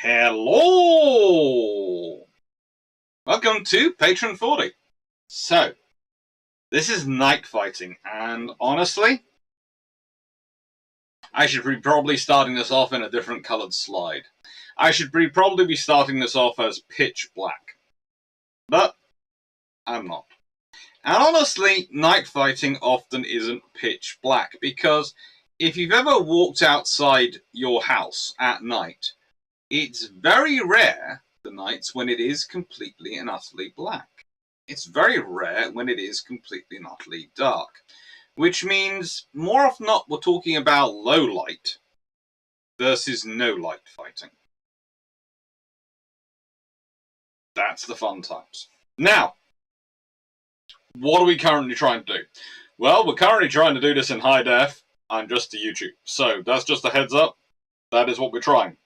Hello! Welcome to Patron 40. So, this is night fighting, and honestly, I should be probably starting this off in a different coloured slide. I should probably be starting this off as pitch black. But, I'm not. And honestly, night fighting often isn't pitch black, because if you've ever walked outside your house at night, it's very rare the nights when it is completely and utterly black. It's very rare when it is completely and utterly dark. Which means, more often than not, we're talking about low light versus no light fighting. That's the fun times. Now, what are we currently trying to do? Well, we're currently trying to do this in high def and just to YouTube. So, that's just a heads up. That is what we're trying.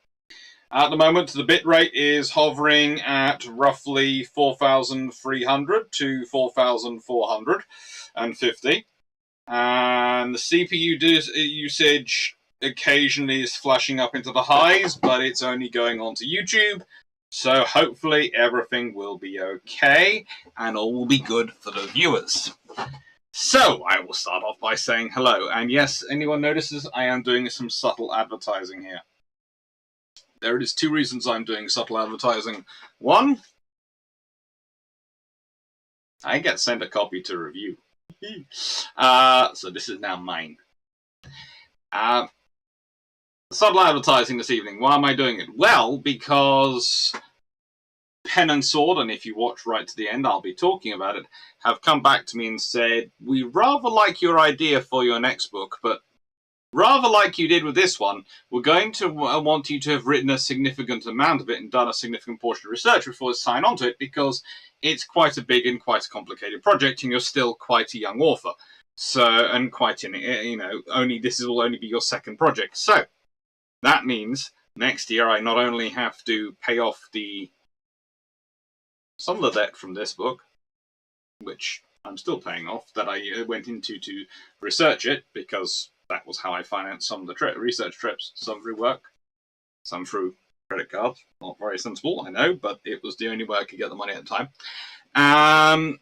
At the moment, the bitrate is hovering at roughly 4,300 to 4,450. And the CPU usage occasionally is flashing up into the highs, but it's only going onto YouTube. So hopefully everything will be okay, and all will be good for the viewers. So, I will start off by saying hello. And yes, anyone notices I am doing some subtle advertising here. There is two reasons I'm doing subtle advertising. One, I get sent a copy to review. So this is now mine. Subtle advertising this evening. Why am I doing it? Well, because Pen and Sword, and if you watch right to the end, I'll be talking about it, have come back to me and said, we rather like your idea for your next book, but rather like you did with this one, we're going to want you to have written a significant amount of it and done a significant portion of research before you sign on to it, because it's quite a big and quite a complicated project, and you're still quite a young author. So, and quite in it, this will only be your second project. So, that means next year I not only have to pay off some of the debt from this book, which I'm still paying off, that I went into to research it, because that was how I financed some of the research trips. Some through work, some through credit cards. Not very sensible, I know, but it was the only way I could get the money at the time.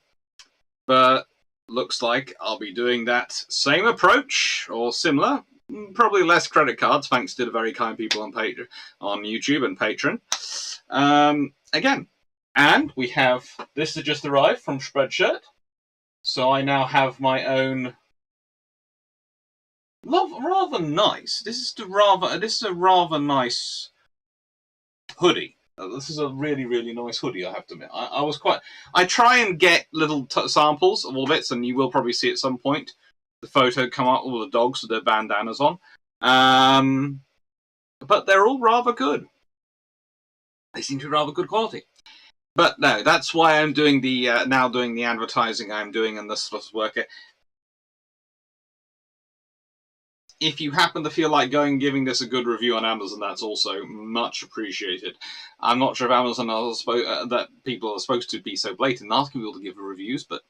But looks like I'll be doing that same approach, or similar. Probably less credit cards, thanks to the very kind people on YouTube and Patreon. Again. And we have, this has just arrived from Spreadshirt. So I now have my own rather nice. This is a rather nice hoodie. This is a really, really nice hoodie, I have to admit. I try and get little samples of all bits, and you will probably see at some point the photo come up with all the dogs with their bandanas on. But they're all rather good. They seem to be rather good quality. But no, that's why I'm doing now doing the advertising I'm doing and this sort of work. If you happen to feel like going and giving this a good review on Amazon, that's also much appreciated. I'm not sure if Amazon that people are supposed to be so blatant asking people to give reviews, but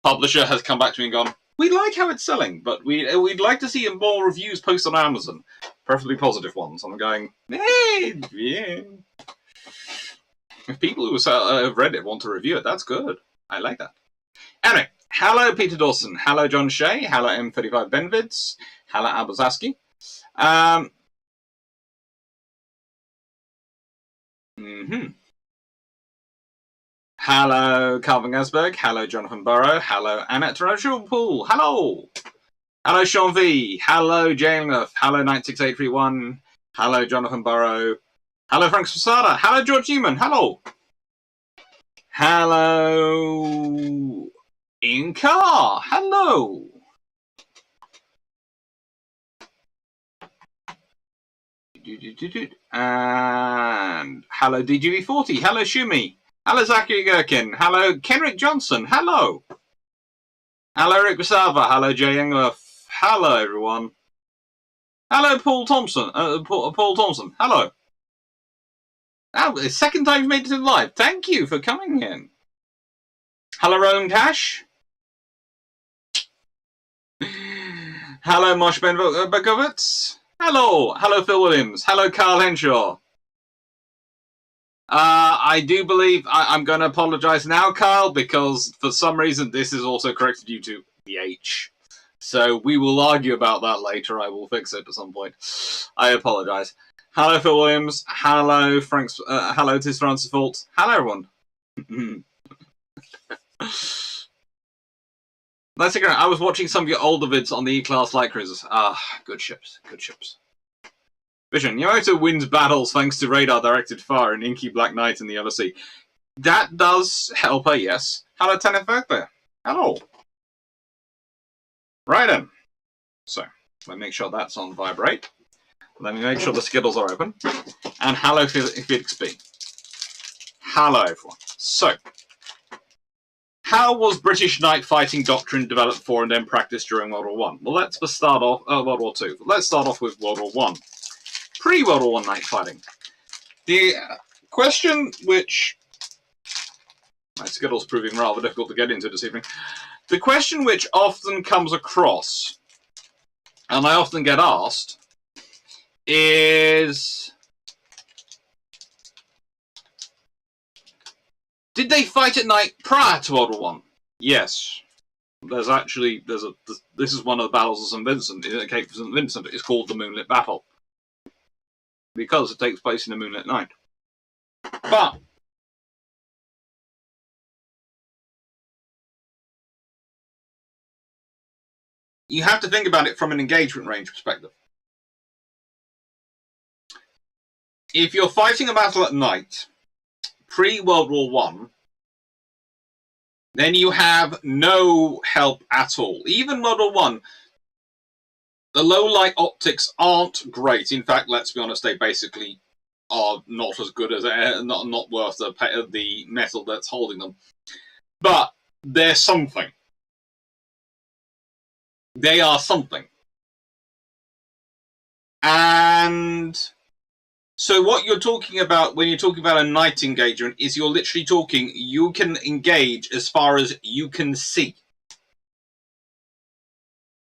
publisher has come back to me and gone, we like how it's selling, but we'd like to see more reviews posted on Amazon, preferably positive ones. I'm going, hey, yeah. If people who have read it want to review it, that's good. I like that. Anyway, hello Peter Dawson, hello John Shea, hello M35 Benvids, hello Albazaski. Hello Calvin Gasberg, hello Jonathan Burrow, hello Annette Rajul, hello! Hello Sean V, hello Jalen, hello 96831, hello Jonathan Burrow, hello Frank Sposada, hello George Newman, hello! Hello Ian Carr, hello! And hello DGV40, hello Shumi, hello Zachary Gherkin, hello Kenrick Johnson, hello! Hello Rick Basava, hello Jay Engler, hello everyone! Hello Paul Thompson, Paul Thompson, hello! Oh, the second time you've made it to live. Thank you for coming in. Hello, Roland Cash. Hello, Mosh Benbogovitz. Hello Phil Williams. Hello Carl Henshaw. I do believe I'm going to apologise now, Carl, because for some reason this is also corrected you to the H. So we will argue about that later. I will fix it at some point. I apologise. Hello Phil Williams. Hello Frank's. Hello Tis Francis Fault. Hello everyone. Let's go. I was watching some of your older vids on the E-Class light cruisers. Ah, good ships. Good ships. Vision. Yamato wins battles thanks to radar-directed fire in Inky Black Knight in the Yellow Sea. That does help her, yes. Hello, Tenef there. Hello. Right then. So, let me make sure that's on vibrate. Let me make sure the Skittles are open. And hello, Felix B. Hello, everyone. So, how was British Night Fighting Doctrine developed for and then practiced during World War I? Well, let's start off... World War II. Let's start off with World War I. Pre-World War I night fighting. The question which... My Skittle's proving rather difficult to get into this evening. The question which often comes across, and I often get asked, is... Did they fight at night prior to World War I? Yes. There's actually... This is one of the battles of St. Vincent. In the Cape of St. Vincent, it's called the Moonlit Battle. Because it takes place in a moonlit night. But... you have to think about it from an engagement range perspective. If you're fighting a battle at night, pre-World War I, then you have no help at all. Even World War I, the low light optics aren't great. In fact, let's be honest, they basically are not as good as not worth the metal that's holding them. But they're something. They are something. And so what you're talking about when you're talking about a night engagement is you're literally talking, you can engage as far as you can see.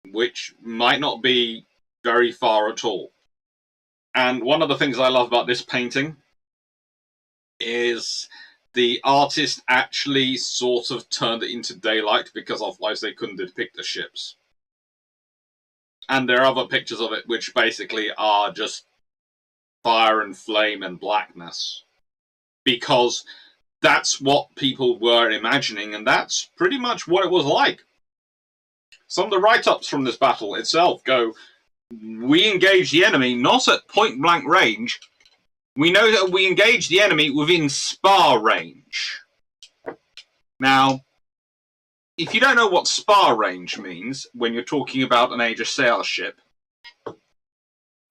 Which might not be very far at all. And one of the things I love about this painting is the artist actually sort of turned it into daylight because otherwise they couldn't depict the ships. And there are other pictures of it which basically are just fire and flame and blackness. Because that's what people were imagining, and that's pretty much what it was like. Some of the write-ups from this battle itself go, we engaged the enemy not at point-blank range. We know that we engaged the enemy within spar range. Now, if you don't know what spar range means when you're talking about an Age of Sail ship,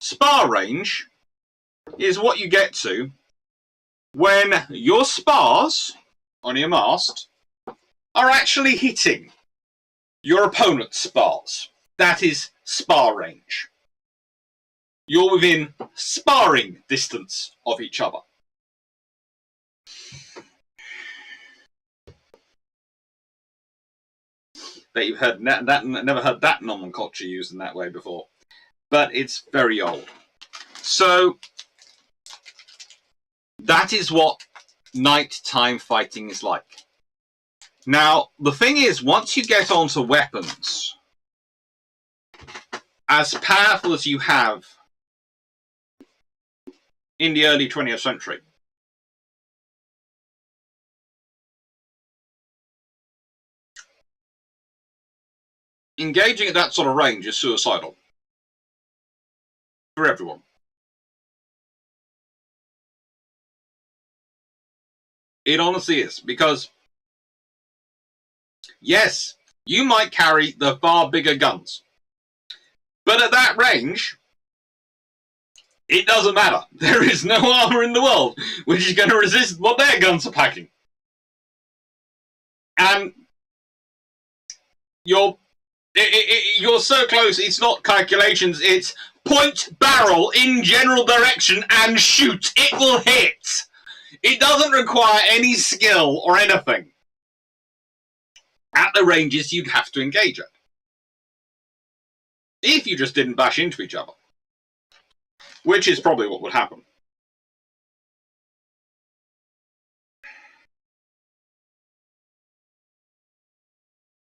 spar range is what you get to when your spars on your mast are actually hitting your opponent's spars. That is spar range. You're within sparring distance of each other. That you've heard never heard that nomenclature used in that way before, but it's very old. So that is what nighttime fighting is like. Now the thing is, once you get onto weapons, as powerful as you have in the early 20th century, engaging at that sort of range is suicidal. For everyone. It honestly is, because yes, you might carry the far bigger guns, but at that range, it doesn't matter. There is no armor in the world which is going to resist what their guns are packing. And you're so close, it's not calculations, it's point barrel in general direction and shoot. It will hit. It doesn't require any skill or anything. At the ranges you'd have to engage at. If you just didn't bash into each other. which is probably what would happen.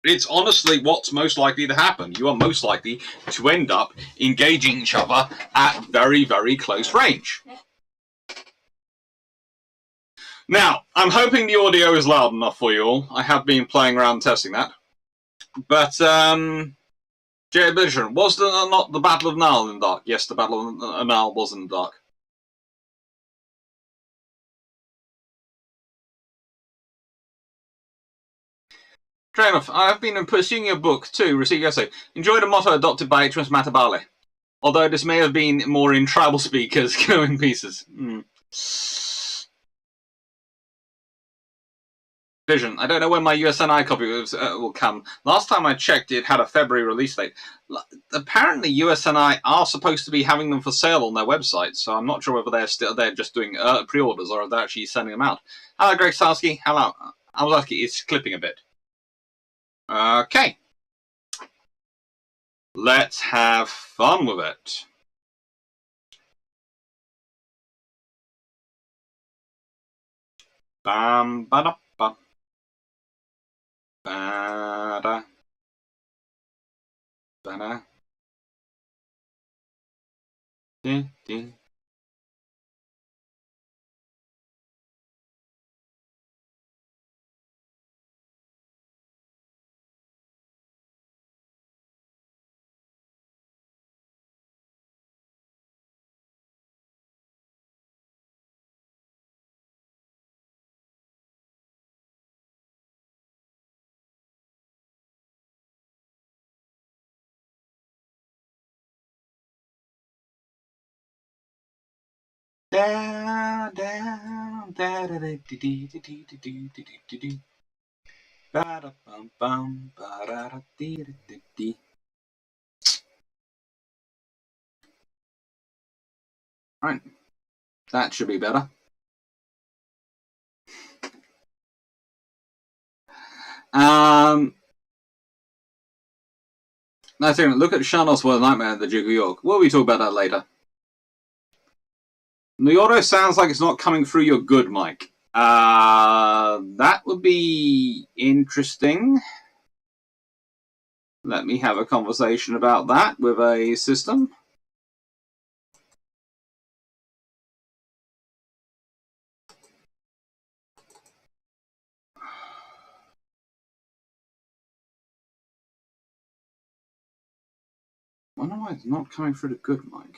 It's honestly what's most likely to happen. You are most likely to end up engaging each other at very, very close range. Now, I'm hoping the audio is loud enough for you all. I have been playing around testing that. But, Jay Vision, was not the Battle of Naval in the dark? Yes, the Battle of Naval was in the dark. Fair enough. I have been pursuing your book too, Received Essay. Enjoy the motto adopted by HMS Matabale. Although this may have been more in tribal speakers, go in pieces. Vision. I don't know when my USNI copy will come. Last time I checked, it had a February release date. Apparently, USNI are supposed to be having them for sale on their website, so I'm not sure whether they're just doing pre-orders or they're actually sending them out. Hello, Greg Starsky. Hello. Alzarski is clipping a bit. Okay. Let's have fun with it. Bam, ba-da, ba. Ba-da. Ba-da. Ding, ding. Down, down, da da da dee dee dee dee dee dee dee dee. Ba da bum bum ba da da dee dee dee. Right, that should be better. Now, look at Shannos World Nightmare and the Duke of York. We'll be talking about that later. The audio sounds like it's not coming through your good mic. That would be interesting. Let me have a conversation about that with a system. I wonder why it's not coming through the good mic.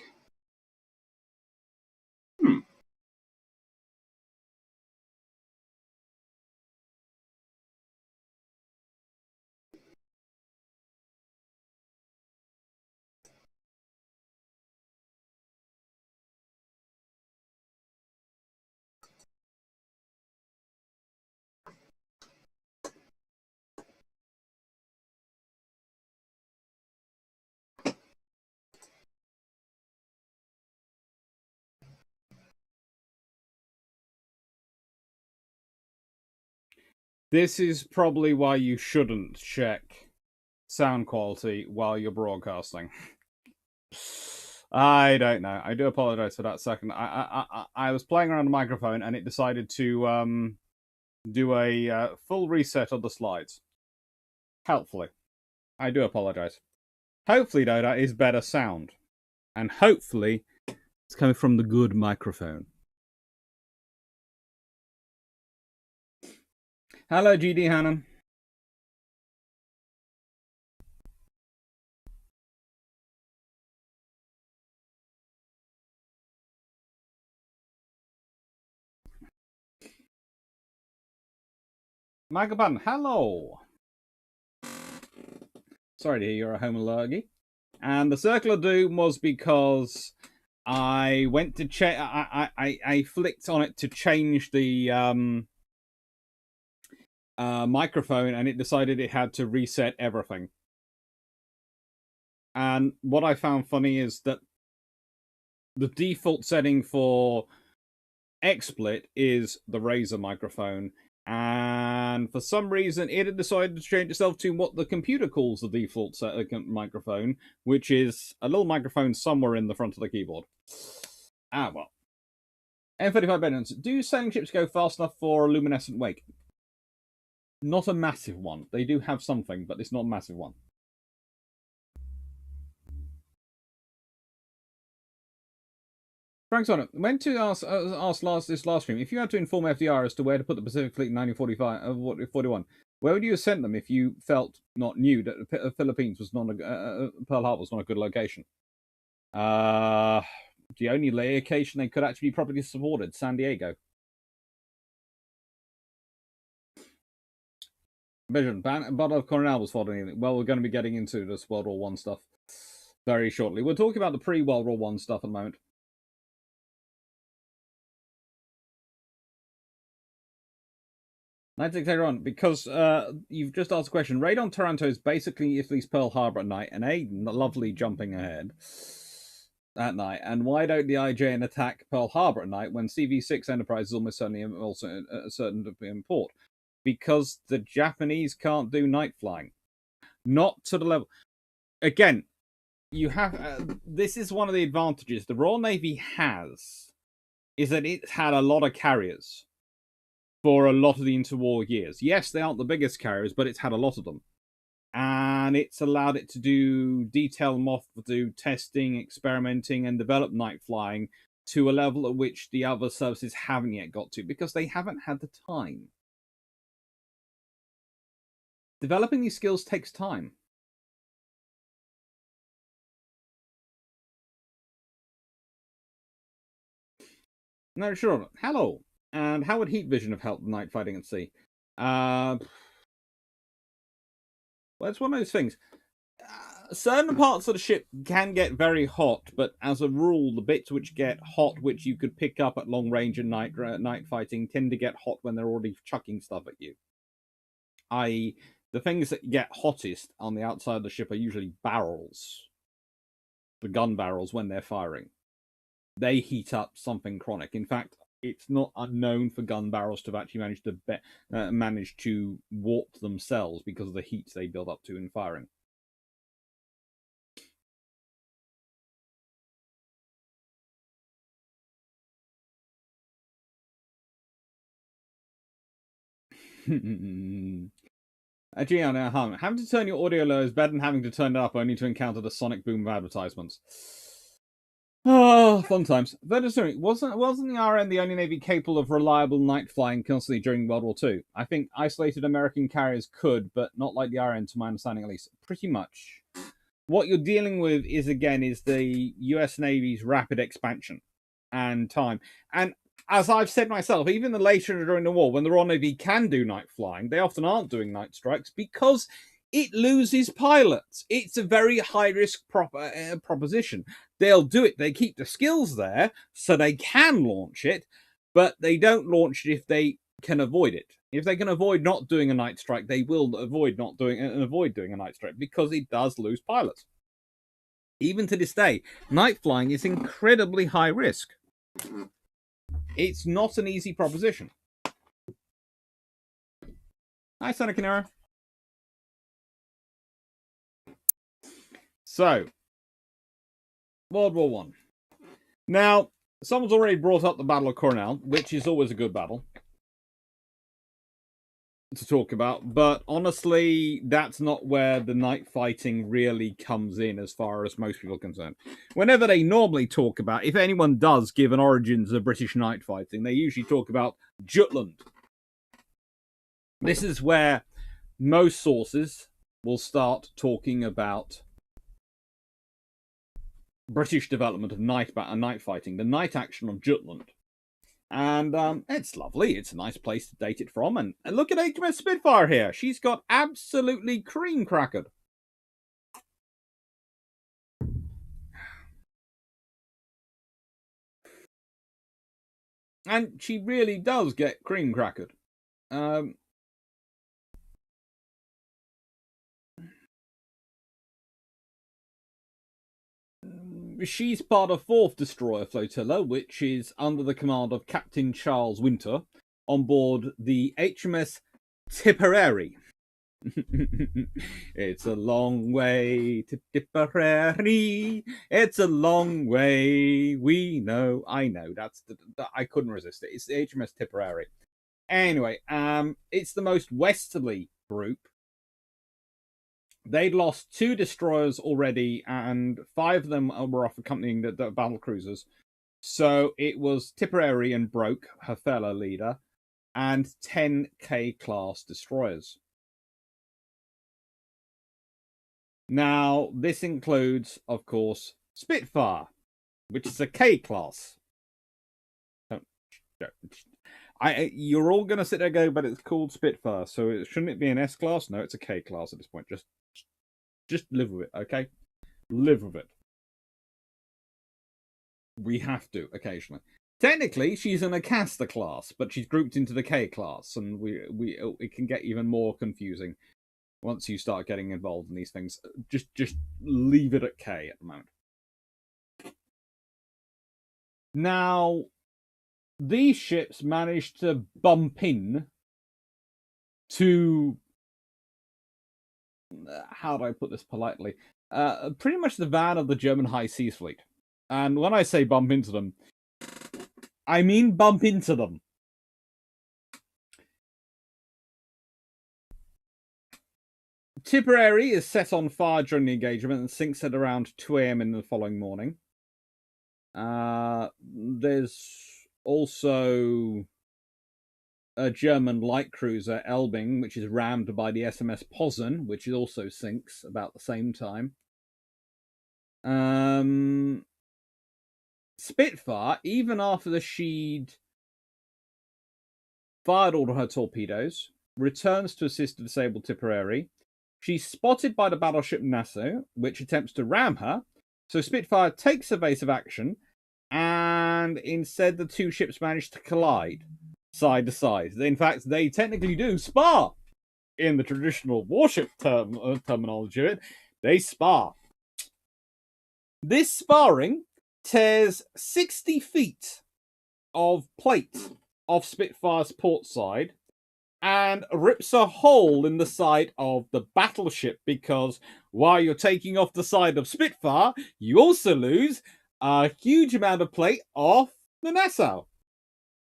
This is probably why you shouldn't check sound quality while you're broadcasting. I don't know. I do apologize for that second. I was playing around the microphone and it decided to do a full reset of the slides. Helpfully. I do apologize. Hopefully, though, that is better sound. And hopefully, it's coming from the good microphone. Hello, GD Hannon. Magaban, hello. Sorry to hear you're a home allergy. And the Circle of Doom was because I went to check. I flicked on it to change the microphone, and it decided it had to reset everything. And what I found funny is that the default setting for XSplit is the Razer microphone, and and for some reason it had decided to change itself to what the computer calls the default microphone, which is a little microphone somewhere in the front of the keyboard. Ah, well. M35 Benons. Do sailing ships go fast enough for a luminescent wake? Not a massive one. They do have something, but it's not a massive one. Frank's on it. Went to ask this last stream, if you had to inform FDR as to where to put the Pacific Fleet in 1941, where would you have sent them if you felt not knew that the Philippines was not Pearl Harbor was not a good location? The only location they could actually be properly supported, San Diego. Vision, Battle of Coronel was following. Well, we're going to be getting into this World War I stuff very shortly. We're talking about the pre-World War I stuff at the moment. Let's take on, because you've just asked a question. Raid on Taranto is basically Italy's Pearl Harbor at night, and a lovely jumping ahead at night. And why don't the IJN attack Pearl Harbor at night when CV6 Enterprise is almost certainly also certain to be in port? Because the Japanese can't do night flying, not to the level. Again, you have this is one of the advantages the Royal Navy has, is that it's had a lot of carriers for a lot of the interwar years. Yes, they aren't the biggest carriers, but it's had a lot of them. And it's allowed it to do detail moth, do testing, experimenting, and develop night flying to a level at which the other services haven't yet got to, because they haven't had the time. Developing these skills takes time. No, sure. Hello. And how would heat vision have helped night fighting at sea? Well, it's one of those things. Certain parts of the ship can get very hot, but as a rule, the bits which get hot, which you could pick up at long range and night fighting, tend to get hot when they're already chucking stuff at you. I.e., the things that get hottest on the outside of the ship are usually barrels. The gun barrels when they're firing. They heat up something chronic. In fact, it's not unknown for gun barrels to have actually managed to warp themselves because of the heat they build up to in firing. Gianna, having to turn your audio low is better than having to turn it up only to encounter the sonic boom of advertisements. Oh, fun times. Wasn't the RN the only navy capable of reliable night flying constantly during World War II? I think isolated American carriers could, but not like the RN, to my understanding at least. Pretty much. What you're dealing with is the US Navy's rapid expansion and time. And as I've said myself, even later during the war, when the Royal Navy can do night flying, they often aren't doing night strikes because it loses pilots. It's a very high-risk proposition. They'll do it. They keep the skills there, so they can launch it, but they don't launch it if they can avoid it. If they can avoid not doing a night strike, they will avoid doing a night strike, because it does lose pilots. Even to this day, night flying is incredibly high risk. It's not an easy proposition. Hi, Santa Canera. So, World War One. Now, someone's already brought up the Battle of Coronel, which is always a good battle to talk about, but honestly, that's not where the night fighting really comes in as far as most people are concerned. Whenever they normally talk about, if anyone does give an origins of British night fighting, they usually talk about Jutland. This is where most sources will start talking about British development of night fighting, the night action of Jutland. And it's lovely. It's a nice place to date it from. And look at HMS Spitfire here. She's got absolutely cream crackered. And she really does get cream crackered. She's part of 4th Destroyer Flotilla, which is under the command of Captain Charles Winter, on board the HMS Tipperary. It's a long way to Tipperary. It's a long way. We know. I know. I couldn't resist it. It's the HMS Tipperary. Anyway, it's the most westerly group. They'd lost 2 destroyers already, and 5 of them were off accompanying the battle cruisers. So it was Tipperary and Broke, her fellow leader, and 10 K-class destroyers. Now, this includes, of course, Spitfire, which is a K-class. You're all going to sit there and go, but it's called Spitfire, so shouldn't it be an S-class? No, it's a K-class at this point. Just live with it, okay? Live with it. We have to, occasionally. Technically, she's an Acasta class, but she's grouped into the K class, and it can get even more confusing once you start getting involved in these things. Just leave it at K at the moment. Now, these ships managed to bump in to, how do I put this politely? Pretty much the van of the German High Seas Fleet. And when I say bump into them, I mean bump into them. Tipperary is set on fire during the engagement and sinks at around 2 a.m. in the following morning. There's also a German light cruiser, Elbing, which is rammed by the SMS Posen, which also sinks about the same time. Spitfire, even after she'd fired all of her torpedoes, returns to assist the disabled Tipperary. She's spotted by the battleship Nassau, which attempts to ram her. So Spitfire takes evasive action, and instead the 2 ships manage to collide side to side. In fact, they technically do spar. In the traditional warship terminology of it, they spar. This sparring tears 60 feet of plate off Spitfire's port side and rips a hole in the side of the battleship, because while you're taking off the side of Spitfire, you also lose a huge amount of plate off the Nassau.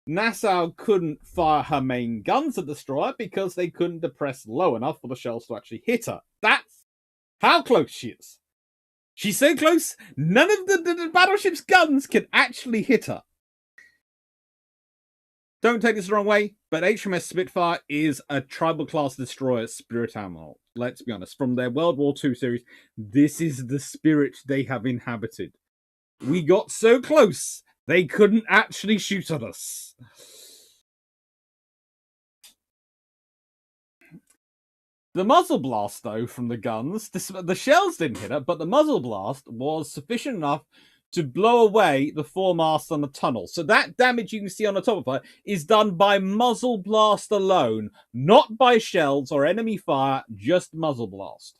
Nassau couldn't fire her main guns at the destroyer because they couldn't depress low enough for the shells to actually hit her. That's how close she is. She's so close, none of the battleship's guns can actually hit her. Don't take this the wrong way, but HMS Spitfire is a tribal class destroyer spirit animal. Let's be honest, from their World War II series, this is the spirit they have inhabited. We got so close, they couldn't actually shoot at us. The muzzle blast, though, from the guns, the shells didn't hit her, but the muzzle blast was sufficient enough to blow away the foremast on the tunnel. So that damage you can see on the top of her is done by muzzle blast alone, not by shells or enemy fire, just muzzle blast.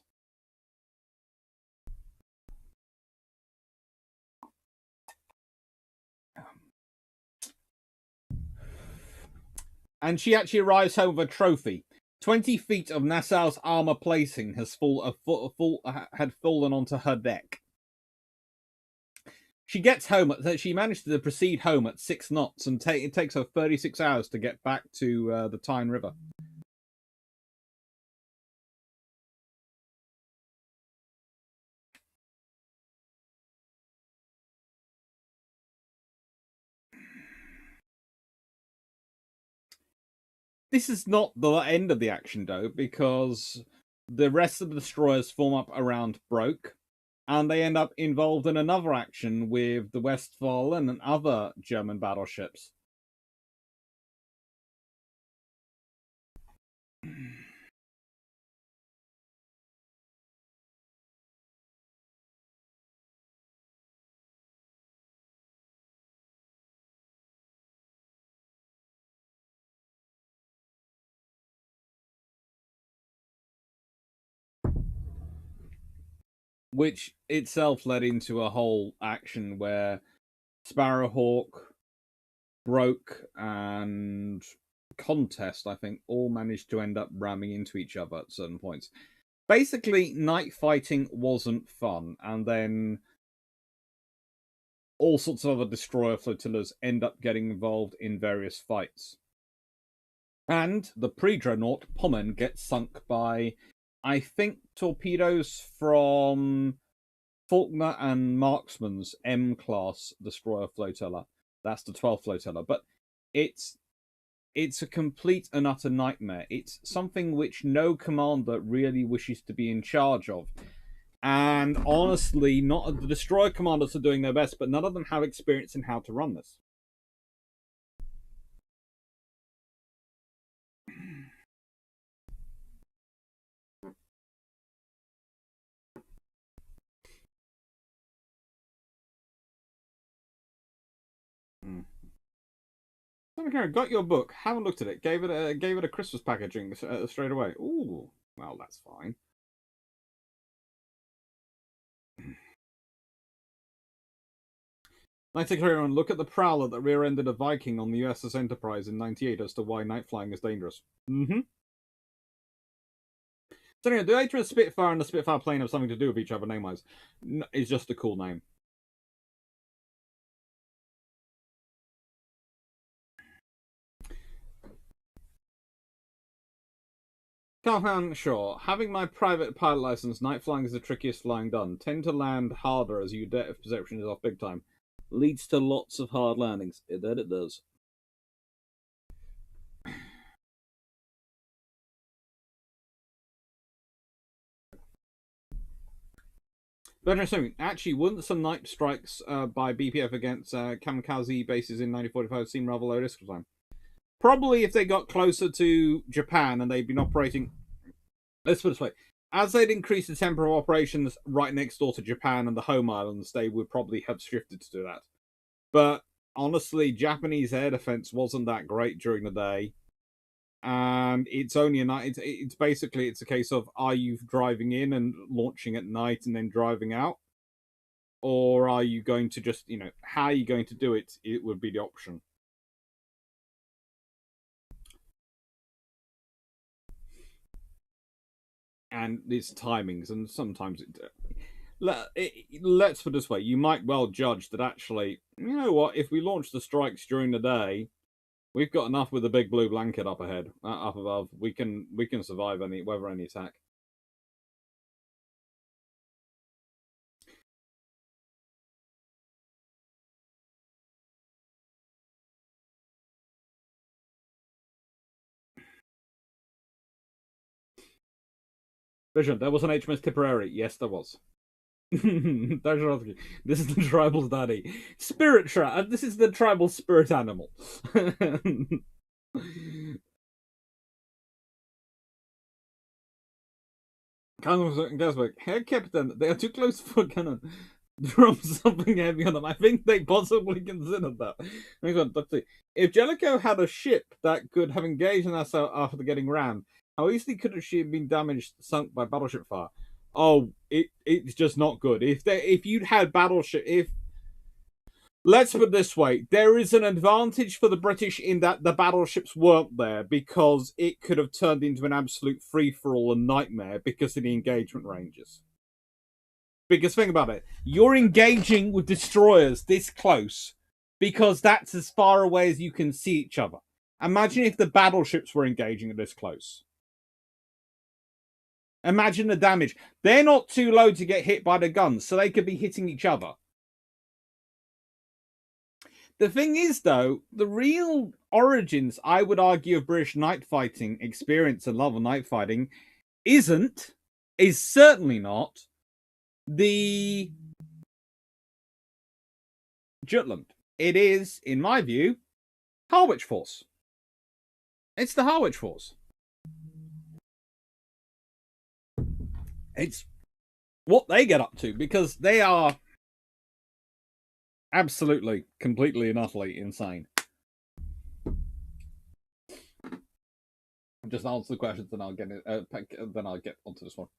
And she actually arrives home with a trophy. 20 feet of Nassau's armor plating had fallen onto her deck. She gets home. She managed to proceed home at 6 knots, and it takes her 36 hours to get back to the Tyne River. This is not the end of the action, though, because the rest of the destroyers form up around Broke, and they end up involved in another action with the Westfalen and other German battleships. Which itself led into a whole action where Sparrowhawk, Broke, and contest, I think, all managed to end up ramming into each other at certain points. Basically, night fighting wasn't fun, and then all sorts of other destroyer flotillas end up getting involved in various fights. And the pre-dreadnought Pommern gets sunk by, I think, torpedoes from Faulkner and Marksman's M-class destroyer flotilla. That's the 12th flotilla. But it's a complete and utter nightmare. It's something which no commander really wishes to be in charge of. And honestly, not the destroyer commanders are doing their best, but none of them have experience in how to run this. Okay, got your book. Haven't looked at it. Gave it a Christmas packaging straight away. Ooh, well, that's fine. Night everyone, look at the prowler that rear-ended a Viking on the USS Enterprise in '98 as to why night flying is dangerous. Mm-hmm. So anyway, do Adrian's Spitfire and the Spitfire plane have something to do with each other name-wise? No, it's just a cool name. Calhoun, sure. Having my private pilot license, night flying is the trickiest flying done. Tend to land harder as your depth of perception is off big time. Leads to lots of hard landings. That it does. But assuming, actually, wouldn't some night strikes by BPF against kamikaze bases in 1945 seem rather low risk time? Probably if they got closer to Japan and they'd been operating. Let's put it this way. As they'd increased the tempo of operations right next door to Japan and the home islands, they would probably have shifted to do that. But honestly, Japanese air defense wasn't that great during the day. And it's only a night. It's basically a case of, are you driving in and launching at night and then driving out, or are you going to just, how are you going to do it? It would be the option. And it's timings, and sometimes let's put it this way: you might well judge that actually, you know what? If we launch the strikes during the day, we've got enough with the big blue blanket up ahead, up above. We can survive any attack. Vision, there was an HMS Tipperary. Yes, there was. This is the tribal's daddy. Spirit trap. This is the tribal spirit animal. Gaswick, Herr Captain, they are too close for cannon. Drop something heavy on them. I think they possibly considered that. If Jellicoe had a ship that could have engaged in us after getting rammed, how easily could she have been damaged, sunk by battleship fire? Oh, it's just not good. If you'd had battleship, let's put it this way, there is an advantage for the British in that the battleships weren't there, because it could have turned into an absolute free-for-all and nightmare because of the engagement ranges. Because think about it, you're engaging with destroyers this close because that's as far away as you can see each other. Imagine if the battleships were engaging this close. Imagine the damage. They're not too low to get hit by the guns, so they could be hitting each other. The thing is, though, the real origins, I would argue, of British night fighting experience and love of night fighting is certainly not the Jutland. It is, in my view, Harwich Force. It's the Harwich Force. It's what they get up to, because they are absolutely, completely and utterly insane. Just answer the questions, then I'll get onto this one.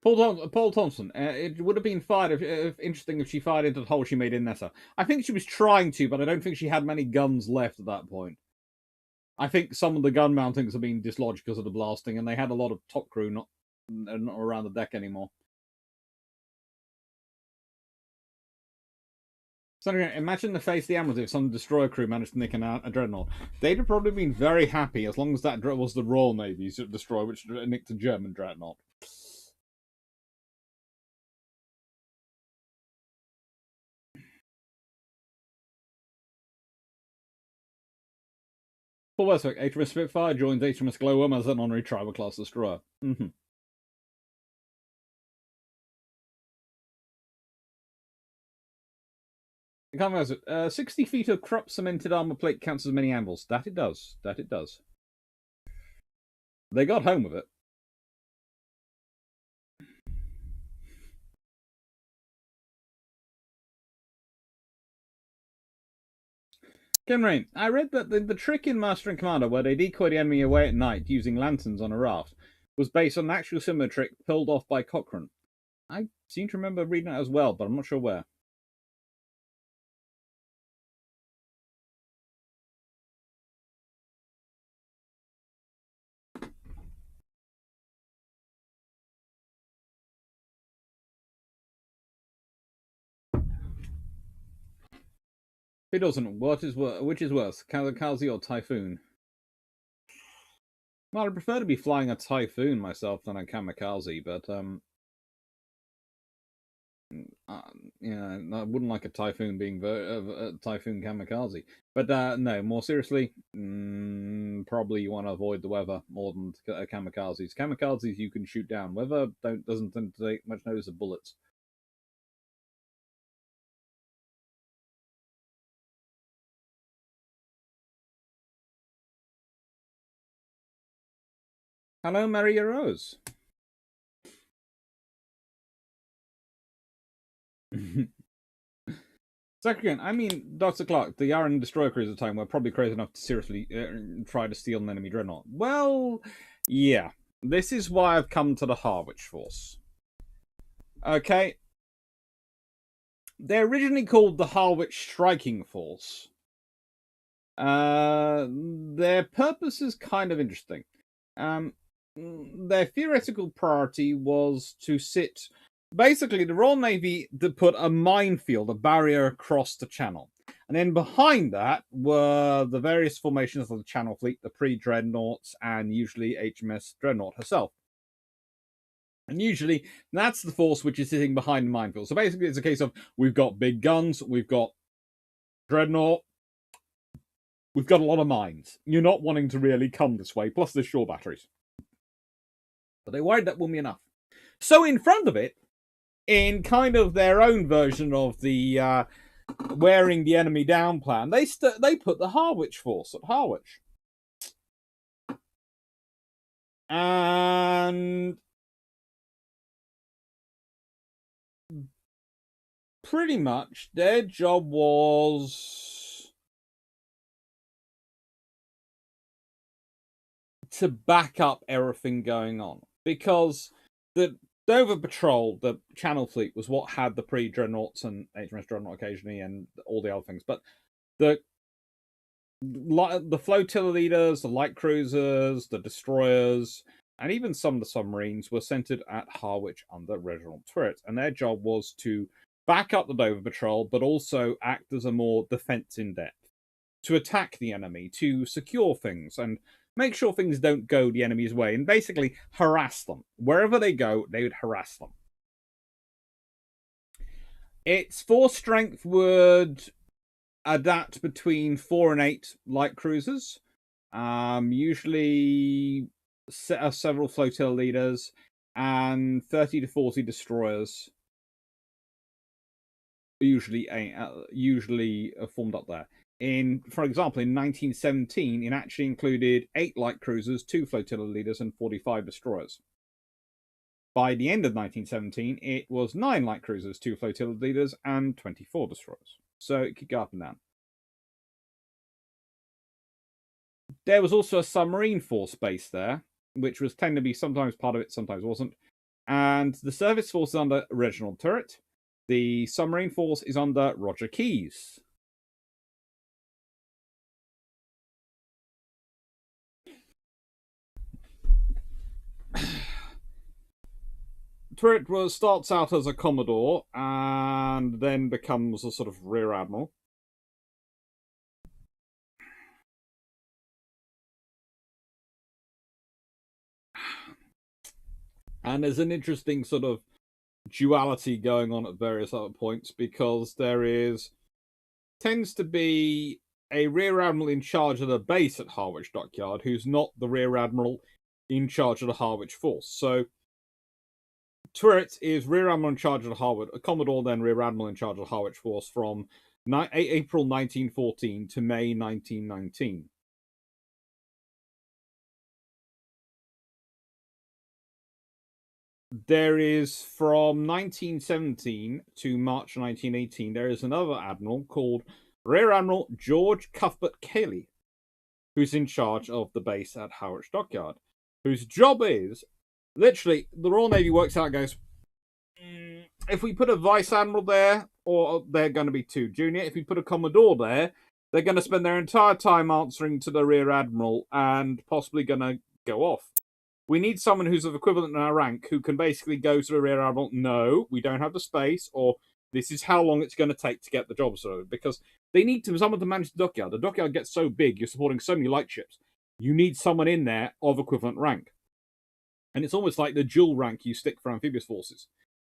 Paul Thompson. It would have been fired if interesting if she fired into the hole she made in Nessa. I think she was trying to, but I don't think she had many guns left at that point. I think some of the gun mountings have been dislodged because of the blasting, and they had a lot of top crew not around the deck anymore. So imagine the face of the Admirals if some destroyer crew managed to nick a dreadnought. They'd have probably been very happy as long as that was the Royal Navy's destroyer, which nicked a German dreadnought. For Westwick, HMS Spitfire joins HMS Glowworm as an honorary tribal class destroyer. Mm-hmm. 60 feet of Krupp cemented armor plate counts as many anvils. That it does. That it does. They got home with it. Ken Rain, I read that the trick in Master and Commander where they decoy the enemy away at night using lanterns on a raft was based on an actual similar trick pulled off by Cochrane. I seem to remember reading that as well, but I'm not sure where. It doesn't. Which is worse, Kamikaze or Typhoon? Well, I'd prefer to be flying a Typhoon myself than a Kamikaze, but yeah, I wouldn't like a Typhoon being a Typhoon Kamikaze. But no, more seriously, probably you want to avoid the weather more than Kamikazes. Kamikazes you can shoot down. Weather doesn't tend to take much notice of bullets. Hello, Maria Rose. Second, I mean, Dr. Clarke, the Yaran destroyer crews at the time were probably crazy enough to seriously try to steal an enemy dreadnought. Well, yeah. This is why I've come to the Harwich Force. Okay. They're originally called the Harwich Striking Force. Their purpose is kind of interesting. Their theoretical priority was to sit... Basically, the Royal Navy put a minefield, a barrier across the channel. And then behind that were the various formations of the Channel Fleet, the pre-dreadnoughts, and usually HMS Dreadnought herself. And usually, that's the force which is sitting behind the minefield. So basically, it's a case of, we've got big guns, we've got Dreadnought, we've got a lot of mines. You're not wanting to really come this way, plus there's shore batteries. But they worried that wouldn't be enough. So in front of it, in kind of their own version of the wearing the enemy down plan, they put the Harwich Force at Harwich. And pretty much their job was to back up everything going on. Because the Dover Patrol, the Channel Fleet, was what had the pre-dreadnoughts and HMS Dreadnought occasionally and all the other things. But the flotilla leaders, the light cruisers, the destroyers, and even some of the submarines were centered at Harwich under Reginald Twirt. And their job was to back up the Dover Patrol, but also act as a more defense in depth, to attack the enemy, to secure things, and make sure things don't go the enemy's way, and basically harass them. Wherever they go, they would harass them. Its force strength would adapt between 4 and 8 light cruisers, usually several flotilla leaders, and 30 to 40 destroyers, usually formed up there. For example, in 1917, it actually included 8 light cruisers, 2 flotilla leaders, and 45 destroyers. By the end of 1917, it was 9 light cruisers, 2 flotilla leaders, and 24 destroyers. So it could go up and down. There was also a submarine force base there, which was tended to be sometimes part of it, sometimes wasn't. And the Surface Force is under Reginald Turret. The Submarine Force is under Roger Keyes. Turret starts out as a Commodore and then becomes a sort of Rear Admiral. And there's an interesting sort of duality going on at various other points, because there tends to be a Rear Admiral in charge of the base at Harwich Dockyard who's not the Rear Admiral in charge of the Harwich Force. So Turret is Rear Admiral in charge of the Harwich, a Commodore, then Rear Admiral in charge of the Harwich Force from April 1914 to May 1919. There is, from 1917 to March 1918, there is another admiral called Rear Admiral George Cuthbert Cayley, who's in charge of the base at Harwich Dockyard, whose job is, literally, the Royal Navy works out and goes, if we put a Vice Admiral there, or they're going to be too junior, if we put a Commodore there, they're going to spend their entire time answering to the Rear Admiral and possibly going to go off. We need someone who's of equivalent in our rank who can basically go to the Rear Admiral, no, we don't have the space, or this is how long it's going to take to get the job sorted. Because they need someone to manage the dockyard. The dockyard gets so big, you're supporting so many light ships. You need someone in there of equivalent rank. And it's almost like the dual rank you stick for amphibious forces,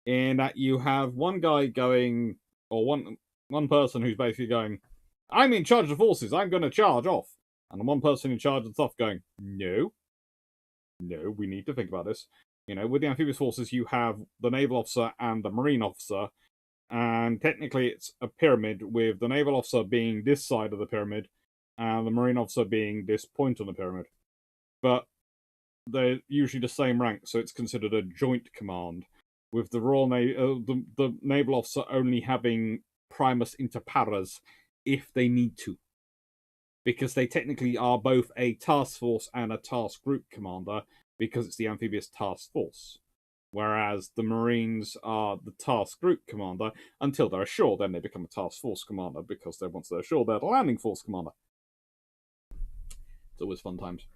in that you have one guy going, or one person who's basically going, I'm in charge of the forces, I'm going to charge off. And one person in charge of stuff going, no, we need to think about this. You know, with the amphibious forces, you have the naval officer and the marine officer, and technically it's a pyramid, with the naval officer being this side of the pyramid and the marine officer being this point on the pyramid. But they're usually the same rank, so it's considered a joint command, with the Royal Navy, the naval officer only having primus inter pares if they need to, because they technically are both a task force and a task group commander, because it's the amphibious task force. Whereas the Marines are the task group commander until they're ashore, then they become a task force commander, because once they're ashore, they're the landing force commander. It's always fun times.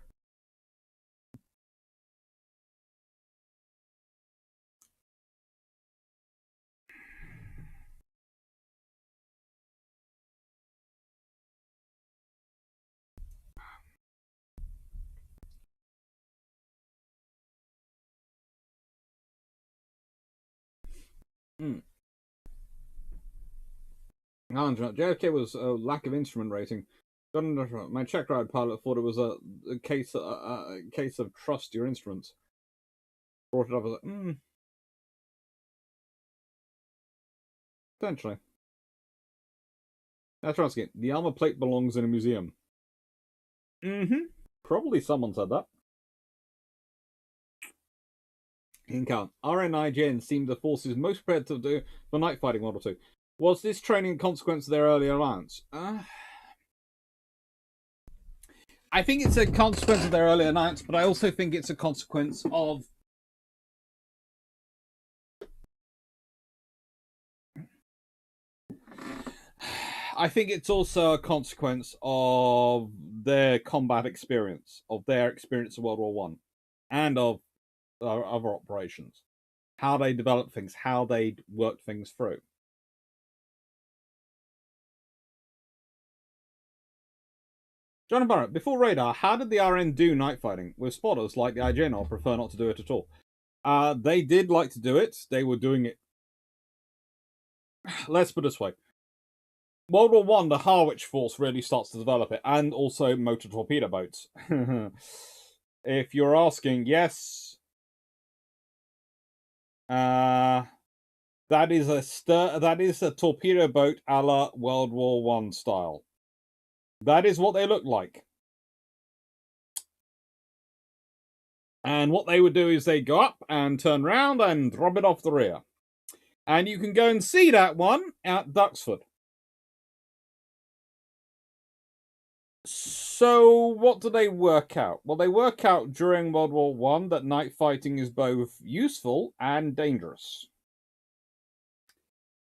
JFK was a lack of instrument rating. My check ride pilot thought it was a case of trust your instruments. Brought it up as like, potentially. That's right. The armor plate belongs in a museum. Probably someone said that. Incan. RNIGN seemed the forces most prepared to do the night fighting Model 2. Was this training a consequence of their early alliance? I think it's a consequence of their early alliance, but I also think it's a consequence of I think it's also a consequence of their combat experience, of their experience of World War One, and of other operations. How they developed things, how they worked things through. John Barrett, before radar, how did the RN do night fighting? With spotters like the IGN or prefer not to do it at all? They did like to do it. They were doing it. Let's put it this way. World War One, the Harwich Force really starts to develop it, and also motor torpedo boats. If you're asking, yes, that is a torpedo boat a la World War One style. That is what they look like. And what they would do is they go up and turn round and drop it off the rear. And you can go and see that one at Duxford. So, what do they work out? Well, they work out during World War One that night fighting is both useful and dangerous.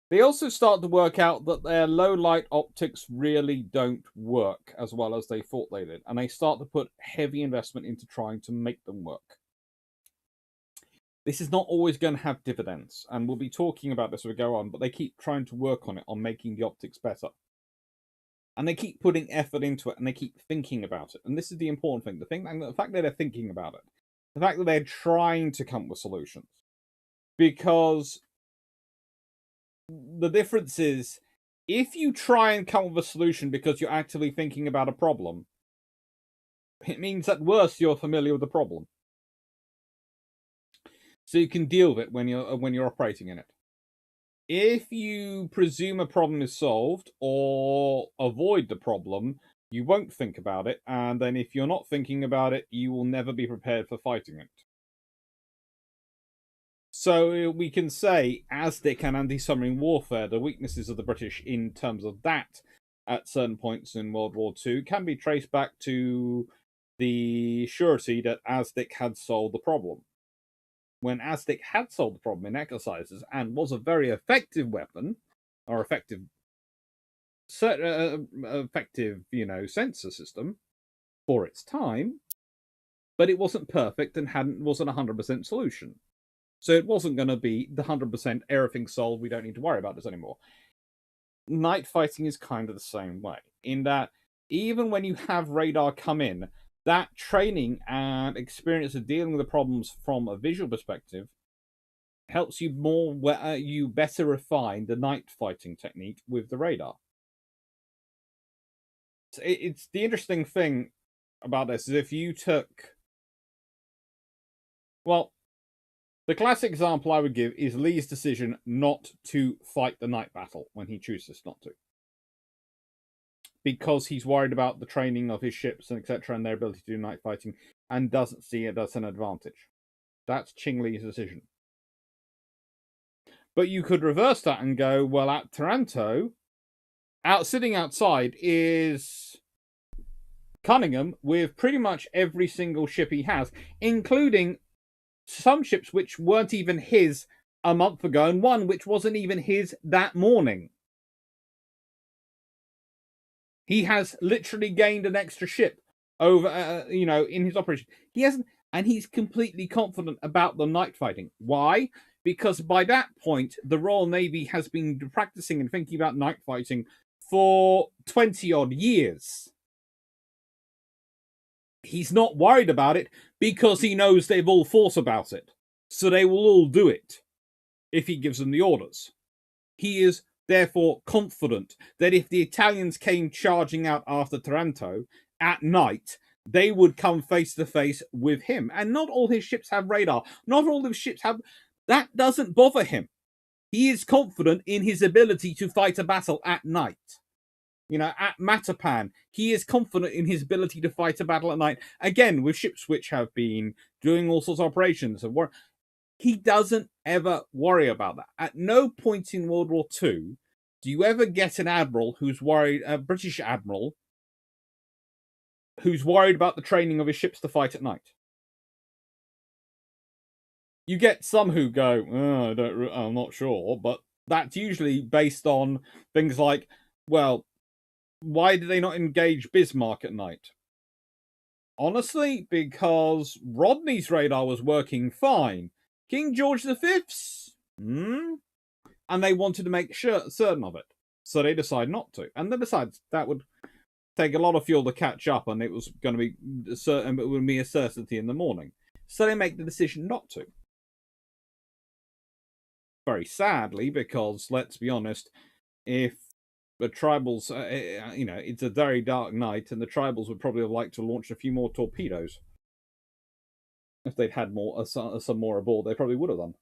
They also start to work out that their low light optics really don't work as well as they thought they did, and they start to put heavy investment into trying to make them work. This is not always going to have dividends, and we'll be talking about this as we go on, but they keep trying to work on it, on making the optics better. And they keep putting effort into it, and they keep thinking about it. And this is the important thing. The fact that they're thinking about it. The fact that they're trying to come up with solutions. Because the difference is, if you try and come up with a solution because you're actively thinking about a problem, it means at worst you're familiar with the problem. So you can deal with it when you're operating in it. If you presume a problem is solved or avoid the problem, you won't think about it, and then if you're not thinking about it, you will never be prepared for fighting it. So we can say, ASDIC and anti-submarine warfare, the weaknesses of the British in terms of that at certain points in World War II can be traced back to the surety that ASDIC had solved the problem. When ASDIC had solved the problem in exercises and was a very effective weapon, or effective, sensor system for its time, but it wasn't perfect and wasn't a 100% solution. So it wasn't going to be the 100% everything solved, we don't need to worry about this anymore. Night fighting is kind of the same way, in that even when you have radar come in, that training and experience of dealing with the problems from a visual perspective helps you you better refine the night fighting technique with the radar. It's the interesting thing about this is if you took, well, the classic example I would give is Lee's decision not to fight the night battle when he chooses not to, because he's worried about the training of his ships and etc. and their ability to do night fighting, and doesn't see it as an advantage. That's Ching Lee's decision. But you could reverse that and go, well, at Taranto, sitting outside is Cunningham with pretty much every single ship he has, including some ships which weren't even his a month ago, and one which wasn't even his that morning. He has literally gained an extra ship over, in his operation. He hasn't, and he's completely confident about the night fighting. Why? Because by that point, the Royal Navy has been practicing and thinking about night fighting for 20-odd years. He's not worried about it because he knows they've all thought about it. So they will all do it if he gives them the orders. He is therefore confident that if the Italians came charging out after Taranto at night, they would come face to face with him. And not all his ships have radar. Not all his ships have... That doesn't bother him. He is confident in his ability to fight a battle at night. At Matapan, he is confident in his ability to fight a battle at night. Again, with ships which have been doing all sorts of operations. He doesn't ever worry about that. At no point in World War II do you ever get an admiral who's worried, a British admiral, who's worried about the training of his ships to fight at night. You get some who go, I'm not sure, but that's usually based on things like, well, why did they not engage Bismarck at night? Honestly, because Rodney's radar was working fine. King George V's? And they wanted to make certain of it. So they decide not to. And they decided that would take a lot of fuel to catch up, and it was going to be certain, it would be a certainty in the morning. So they make the decision not to. Very sadly, because let's be honest, if the tribals, it's a very dark night, and the tribals would probably have liked to launch a few more torpedoes. If they'd had some more aboard, they probably would have done.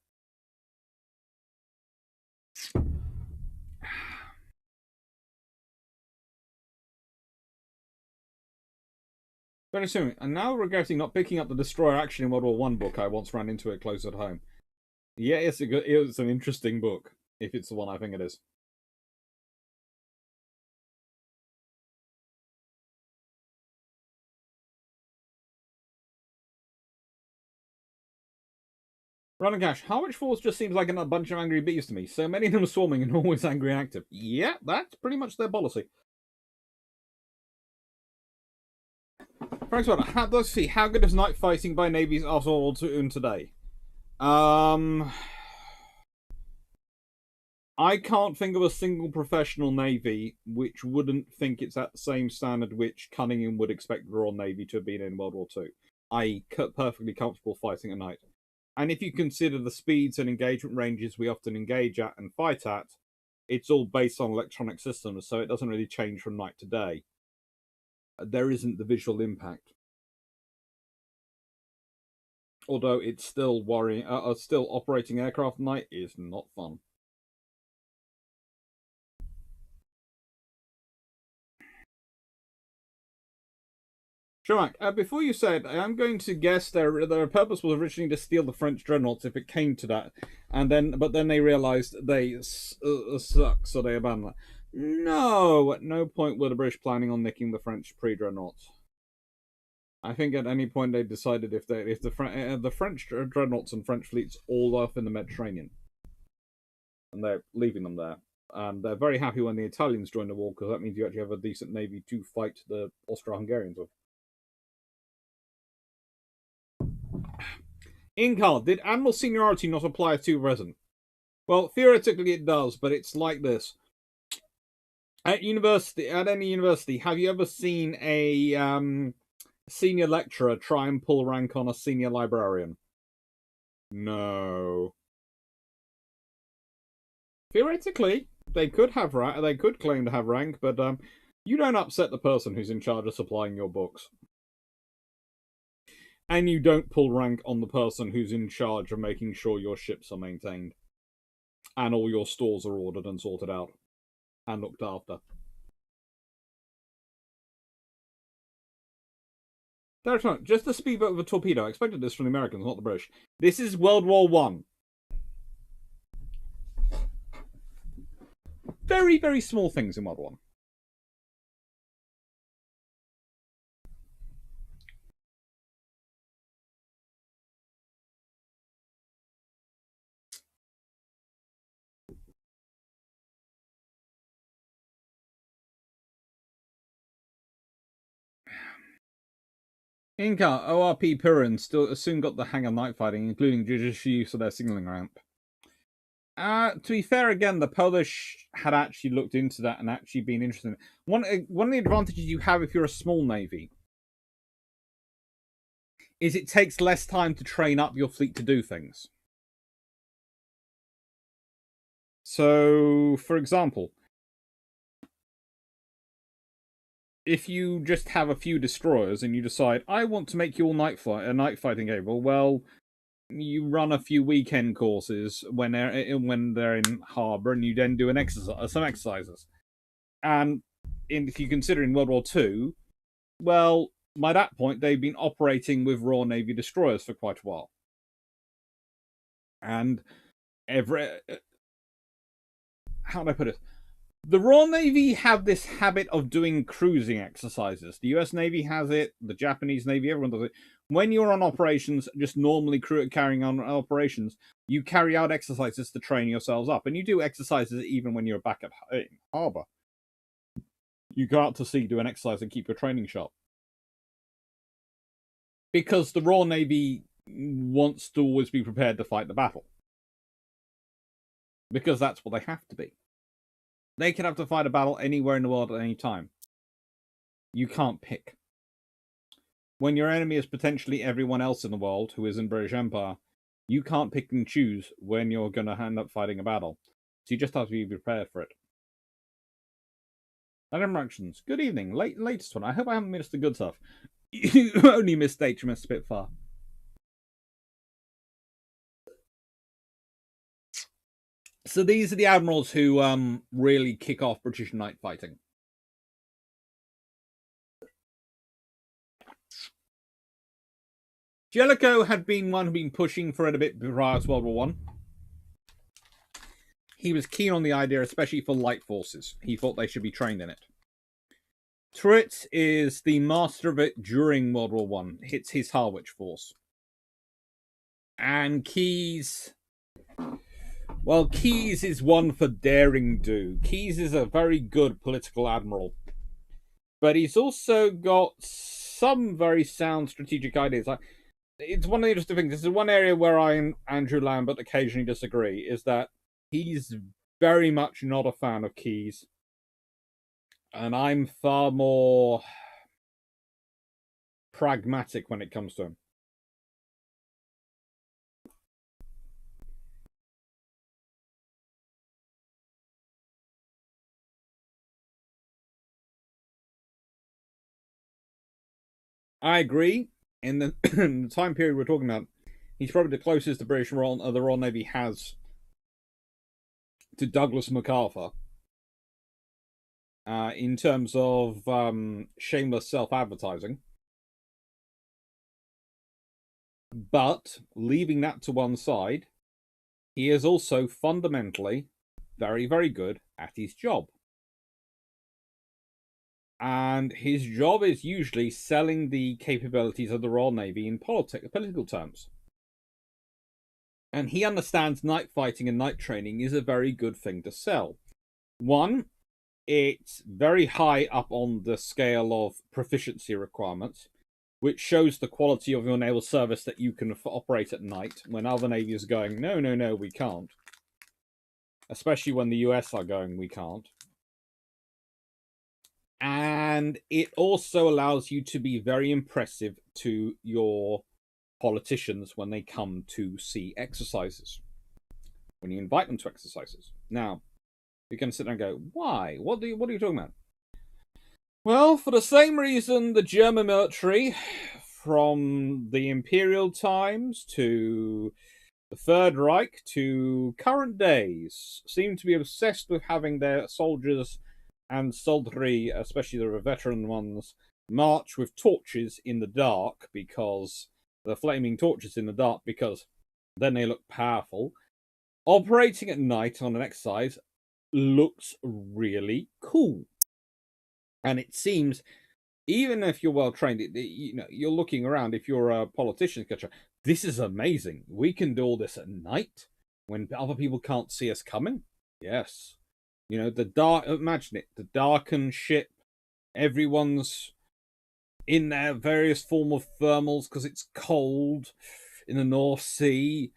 Very soon, and now regretting not picking up the Destroyer Action in World War I book I once ran into it close at home. Yeah, it's an interesting book, if it's the one I think it is. Run and Cash, Harwich Force just seems like a bunch of angry bees to me. So many of them swarming and always angry and active. Yeah, that's pretty much their policy. Frank's Water, let's see, how good is night fighting by navies after World War II today? I can't think of a single professional navy which wouldn't think it's at the same standard which Cunningham would expect the Royal Navy to have been in World War II, i.e. perfectly comfortable fighting at night. And if you consider the speeds and engagement ranges we often engage at and fight at, it's all based on electronic systems, so it doesn't really change from night to day. There isn't the visual impact. Although it's still worrying, still operating aircraft at night is not fun. Schumacher, before you said, I'm going to guess their purpose was originally to steal the French dreadnoughts if it came to that, but then they realised they suck, so they abandoned that. No, at no point were the British planning on nicking the French pre-dreadnoughts. I think at any point they decided if the French dreadnoughts and French fleets all off in the Mediterranean, and they're leaving them there. And they're very happy when the Italians join the war, because that means you actually have a decent navy to fight the Austro-Hungarians with. Incal, did admiral seniority not apply to resident? Well, theoretically it does, but it's like this. At any university, have you ever seen a senior lecturer try and pull rank on a senior librarian? No. Theoretically, they could have they could claim to have rank, but you don't upset the person who's in charge of supplying your books. And you don't pull rank on the person who's in charge of making sure your ships are maintained. And all your stores are ordered and sorted out. And looked after. That's not just the speedboat with a torpedo. I expected this from the Americans, not the British. This is World War I. Very, very small things in World War I. Inca, ORP Piran soon got the hang of night fighting, including judicious use of their signalling ramp. To be fair, again, the Polish had actually looked into that and actually been interested in it. One of the advantages you have if you're a small navy is it takes less time to train up your fleet to do things. So, for example, if you just have a few destroyers and you decide, I want to make you all night fighting capable, well, you run a few weekend courses when they're in harbour, and you then do some exercises. And if you consider in World War II, well, by that point they've been operating with Royal Navy destroyers for quite a while, and how do I put it? The Royal Navy have this habit of doing cruising exercises. The US Navy has it, the Japanese Navy, everyone does it. When you're on operations, just normally carrying on operations, you carry out exercises to train yourselves up. And you do exercises even when you're back at harbour. You go out to sea, do an exercise, and keep your training sharp. Because the Royal Navy wants to always be prepared to fight the battle. Because that's what they have to be. They can have to fight a battle anywhere in the world at any time. You can't pick. When your enemy is potentially everyone else in the world who is in British Empire, you can't pick and choose when you're going to end up fighting a battle. So you just have to be prepared for it. Adam Reactions. Good evening. Latest one. I hope I haven't missed the good stuff. You only missed HMS Spitfire. So these are the admirals who really kick off British night fighting. Jellicoe had been one who'd been pushing for it a bit prior to World War I. He was keen on the idea, especially for light forces. He thought they should be trained in it. Turret is the master of it during World War I. It's his Harwich force. And Keyes... Well, Keyes is one for daring do. Keyes is a very good political admiral. But he's also got some very sound strategic ideas. It's one of the interesting things. This is one area where I and Andrew Lambert occasionally disagree, is that he's very much not a fan of Keyes. And I'm far more pragmatic when it comes to him. I agree. In the, in the time period we're talking about, he's probably the closest the British the Royal Navy has to Douglas MacArthur in terms of shameless self-advertising. But leaving that to one side, he is also fundamentally very, very good at his job. And his job is usually selling the capabilities of the Royal Navy in political terms. And he understands night fighting and night training is a very good thing to sell. One, it's very high up on the scale of proficiency requirements, which shows the quality of your naval service that you can operate at night when other navies are going, no, no, no, we can't. Especially when the US are going, we can't. And it also allows you to be very impressive to your politicians when they come to see exercises, when you invite them to exercises. Now, you can sit there and go, why? What are you talking about? Well, for the same reason the German military, from the Imperial times to the Third Reich to current days, seem to be obsessed with having their soldiers and soldiery, especially the veteran ones, march with torches in the dark, because the flaming torches in the dark, because then they look powerful. Operating at night on an exercise looks really cool. And it seems, even if you're well trained, you're looking around, if you're a politician, etc., this is amazing. We can do all this at night when other people can't see us coming. Yes. The dark, imagine it, the darkened ship, everyone's in their various form of thermals because it's cold in the North Sea,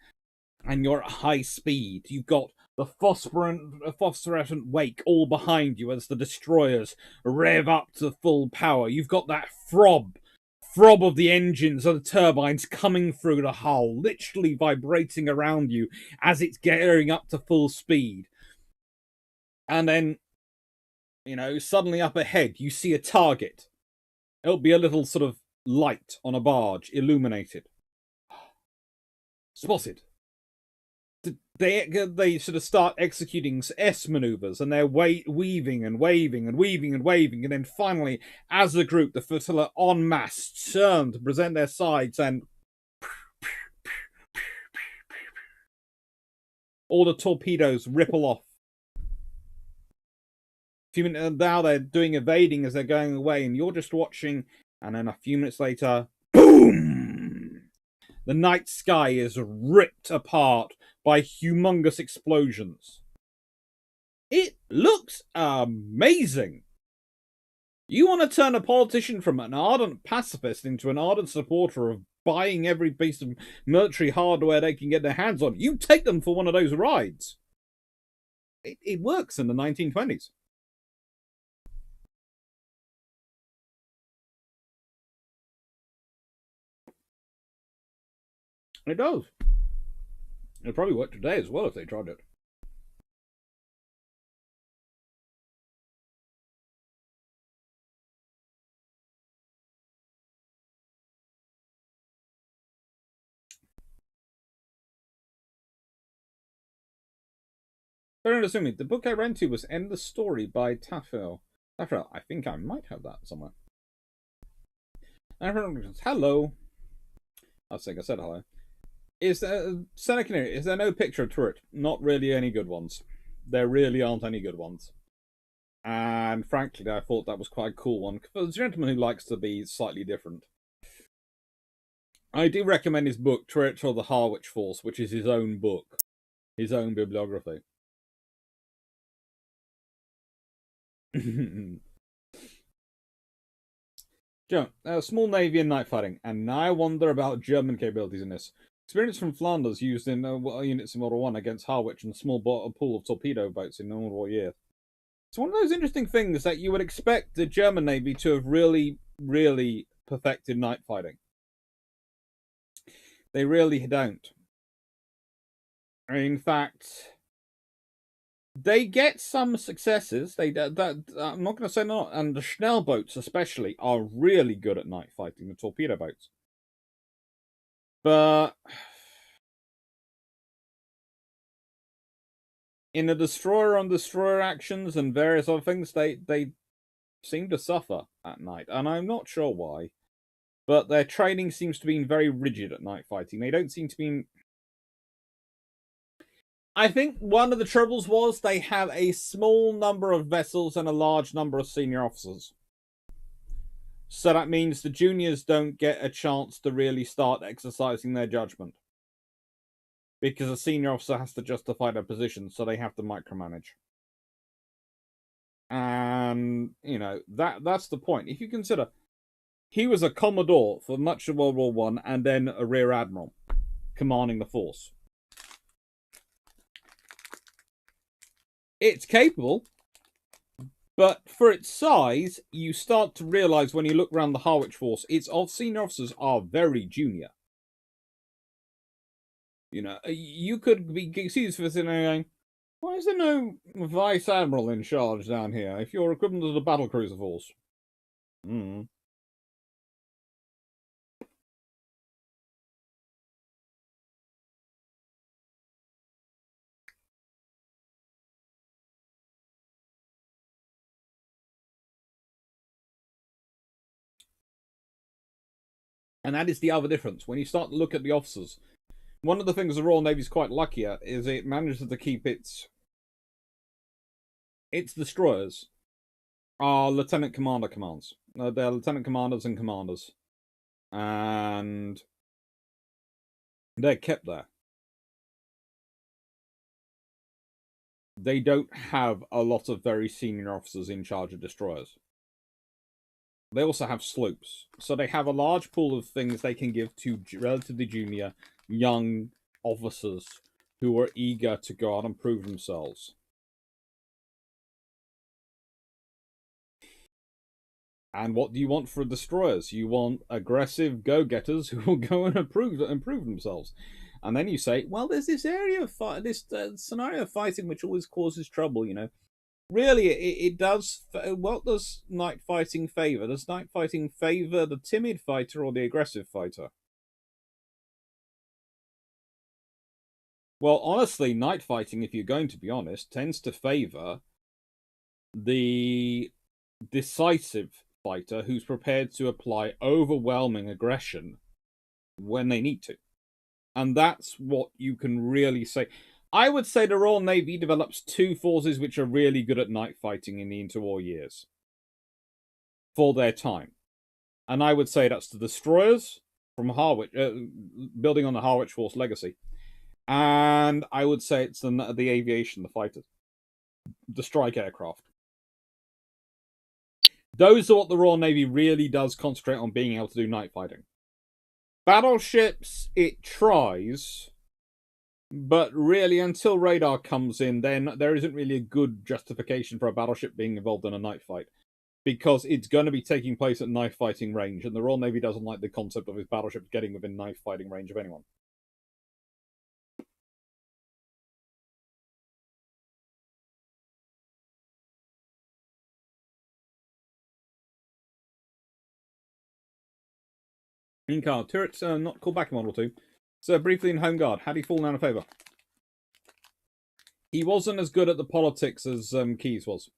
and you're at high speed. You've got the phosphorescent wake all behind you as the destroyers rev up to full power. You've got that throb of the engines of the turbines coming through the hull, literally vibrating around you as it's gearing up to full speed. And then, suddenly up ahead, you see a target. It'll be a little sort of light on a barge, illuminated. Spotted. They sort of start executing S maneuvers, and they're weaving and waving and weaving and waving, and then finally, as a group, the flotilla en masse turn to present their sides, and all the torpedoes ripple off. Now they're doing evading as they're going away, and you're just watching, and then a few minutes later, boom! The night sky is ripped apart by humongous explosions. It looks amazing. You want to turn a politician from an ardent pacifist into an ardent supporter of buying every piece of military hardware they can get their hands on. You take them for one of those rides. It works in the 1920s. It does. It'd probably work today as well if they tried it. Don't assume me. The book I ran to was End the Story by Tafel. I think I might have that somewhere. Hello. I think I said hello. Is there Seneca? Is there no picture of turret? Not really any good ones. There really aren't any good ones. And frankly, I thought that was quite a cool one for a gentleman who likes to be slightly different. I do recommend his book, Turret or the Harwich Force, which is his own book, his own bibliography. Joe, small navy and night fighting, and now I wonder about German capabilities in this. Experience from Flanders used in units in World War I against Harwich and a small pool of torpedo boats in World War II. It's one of those interesting things that you would expect the German Navy to have really, really perfected night fighting. They really don't. In fact, they get some successes. I'm not going to say not, and the Schnell boats especially are really good at night fighting. The torpedo boats, but in the destroyer on destroyer actions and various other things, they seem to suffer at night, and I'm not sure why. But their training seems to be very rigid at night fighting. They don't seem to be. I think one of the troubles was they have a small number of vessels and a large number of senior officers. So that means the juniors don't get a chance to really start exercising their judgment. Because a senior officer has to justify their position, so they have to micromanage. And, that's the point. If you consider, he was a commodore for much of World War I and then a rear admiral commanding the force. It's capable, but for its size, you start to realise when you look around the Harwich force, its senior officers are very junior. You could be excused for sitting there going, why is there no vice admiral in charge down here if you're equivalent to the battle cruiser force? And that is the other difference. When you start to look at the officers, one of the things the Royal Navy is quite lucky at is it manages to keep its destroyers are lieutenant commander commands. They're lieutenant commanders and commanders. And they're kept there. They don't have a lot of very senior officers in charge of destroyers. They also have sloops. So they have a large pool of things they can give to relatively junior, young officers who are eager to go out and prove themselves. And what do you want for destroyers? You want aggressive go-getters who will go and improve themselves. And then you say, well, there's this area of scenario of fighting which always causes trouble, Really, it does. What does night fighting favor? Does night fighting favor the timid fighter or the aggressive fighter? Well, honestly, night fighting, if you're going to be honest, tends to favor the decisive fighter who's prepared to apply overwhelming aggression when they need to. And that's what you can really say. I would say the Royal Navy develops two forces which are really good at night fighting in the interwar years for their time. And I would say that's the destroyers from Harwich, building on the Harwich Force legacy. And I would say it's the aviation, the fighters, the strike aircraft. Those are what the Royal Navy really does concentrate on being able to do night fighting. Battleships, it tries, but really until radar comes in, then there isn't really a good justification for a battleship being involved in a night fight. Because it's going to be taking place at knife fighting range, and the Royal Navy doesn't like the concept of its battleships getting within knife fighting range of anyone. Meanwhile, turrets not called back in Model 2. So briefly in Home Guard, how do you fall down in favour? He wasn't as good at the politics as Keyes was.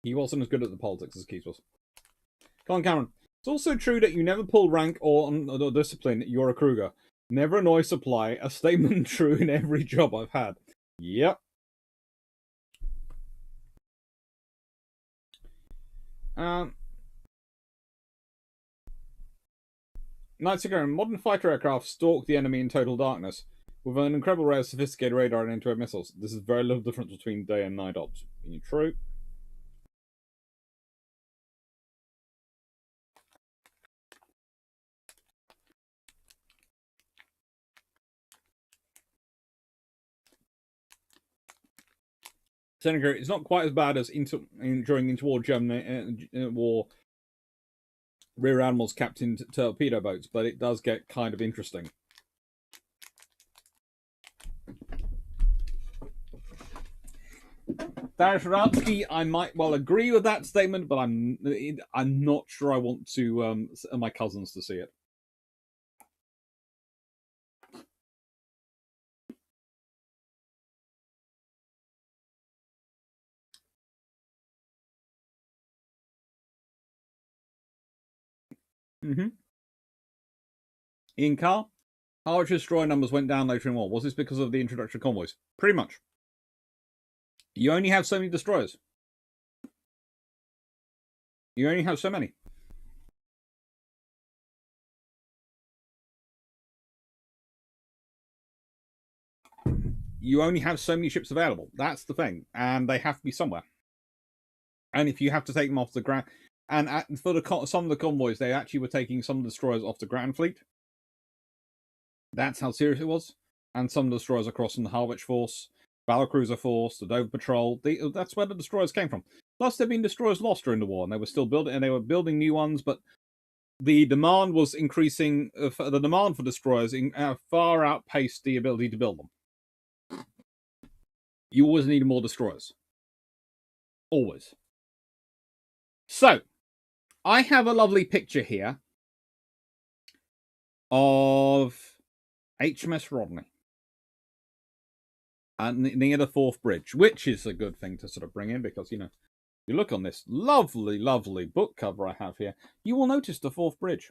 He wasn't as good at the politics as Keyes was. Colin Cameron. It's also true that you never pull rank or discipline, you're a Kruger. Never annoy supply, a statement true in every job I've had. Yep. Night Singer, modern fighter aircraft stalk the enemy in total darkness with an incredible array of sophisticated radar and anti-air missiles. This is very little difference between day and night ops. True. Seneca, it's not quite as bad as during the interwar German war rear admirals captained torpedo boats, but it does get kind of interesting. Darius Radsky, I might well agree with that statement, but I'm not sure I want to my cousins to see it. Ian Carr, Archer destroyer numbers went down later in war. Was this because of the introduction of convoys? Pretty much. You only have so many destroyers. You only have so many. You only have so many ships available. That's the thing. And they have to be somewhere. And if you have to take them off the ground... And for some of the convoys, they actually were taking some of the destroyers off the Grand Fleet. That's how serious it was. And some of the destroyers are crossing the Harwich Force, Battlecruiser Force, the Dover Patrol. That's where the destroyers came from. Plus, there have been destroyers lost during the war, and they were still building, and they were building new ones. But the demand was increasing. The demand for destroyers far outpaced the ability to build them. You always needed more destroyers. Always. So, I have a lovely picture here of HMS Rodney and near the Forth Bridge, which is a good thing to sort of bring in because, you look on this lovely, lovely book cover I have here, you will notice the Forth Bridge.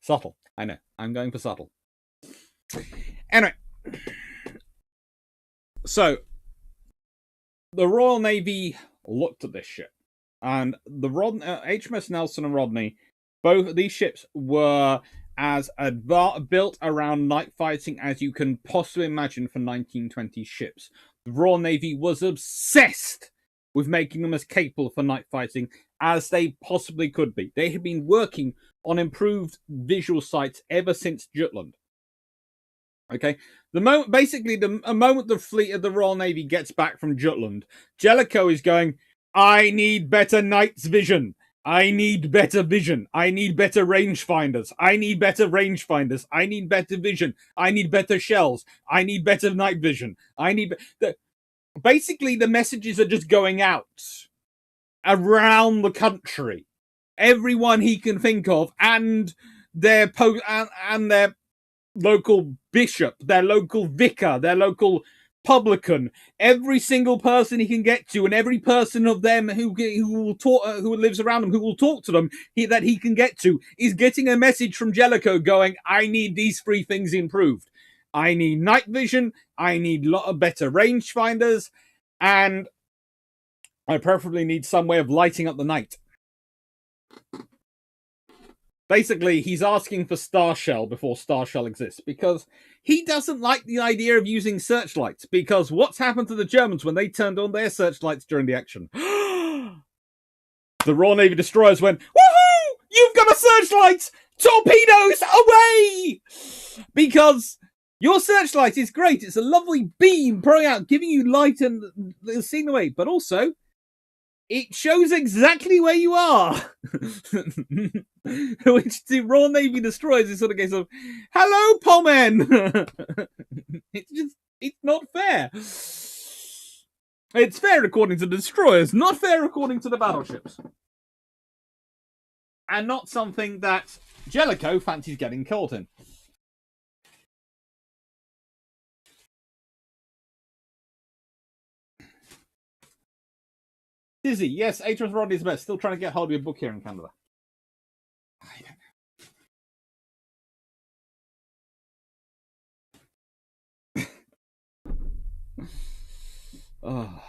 Subtle. I know. I'm going for subtle. Anyway. So, the Royal Navy looked at this ship. And the HMS Nelson and Rodney, both of these ships were as built around night fighting as you can possibly imagine for 1920 ships. The Royal Navy was obsessed with making them as capable for night fighting as they possibly could be. They had been working on improved visual sights ever since Jutland. Okay, the moment the fleet of the Royal Navy gets back from Jutland, Jellicoe is going, I need better night vision. I need better vision. I need better rangefinders. I need better rangefinders. I need better vision. I need better shells. I need better night vision. Basically, the messages are just going out around the country. Everyone he can think of, and their their local bishop, their local vicar, their local publican, every single person he can get to, and every person of them who will talk, who lives around him, who will talk to them, that he can get to, is getting a message from Jellicoe going, I need these three things improved. I need night vision, I need better rangefinders, and I preferably need some way of lighting up the night. Basically, he's asking for Star Shell before Star Shell exists, because he doesn't like the idea of using searchlights, because what's happened to the Germans when they turned on their searchlights during the action? The Royal Navy destroyers went, woohoo! You've got a searchlight! Torpedoes away! Because your searchlight is great. It's a lovely beam throwing out, giving you light and seeing the way, but also it shows exactly where you are. Which the Royal Navy destroyers is sort of a case of, hello, Pomen! It's not fair. It's fair according to the destroyers, not fair according to the battleships. And not something that Jellicoe fancies getting caught in. Dizzy, yes, HMS Rodney is best. Still trying to get hold of your book here in Canada. I don't know. Oh.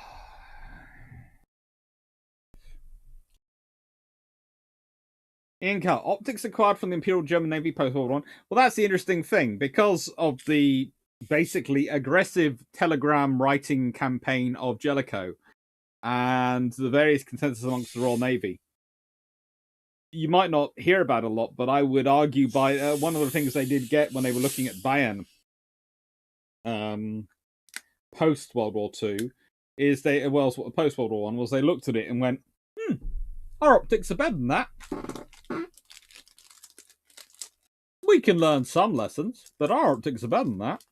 Ian Carr, optics acquired from the Imperial German Navy post-World War I. Well, that's the interesting thing. Because of the basically aggressive telegram writing campaign of Jellicoe and the various consensus amongst the Royal Navy, you might not hear about it a lot, but I would argue by one of the things they did get when they were looking at Bayern post-World War II is post-World War I was they looked at it and went, our optics are better than that. We can learn some lessons, but our optics are better than that.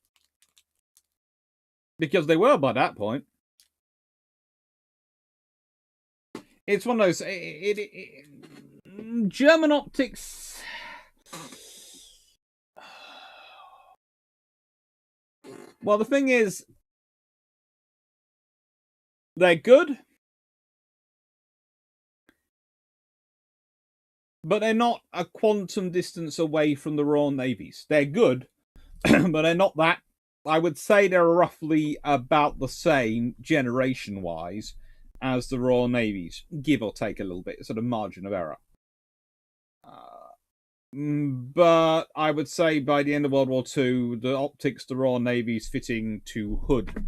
Because they were by that point. It's one of those... German optics... Well, the thing is... They're good. But they're not a quantum distance away from the Royal Navies. They're good, but they're not that. I would say they're roughly about the same generation-wise as the Royal Navies, give or take a little bit, sort of margin of error. But I would say by the end of World War II, the optics the Royal Navy's fitting to Hood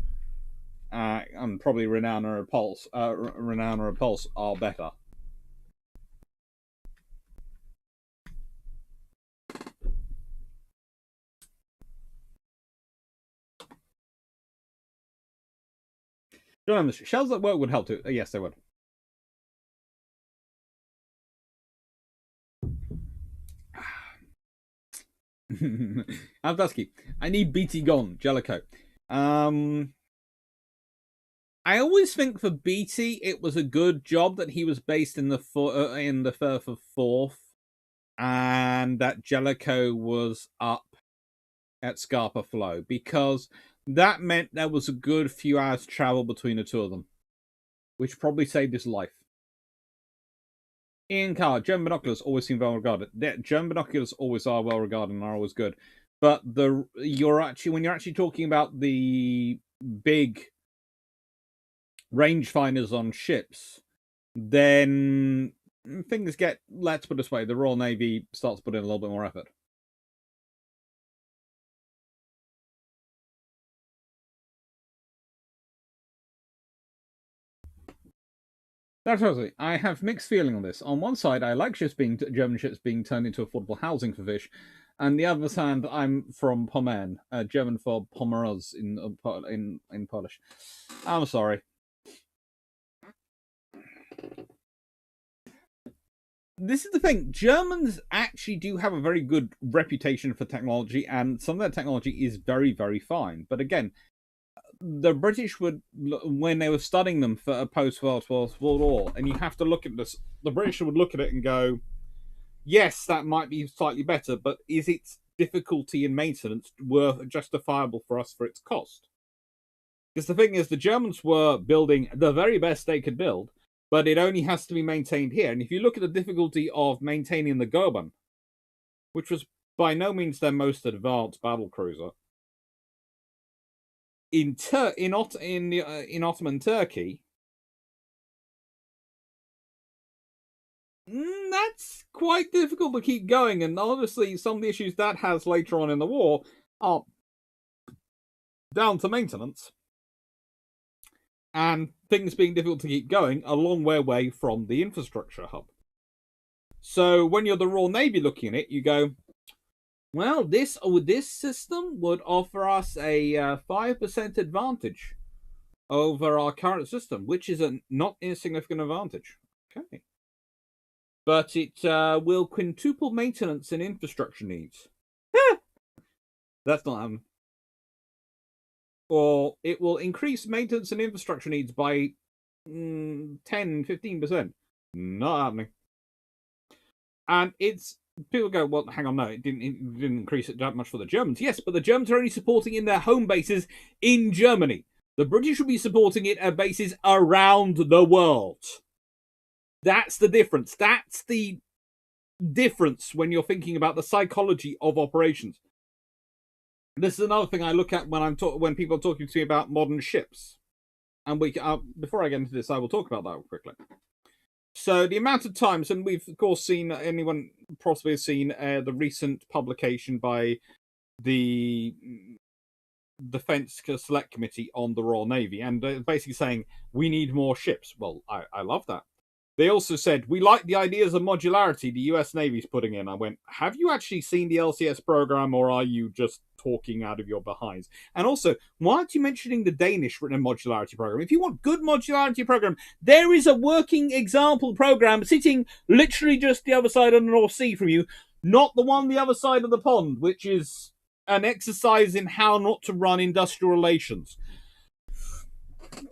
and probably Renown or Repulse are better. Shells at work would help too. Yes, they would. Avdusky, I need BT gone. Jellicoe. I always think for BT, it was a good job that he was based in the Firth of Forth, and that Jellicoe was up at Scapa Flow, because that meant there was a good few hours travel between the two of them, which probably saved his life. Ian Carr, German binoculars always seem well regarded. German binoculars always are well regarded and are always good. But when you're actually talking about the big rangefinders on ships, then things get, let's put it this way, the Royal Navy starts putting in a little bit more effort. That's totally. I have mixed feeling on this. On one side, I like German ships being turned into affordable housing for fish, and the other hand, I'm from Pommern, German for Pomeruz in Polish. I'm sorry. This is the thing. Germans actually do have a very good reputation for technology, and some of their technology is very, very fine. But again, the British would, when they were studying them for a post-World War, and you have to look at this, the British would look at it and go, yes, that might be slightly better, but is its difficulty in maintenance justifiable for us for its cost? Because the thing is, the Germans were building the very best they could build, but it only has to be maintained here. And if you look at the difficulty of maintaining the Goeben, which was by no means their most advanced battlecruiser, in Ottoman Turkey, that's quite difficult to keep going. And obviously, some of the issues that has later on in the war are down to maintenance and things being difficult to keep going a long way away from the infrastructure hub. So when you're the Royal Navy looking at it, you go, well, this system would offer us a 5% advantage over our current system, which is a not insignificant advantage. Okay. But it will quintuple maintenance and infrastructure needs. That's not happening. Or it will increase maintenance and infrastructure needs by 10-15%. Not happening. And it's... People go, well, hang on, no, it didn't increase it that much for the Germans. Yes, but the Germans are only supporting in their home bases in Germany. The British will be supporting it at bases around the world. That's the difference. That's the difference when you're thinking about the psychology of operations. This is another thing I look at when people are talking to me about modern ships. And before I get into this, I will talk about that quickly. So the amount of times, and we've of course seen, anyone possibly has seen the recent publication by the Defence Select Committee on the Royal Navy, and basically saying we need more ships. Well, I love that. They also said, we like the ideas of modularity the US Navy's putting in. I went, have you actually seen the LCS program, or are you just talking out of your behinds? And also, why aren't you mentioning the Danish written modularity program? If you want good modularity program, there is a working example program sitting literally just the other side of the North Sea from you, not the one the other side of the pond, which is an exercise in how not to run industrial relations.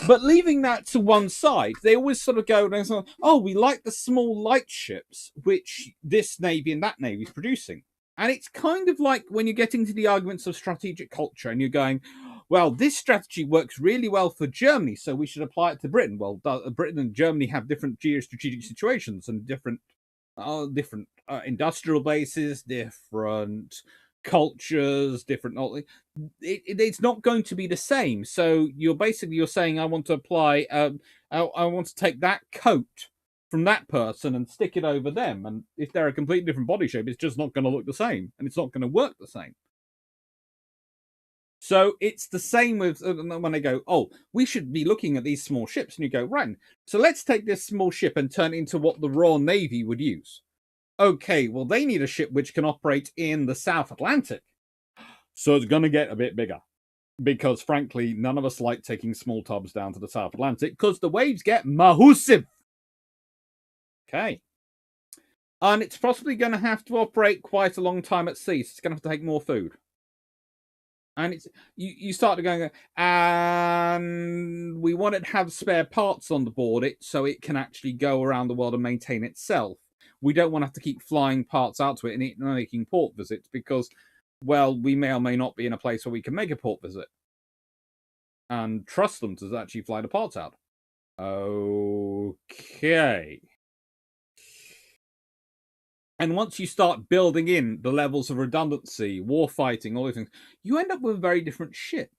But leaving that to one side, they always sort of go and say, oh, we like the small light ships, which this navy and that navy is producing. And it's kind of like when you're getting to the arguments of strategic culture and you're going, well, this strategy works really well for Germany, so we should apply it to Britain. Well, Britain and Germany have different geostrategic situations and different industrial bases, different cultures, different. It's not going to be the same. So you're saying I want to apply. I want to take that coat from that person and stick it over them. And if they're a completely different body shape, it's just not going to look the same, and it's not going to work the same. So it's the same with when they go, oh, we should be looking at these small ships, and you go, right, so let's take this small ship and turn it into what the Royal Navy would use. Okay, well, they need a ship which can operate in the South Atlantic. So it's going to get a bit bigger. Because, frankly, none of us like taking small tubs down to the South Atlantic because the waves get massive. Okay. And it's possibly going to have to operate quite a long time at sea. So it's going to have to take more food. And it's you start to go, and we want it to have spare parts on the board it so it can actually go around the world and maintain itself. We don't want to have to keep flying parts out to it and making port visits because, well, we may or may not be in a place where we can make a port visit and trust them to actually fly the parts out. Okay. And once you start building in the levels of redundancy, war fighting, all these things, you end up with a very different ship.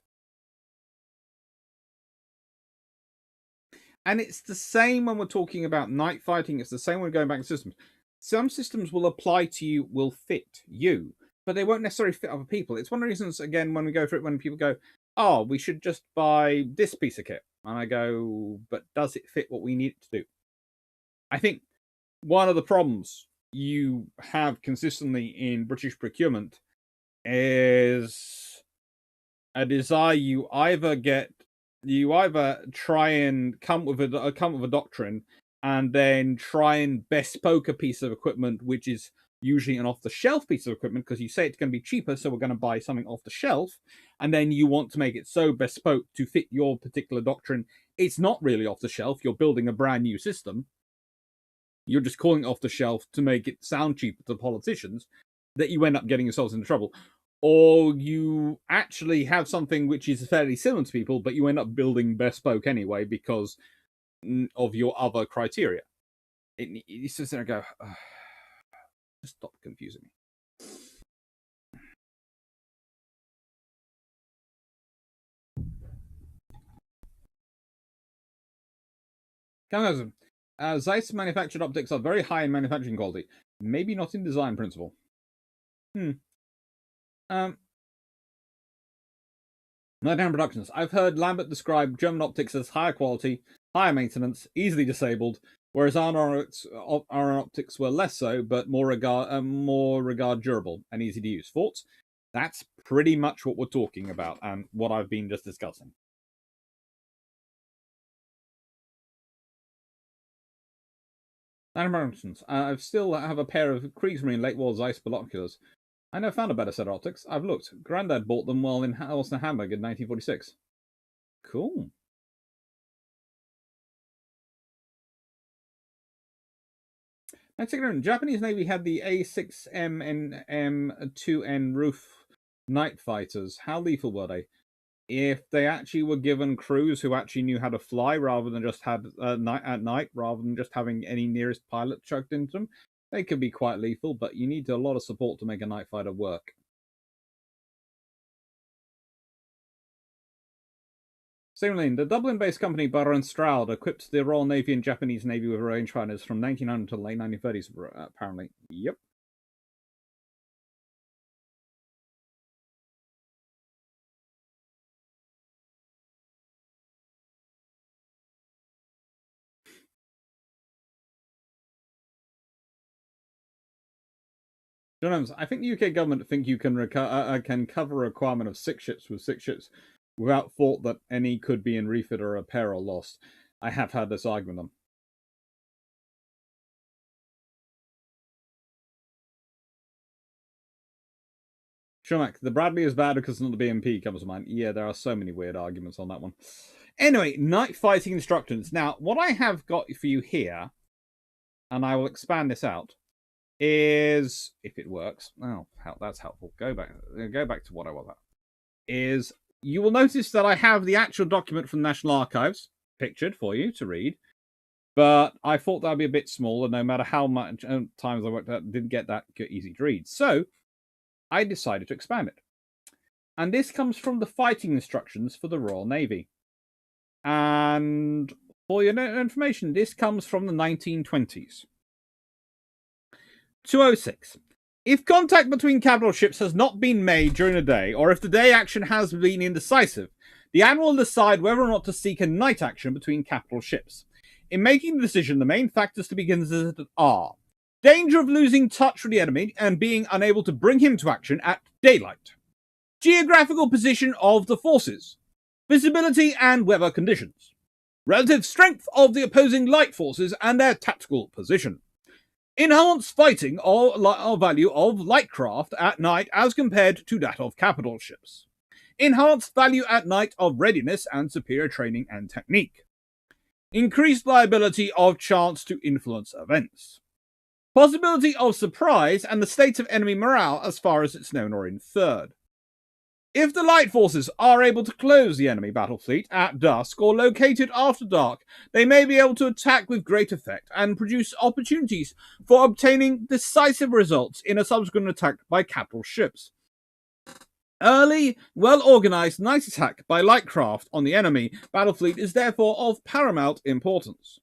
And it's the same when we're talking about night fighting. It's the same when we're going back to systems. Some systems will apply to you, will fit you, but they won't necessarily fit other people. It's one of the reasons, again, when we go for it, when people go, oh, we should just buy this piece of kit. And I go, but does it fit what we need it to do? I think one of the problems you have consistently in British procurement is a desire you either try and come with a doctrine and then try and bespoke a piece of equipment which is usually an off-the-shelf piece of equipment because you say it's going to be cheaper, so we're going to buy something off the shelf, and then you want to make it so bespoke to fit your particular doctrine. It's not really off the shelf. You're building a brand new system. You're just calling it off the shelf to make it sound cheaper to politicians, that you end up getting yourselves into trouble. Or you actually have something which is fairly similar to people, but you end up building bespoke anyway because of your other criteria. It's just there, go, just stop confusing me. Zeiss manufactured optics are very high in manufacturing quality, maybe not in design principle. Nighttime Productions. I've heard Lambert describe German optics as higher quality, higher maintenance, easily disabled, whereas our optics were less so, but more regard durable and easy to use. Thoughts? That's pretty much what we're talking about and what I've been just discussing. I still have a pair of Kriegsmarine late war Zeiss binoculars. I never found a better set of optics. I've looked. Grandad bought them while in Austin, Hamburg in 1946. Cool. Japanese Navy had the A6M2N roof night fighters. How lethal were they? If they actually were given crews who actually knew how to fly rather than just had night at night, rather than just having any nearest pilot chucked into them, they could be quite lethal, but you need a lot of support to make a night fighter work. Similarly, the Dublin-based company Barron Stroud equipped the Royal Navy and Japanese Navy with rangefinders from 1900 to the late 1930s, apparently. Yep. Jones, I think the UK government think you can cover a requirement of 6 ships with 6 ships without thought that any could be in refit or repair or lost. I have had this argument with them. Shumack, the Bradley is bad because not the BMP comes to mind. Yeah, there are so many weird arguments on that one. Anyway, night fighting instructions. Now, what I have got for you here, and I will expand this out, is, if it works, oh, that's helpful. Go back to what I was at. Is you will notice that I have the actual document from the National Archives pictured for you to read, but I thought that would be a bit smaller. No matter how much times I worked out, didn't get that easy to read. So I decided to expand it, and this comes from the fighting instructions for the Royal Navy. And for your information, this comes from the 1920s. 206. If contact between capital ships has not been made during the day, or if the day action has been indecisive, the Admiral will decide whether or not to seek a night action between capital ships. In making the decision, the main factors to be considered are danger of losing touch with the enemy and being unable to bring him to action at daylight, geographical position of the forces, visibility and weather conditions, relative strength of the opposing light forces and their tactical position, enhanced fighting or value of light craft at night as compared to that of capital ships, enhanced value at night of readiness and superior training and technique, increased liability of chance to influence events, possibility of surprise and the state of enemy morale as far as it's known or inferred. If the light forces are able to close the enemy battle fleet at dusk or located after dark, they may be able to attack with great effect and produce opportunities for obtaining decisive results in a subsequent attack by capital ships. Early, well-organized night attack by light craft on the enemy battle fleet is therefore of paramount importance.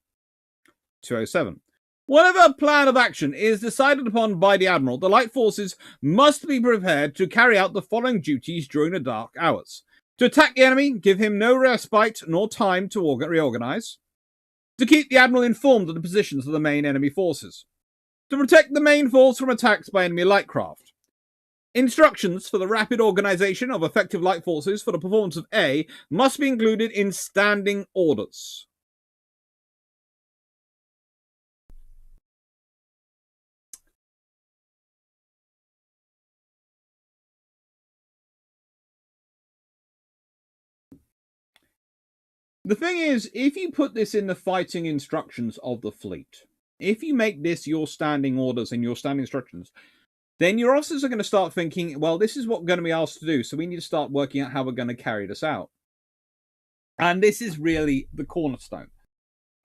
207. Whatever plan of action is decided upon by the Admiral, the light forces must be prepared to carry out the following duties during the dark hours. To attack the enemy, give him no respite nor time to reorganize. To keep the Admiral informed of the positions of the main enemy forces. To protect the main force from attacks by enemy light craft. Instructions for the rapid organization of effective light forces for the performance of A must be included in standing orders. The thing is, if you put this in the fighting instructions of the fleet, if you make this your standing orders and your standing instructions, then your officers are going to start thinking, well, this is what we're going to be asked to do, so we need to start working out how we're going to carry this out. And this is really the cornerstone.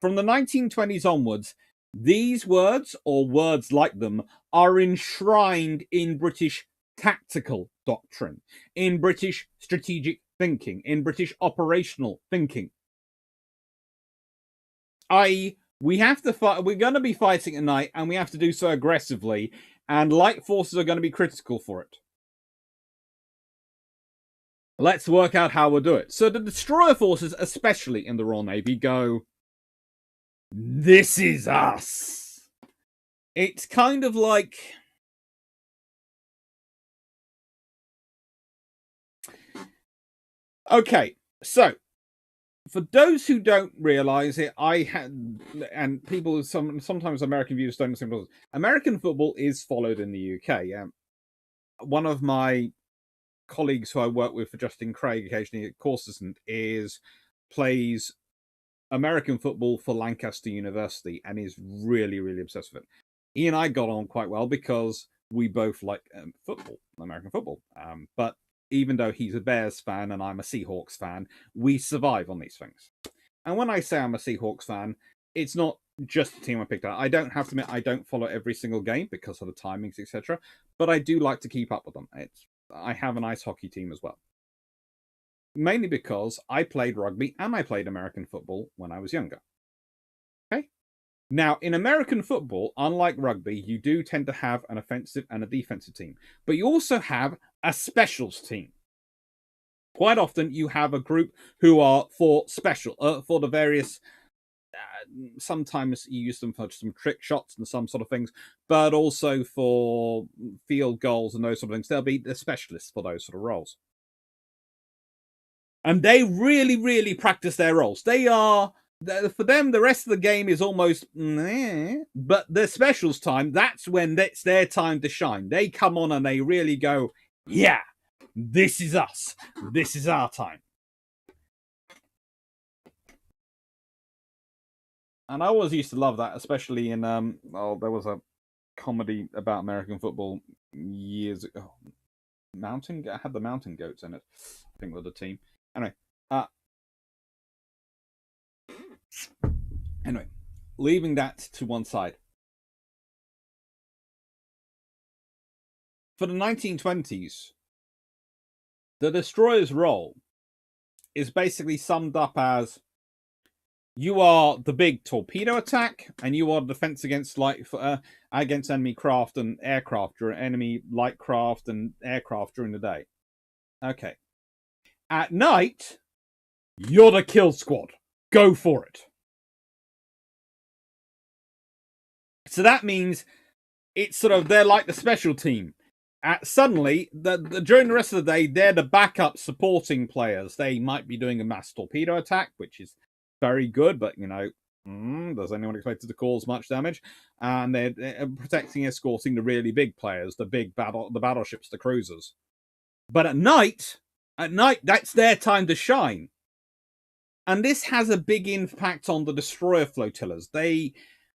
From the 1920s onwards, these words, or words like them, are enshrined in British tactical doctrine, in British strategic thinking, in British operational thinking. I.e., we have to fight. We're going to be fighting at night, and we have to do so aggressively. And light forces are going to be critical for it. Let's work out how we'll do it. So the destroyer forces, especially in the Royal Navy, go, this is us. It's kind of like, okay, so for those who don't realize it, and people, sometimes American viewers don't understand. American football is followed in the UK. One of my colleagues who I work with for Justin Craig, occasionally at Courses, plays American football for Lancaster University and is really, really obsessed with it. He and I got on quite well because we both like football, American football. But even though he's a Bears fan and I'm a Seahawks fan, we survive on these things. And when I say I'm a Seahawks fan, it's not just the team I picked out. I don't have to admit I don't follow every single game because of the timings, etc. But I do like to keep up with them. I have an ice hockey team as well. mainly because I played rugby and I played American football when I was younger. Okay? Now, in American football, unlike rugby, you do tend to have an offensive and a defensive team, but you also have a specials team. Quite often, you have a group who are for the various. Sometimes you use them for some trick shots and some sort of things, but also for field goals and those sort of things. They'll be the specialists for those sort of roles. And they really, really practice their roles. They are, for them, the rest of the game is almost, but the specials time, that's when it's their time to shine. They come on and they really go, yeah, this is us. This is our time. And I always used to love that, especially in, there was a comedy about American football years ago. I had the Mountain Goats in it, I think, with the team. Anyway, leaving that to one side. For the 1920s, the destroyer's role is basically summed up as you are the big torpedo attack, and you are defense against against enemy craft and aircraft, or enemy light craft and aircraft during the day. Okay. At night, you're the kill squad. Go for it. So that means it's sort of, they're like the special team. Suddenly, during the rest of the day, they're the backup supporting players. They might be doing a mass torpedo attack, which is very good, but, does anyone expect it to cause much damage? And they're protecting, escorting the really big players, the battleships, the cruisers. But at night, that's their time to shine. And this has a big impact on the destroyer flotillas. They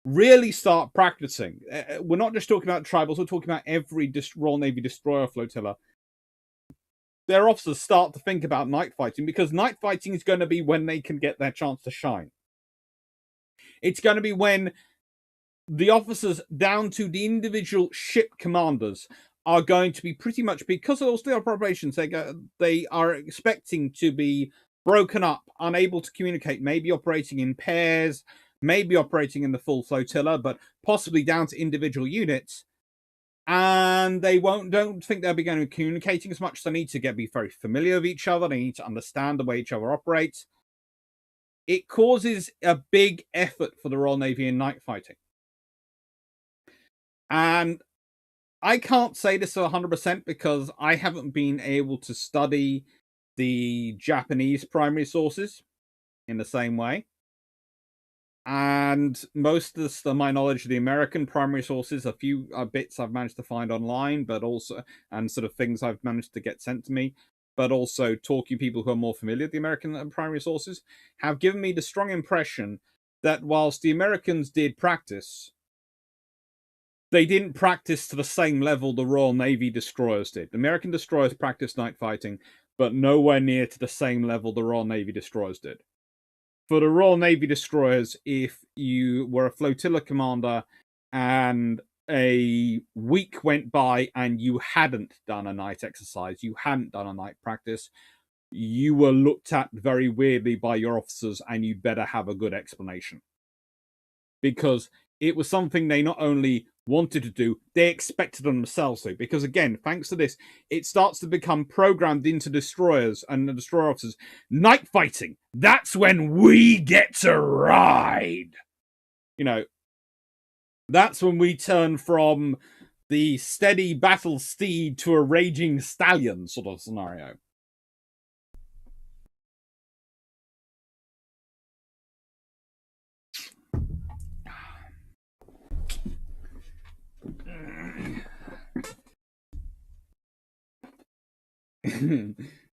really start practicing. We're not just talking about tribals, we're talking about every Royal Navy destroyer flotilla. Their officers start to think about night fighting, because night fighting is going to be when they can get their chance to shine. It's going to be when the officers, down to the individual ship commanders, are going to be pretty much, because of those operations, they are expecting to be broken up, unable to communicate, maybe operating in pairs, maybe operating in the full flotilla, but possibly down to individual units. And they don't think they'll be going to be communicating as much. So they need to be very familiar with each other. They need to understand the way each other operates. It causes a big effort for the Royal Navy in night fighting. And I can't say this 100% because I haven't been able to study the Japanese primary sources in the same way. And most of my knowledge of the American primary sources, a few bits I've managed to find online, but also, and sort of things I've managed to get sent to me, but also talking to people who are more familiar with the American primary sources, have given me the strong impression that whilst the Americans did practice, they didn't practice to the same level the Royal Navy destroyers did. The American destroyers practiced night fighting, but nowhere near to the same level the Royal Navy destroyers did. For the Royal Navy destroyers, if you were a flotilla commander and a week went by and you hadn't done a night exercise, you hadn't done a night practice, you were looked at very weirdly by your officers, and you'd better have a good explanation. Because it was something they not only wanted to do, they expected themselves to. Because again, thanks to this, it starts to become programmed into destroyers and the destroyer officers. Night fighting, that's when we get to ride. That's when we turn from the steady battle steed to a raging stallion sort of scenario.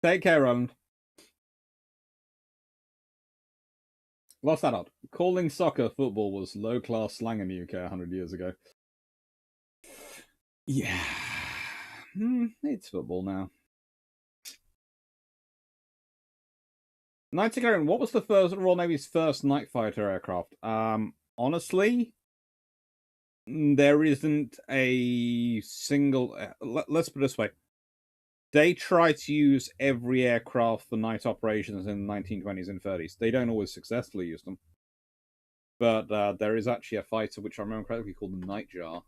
Take care, Roland. Lost that out. Calling soccer football was low-class slang in the UK 100 years ago. Yeah. It's football now. Nightingale, what was the first Royal Navy's first night fighter aircraft? Honestly, there isn't a single... Let's put it this way. They try to use every aircraft for night operations in the 1920s and 30s. They don't always successfully use them. But there is actually a fighter, which I remember correctly, called the Nightjar.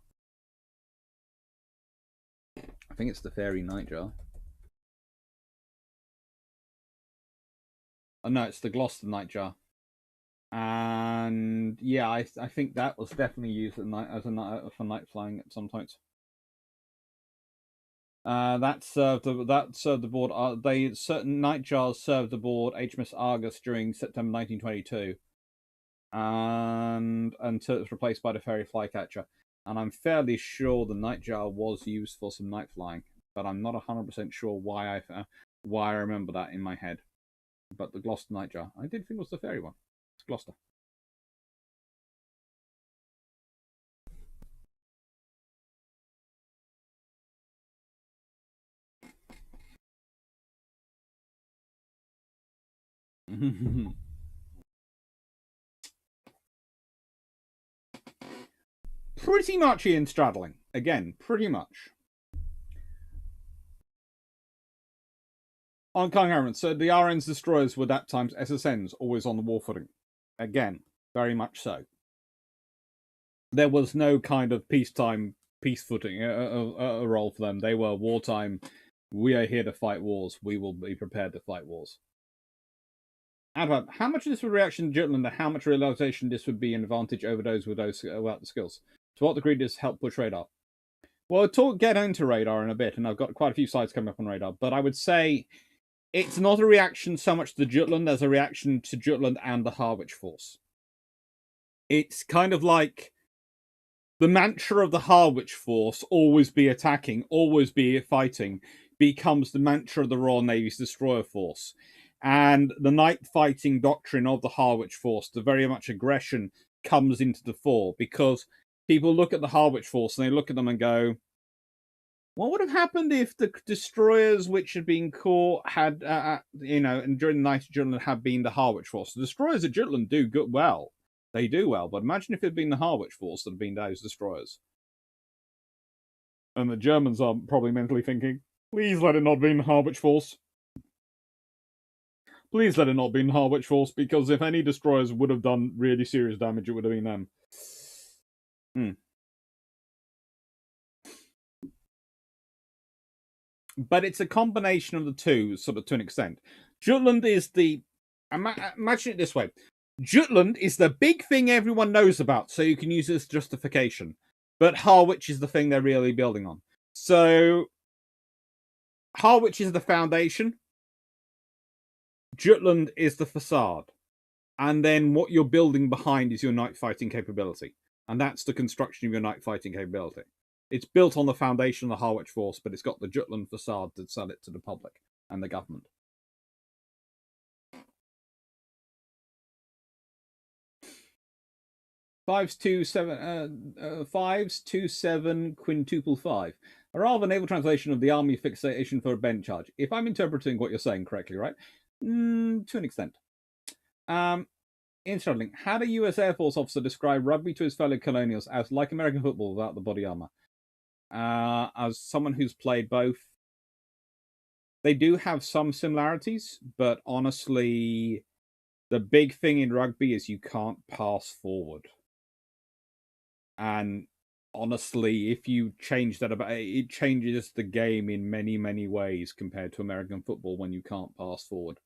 I think it's the Fairy Nightjar. Oh, no, it's the Gloucester Nightjar. And yeah, I think that was definitely used at night as a night for night flying at some points. That served aboard. Certain Nightjars served aboard HMS Argus during September 1922, and until it was replaced by the Ferry Flycatcher. And I'm fairly sure the Nightjar was used for some night flying, but I'm not 100% sure why I remember that in my head. But the Gloucester Nightjar, I did think it was the Ferry one. It's Gloucester. Pretty much Ian straddling. Again, pretty much. On Kang so the RN's destroyers were at times SSNs, always on the war footing. Again, very much so. There was no kind of peacetime, peace footing, a role for them. They were wartime. We are here to fight wars. We will be prepared to fight wars. Advert, how much of this would reaction to Jutland and how much realization this would be an advantage over those without the skills? To what degree does this help push radar? Well, I'll get into radar in a bit, and I've got quite a few sites coming up on radar, but I would say it's not a reaction so much to Jutland as a reaction to Jutland and the Harwich Force. It's kind of like the mantra of the Harwich Force, always be attacking, always be fighting, becomes the mantra of the Royal Navy's Destroyer Force. And the night fighting doctrine of the Harwich Force, the very much aggression, comes into the fore because people look at the Harwich Force and they look at them and go, what would have happened if the destroyers which had been caught had, and during the night of Jutland had been the Harwich Force? The destroyers at Jutland do good well. They do well, but imagine if it had been the Harwich Force that had been those destroyers. And the Germans are probably mentally thinking, please let it not be the Harwich Force. Please let it not be the Harwich Force, because if any destroyers would have done really serious damage, it would have been them. But it's a combination of the two, sort of, to an extent. Jutland is the... Imagine it this way. Jutland is the big thing everyone knows about, so you can use it as justification. But Harwich is the thing they're really building on. So, Harwich is the foundation. Jutland is the facade. And then what you're building behind is your night fighting capability. And that's the construction of your night fighting capability. It's built on the foundation of the Harwich Force, but it's got the Jutland facade to sell it to the public and the government. Fives 27 quintuple 5. A rather naval translation of the army fixation for a bench charge. If I'm interpreting what you're saying correctly, right? To an extent. Interesting. Had a US Air Force officer describe rugby to his fellow colonials as like American football without the body armor. As someone who's played both, they do have some similarities, but honestly, the big thing in rugby is you can't pass forward. And honestly, if you change that about, it changes the game in many, many ways compared to American football when you can't pass forward.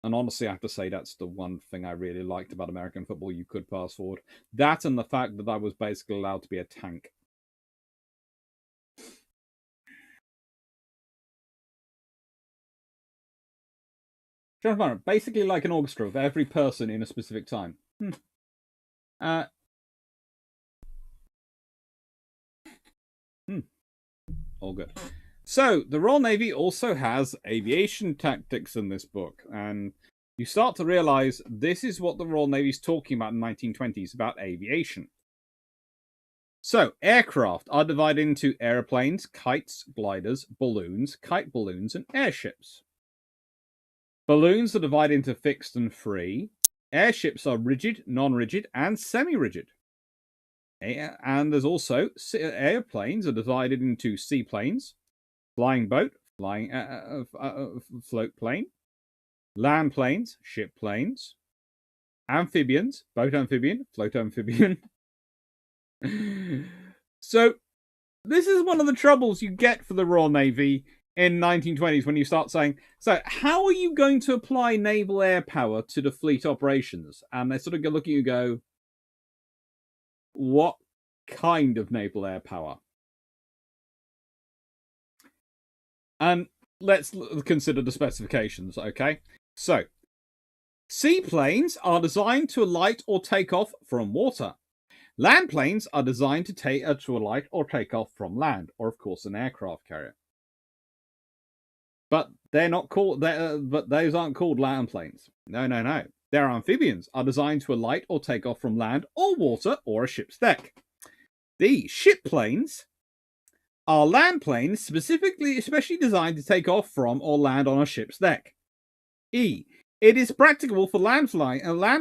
And honestly, I have to say that's the one thing I really liked about American football. You could pass forward. That and the fact that I was basically allowed to be a tank. Basically like an orchestra of every person in a specific time. All good. So, the Royal Navy also has aviation tactics in this book, and you start to realize this is what the Royal Navy's talking about in the 1920s, about aviation. So, aircraft are divided into aeroplanes, kites, gliders, balloons, kite balloons, and airships. Balloons are divided into fixed and free. Airships are rigid, non-rigid, and semi-rigid. And there's also airplanes are divided into seaplanes, flying boat, flying float plane, land planes, ship planes, amphibians, boat amphibian, float amphibian. So this is one of the troubles you get for the Royal Navy in 1920s when you start saying, so how are you going to apply naval air power to the fleet operations? And they sort of look at you and go, what kind of naval air power? And let's consider the specifications, okay? So, seaplanes are designed to alight or take off from water. Land planes are designed to alight or take off from land, or of course an aircraft carrier. But they're not called. But those aren't called land planes. No. Their amphibians are designed to alight or take off from land or water or a ship's deck. The ship planes are land planes especially designed to take off from or land on a ship's deck. E. It is practicable for land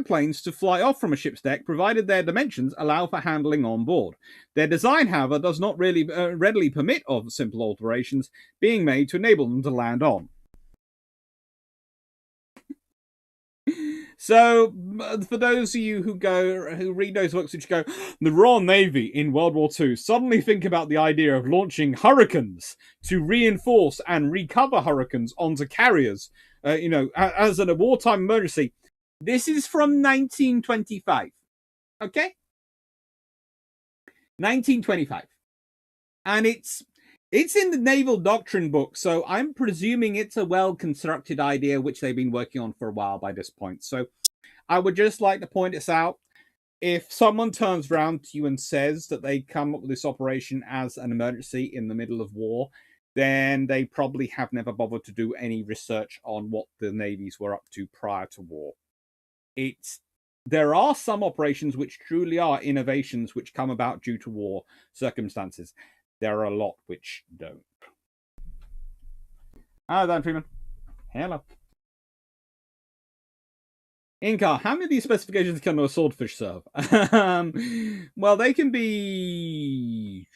planes to fly off from a ship's deck, provided their dimensions allow for handling on board. Their design, however, does not really readily permit of simple alterations being made to enable them to land on. So, for those of you who read those books, which go, the Royal Navy in World War II suddenly think about the idea of launching hurricanes to reinforce and recover hurricanes onto carriers, as a wartime emergency. This is from 1925. Okay? 1925. And it's in the Naval Doctrine book, so I'm presuming it's a well-constructed idea which they've been working on for a while by this point. So I would just like to point this out. If someone turns around to you and says that they come up with this operation as an emergency in the middle of war, then they probably have never bothered to do any research on what the navies were up to prior to war. There are some operations which truly are innovations which come about due to war circumstances. There are a lot which don't. Hello, Dan Freeman. Hello. Incar, how many of these specifications can a swordfish serve? Well, they can be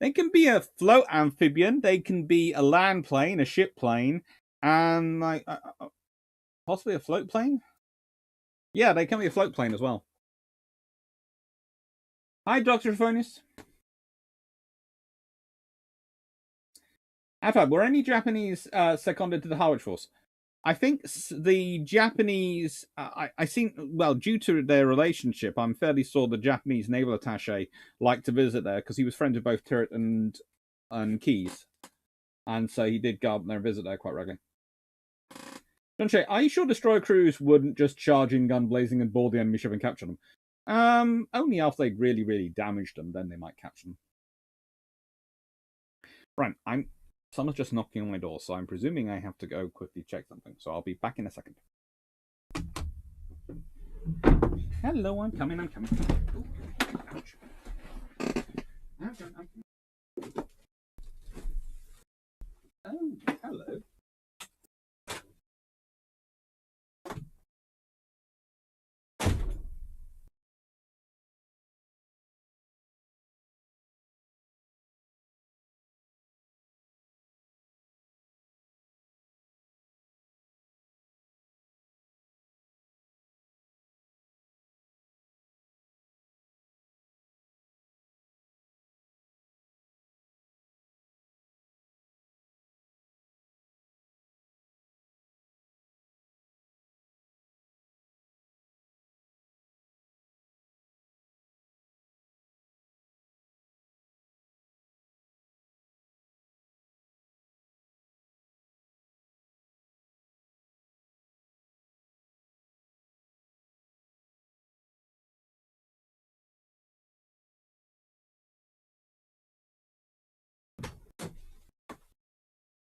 a float amphibian, they can be a land plane, a ship plane, and possibly a float plane? Yeah, they can be a float plane as well. Hi, Dr. Phonius. Afab, were any Japanese seconded to the Harwich Force? I think the Japanese, I think, well, due to their relationship, I'm fairly sure the Japanese naval attaché liked to visit there because he was friends with both Turret and Keyes. And so he did go up there and visit there quite regularly. John Shea, are you sure destroyer crews wouldn't just charge in gun blazing and board the enemy ship and capture them? Only after they'd really, really damaged them, then they might capture them. Right, someone's just knocking on my door, so I'm presuming I have to go quickly check something. So I'll be back in a second. Hello, I'm coming. Ooh, ouch. Oh, hello.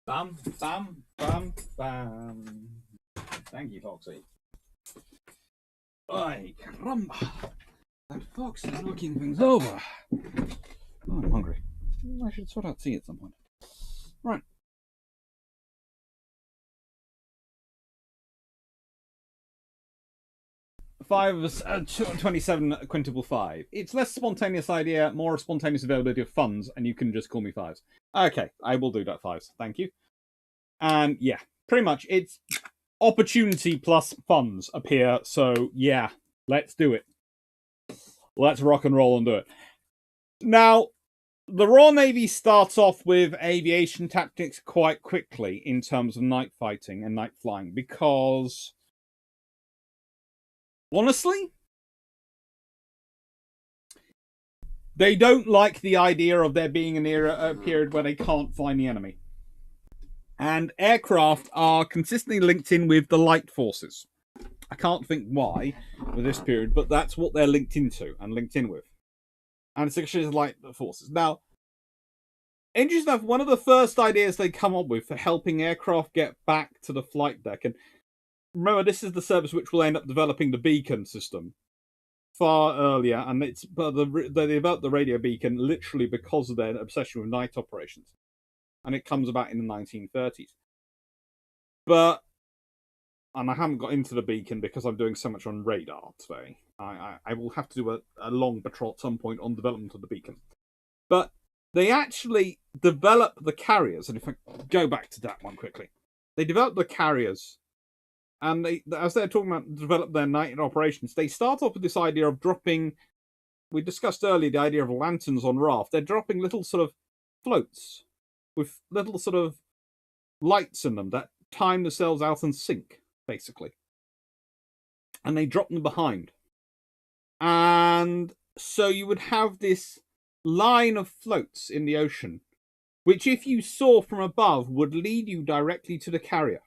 Bam, bam, bam, bam. Thank you, Foxy. Ay, caramba. That fox is knocking things over. Oh, I'm hungry. I should sort out tea at some point. Right. 27 quintuple 5. It's less spontaneous idea, more spontaneous availability of funds, and you can just call me 5s. Okay, I will do that 5s. Thank you. And yeah, pretty much it's opportunity plus funds appear. So yeah, let's do it. Let's rock and roll and do it. Now, the Royal Navy starts off with aviation tactics quite quickly in terms of night fighting and night flying because, honestly, they don't like the idea of there being a period where they can't find the enemy. And aircraft are consistently linked in with the light forces. I can't think why with this period, but that's what they're linked into and linked in with. And it's actually light forces. Now, interesting enough, one of the first ideas they come up with for helping aircraft get back to the flight deck, and remember, this is the service which will end up developing the beacon system far earlier, and they developed the radio beacon literally because of their obsession with night operations, and it comes about in the 1930s. But, and I haven't got into the beacon because I'm doing so much on radar today. I will have to do a long patrol at some point on development of the beacon. But they actually develop the carriers, and if I go back to that one quickly, they develop the carriers, and as they're talking about develop their night operations, they start off with this idea of dropping. We discussed earlier the idea of lanterns on raft. They're dropping little sort of floats with little sort of lights in them that time themselves out and sink, basically, and they drop them behind, and so you would have this line of floats in the ocean, which if you saw from above would lead you directly to the carrier.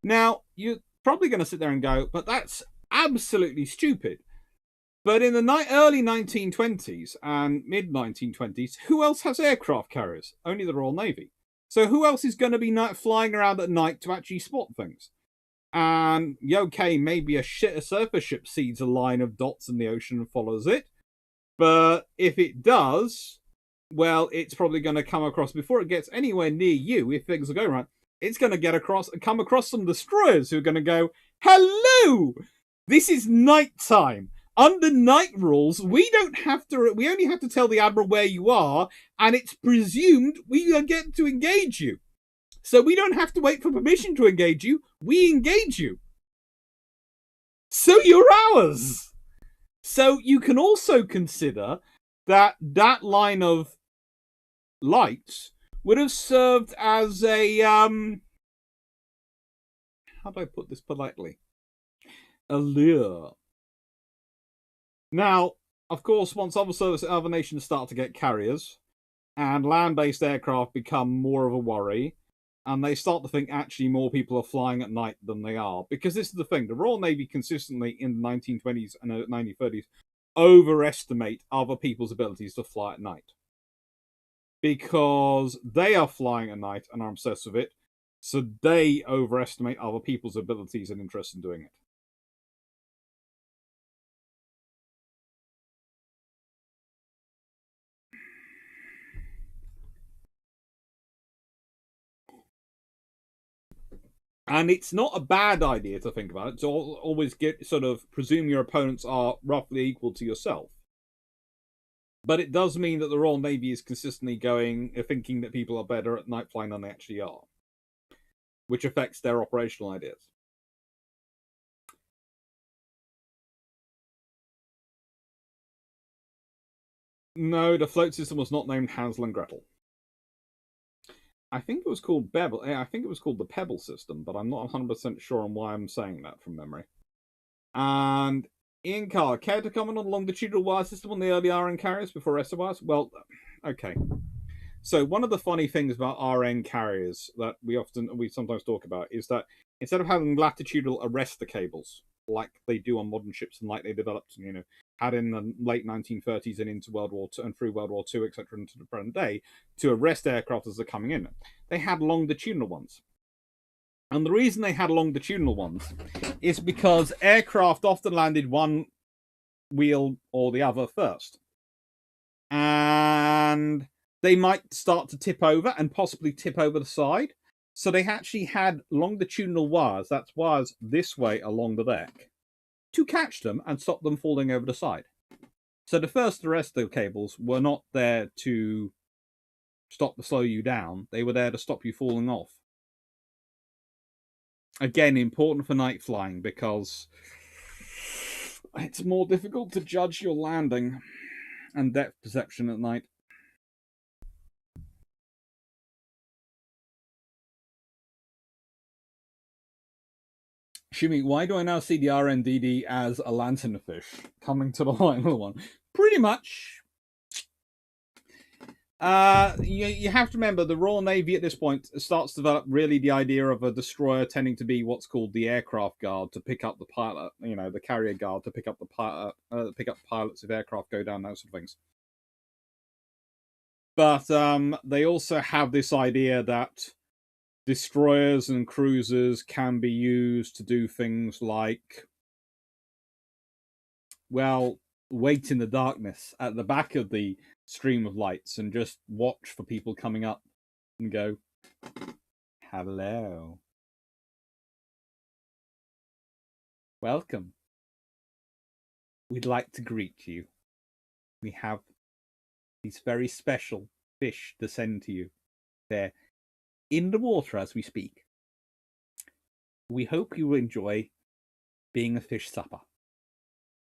Now, you're probably going to sit there and go, but that's absolutely stupid. But in the early 1920s and mid-1920s, who else has aircraft carriers? Only the Royal Navy. So who else is going to be flying around at night to actually spot things? And, okay, maybe a surface ship sees a line of dots in the ocean and follows it. But if it does, well, it's probably going to come across, before it gets anywhere near you, if things are going right, it's going to come across some destroyers who are going to go, hello! This is nighttime. Under night rules, we only have to tell the Admiral where you are, and it's presumed we get to engage you. So we don't have to wait for permission to engage you, we engage you. So you're ours! So you can also consider that line of lights would have served as a, how do I put this politely? A lure. Now, of course, once other nations start to get carriers, and land-based aircraft become more of a worry, and they start to think actually more people are flying at night than they are. Because this is the thing, the Royal Navy consistently in the 1920s and 1930s overestimate other people's abilities to fly at night. Because they are flying at night and are obsessed with it, so they overestimate other people's abilities and interest in doing it. And it's not a bad idea to think about it, to always presume your opponents are roughly equal to yourself. But it does mean that the Royal Navy is consistently thinking that people are better at night flying than they actually are, which affects their operational ideas. No, the float system was not named Hansel and Gretel. I think it was called Bevel. I think it was called the Pebble system, but I'm not 100% sure on why I'm saying that from memory. And Ian Carr, care to comment on the longitudinal wire system on the early RN carriers before SORs? Well, okay. So one of the funny things about RN carriers that we sometimes talk about is that instead of having latitudinal arrestor cables like they do on modern ships and like they developed, had in the late 1930s and into World War II and through World War II, etc., into the present day, to arrest aircraft as they're coming in, they had longitudinal ones. And the reason they had longitudinal ones is because aircraft often landed one wheel or the other first. And they might start to tip over and possibly tip over the side. So they actually had longitudinal wires, that's wires this way along the deck, to catch them and stop them falling over the side. So the first terrestrial cables were not there to slow you down. They were there to stop you falling off. Again, important for night flying because it's more difficult to judge your landing and depth perception at night. Shumi, why do I now see the RNDD as a lanternfish coming to the final one? Pretty much. You have to remember the Royal Navy at this point starts to develop really the idea of a destroyer tending to be what's called the aircraft guard to pick up the pilot, the carrier guard to pick up the pilot, pilots if aircraft go down, those sort of things. But they also have this idea that destroyers and cruisers can be used to do things like, well, wait in the darkness at the back of the stream of lights and just watch for people coming up and go, hello. Welcome. We'd like to greet you. We have these very special fish to send to you. They're in the water as we speak. We hope you enjoy being a fish supper.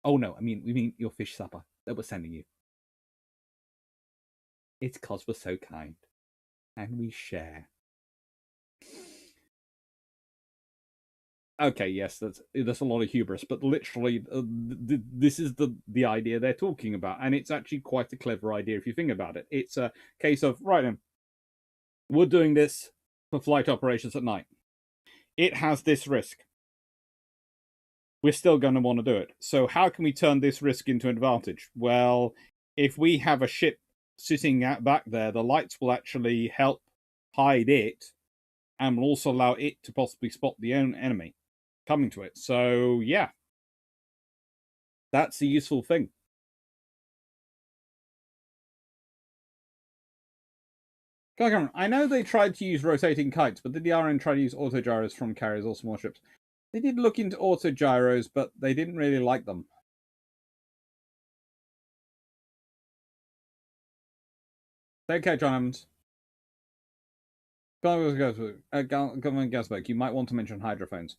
Oh no, we mean your fish supper that we're sending you. It's 'cause we're so kind. And we share. Okay, yes, that's a lot of hubris, but literally, this is the idea they're talking about, and it's actually quite a clever idea if you think about it. It's a case of, right then, we're doing this for flight operations at night. It has this risk. We're still going to want to do it. So how can we turn this risk into an advantage? Well, if we have a ship sitting back there, the lights will actually help hide it and will also allow it to possibly spot the enemy coming to it. So, yeah. That's a useful thing. I know they tried to use rotating kites, but did the RN try to use autogyros from carriers or small ships? They did look into autogyros, but they didn't really like them. Okay, John Evans. Government Gasberg, you might want to mention hydrophones.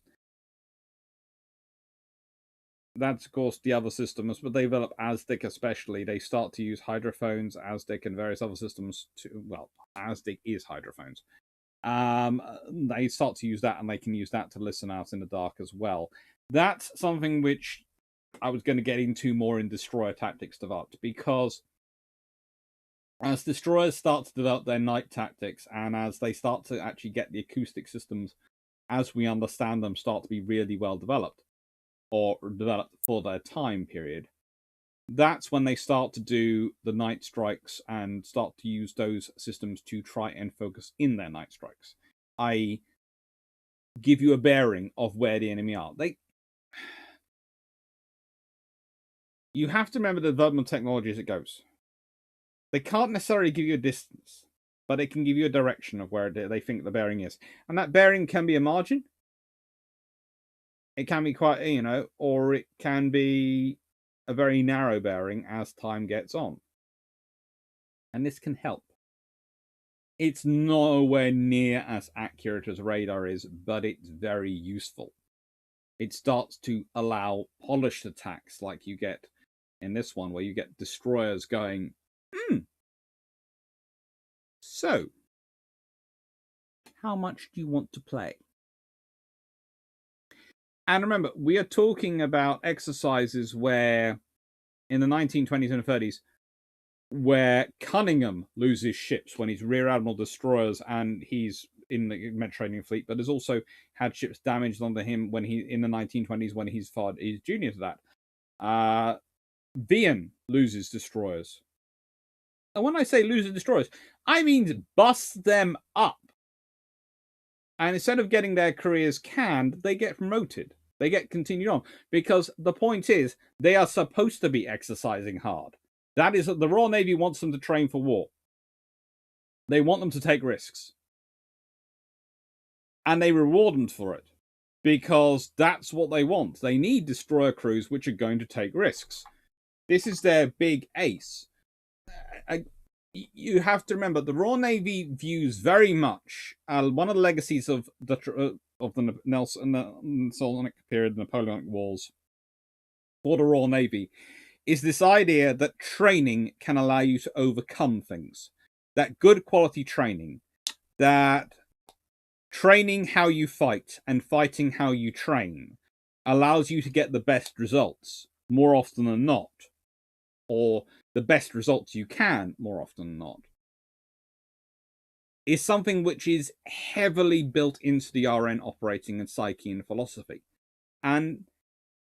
That's, of course, the other systems, but they develop ASDIC especially. They start to use hydrophones, ASDIC, and various other systems to, well, ASDIC is hydrophones. They start to use that, and they can use that to listen out in the dark as well. That's something which I was going to get into more in destroyer tactics developed, because as destroyers start to develop their night tactics, and as they start to actually get the acoustic systems, as we understand them, start to be really well developed, or developed for their time period, that's when they start to do the night strikes and start to use those systems to try and focus in their night strikes, i.e. give you a bearing of where the enemy are. You have to remember the development technology as it goes. They can't necessarily give you a distance, but they can give you a direction of where they think the bearing is. And that bearing can be a margin. It can be quite, or it can be a very narrow bearing as time gets on. And this can help. It's nowhere near as accurate as radar is, but it's very useful. It starts to allow polished attacks like you get in this one, where you get destroyers going, so, how much do you want to play? And remember, we are talking about exercises where, in the 1920s and 30s, where Cunningham loses ships when he's rear admiral destroyers and he's in the Mediterranean fleet, but has also had ships damaged under him when he in the 1920s when he's junior to that. Vian loses destroyers. And when I say loses destroyers, I mean busts them up. And instead of getting their careers canned, they get promoted. They get continued on. Because the point is, they are supposed to be exercising hard. That is, the Royal Navy wants them to train for war. They want them to take risks. And they reward them for it. because that's what they want. They need destroyer crews which are going to take risks. This is their big ace. You have to remember the Royal Navy views very much one of the legacies of the Napoleonic period, the Napoleonic Wars, for the Royal Navy, is this idea that training can allow you to overcome things. That good quality training, that training how you fight and fighting how you train allows you to get the best results more often than not, or the best results you can more often than not, is something which is heavily built into the RN operating and psyche and philosophy. And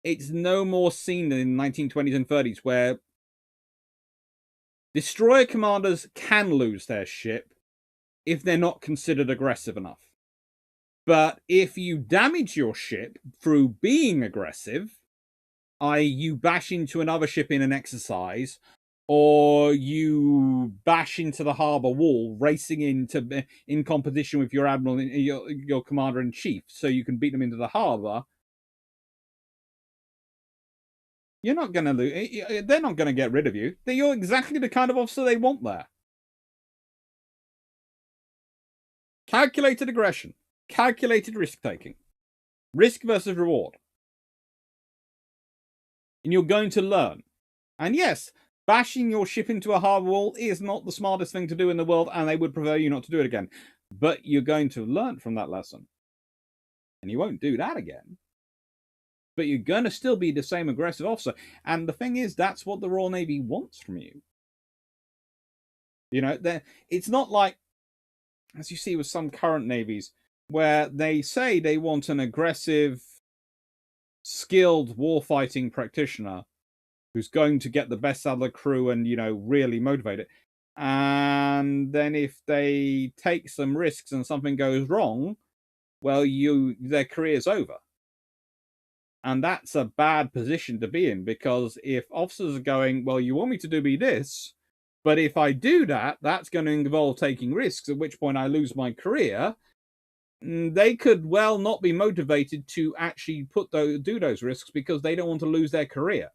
it's no more seen than in the 1920s and 30s, where destroyer commanders can lose their ship if they're not considered aggressive enough. But if you damage your ship through being aggressive, i.e. you bash into another ship in an exercise, or you bash into the harbour wall, racing in competition with your admiral, your commander-in-chief, so you can beat them into the harbour, you're not going to lose. They're not going to get rid of you. You're exactly the kind of officer they want there. Calculated aggression. Calculated risk-taking. Risk versus reward. And you're going to learn. And yes, bashing your ship into a harbour wall is not the smartest thing to do in the world, and they would prefer you not to do it again. But you're going to learn from that lesson. And you won't do that again. But you're going to still be the same aggressive officer. And the thing is, that's what the Royal Navy wants from you. You know, it's not like, as you see with some current navies, where they say they want an aggressive, skilled warfighting practitioner who's going to get the best out of the crew and, you know, really motivate it. And then if they take some risks and something goes wrong, well, their career's over. And that's a bad position to be in, because if officers are going, well, you want me to do me this, but if I do that, that's going to involve taking risks, at which point I lose my career, they could well not be motivated to actually do those risks because they don't want to lose their career.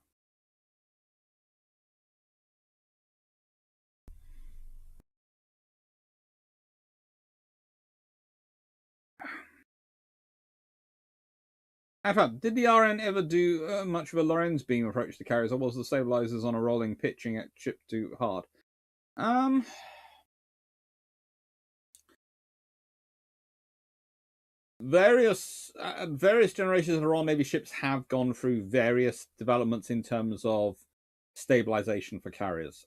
In fact, did the RN ever do much of a Lorenz beam approach to carriers, or was the stabilizers on a rolling pitching at ship too hard? Various generations of the Royal Navy ships have gone through various developments in terms of stabilization for carriers.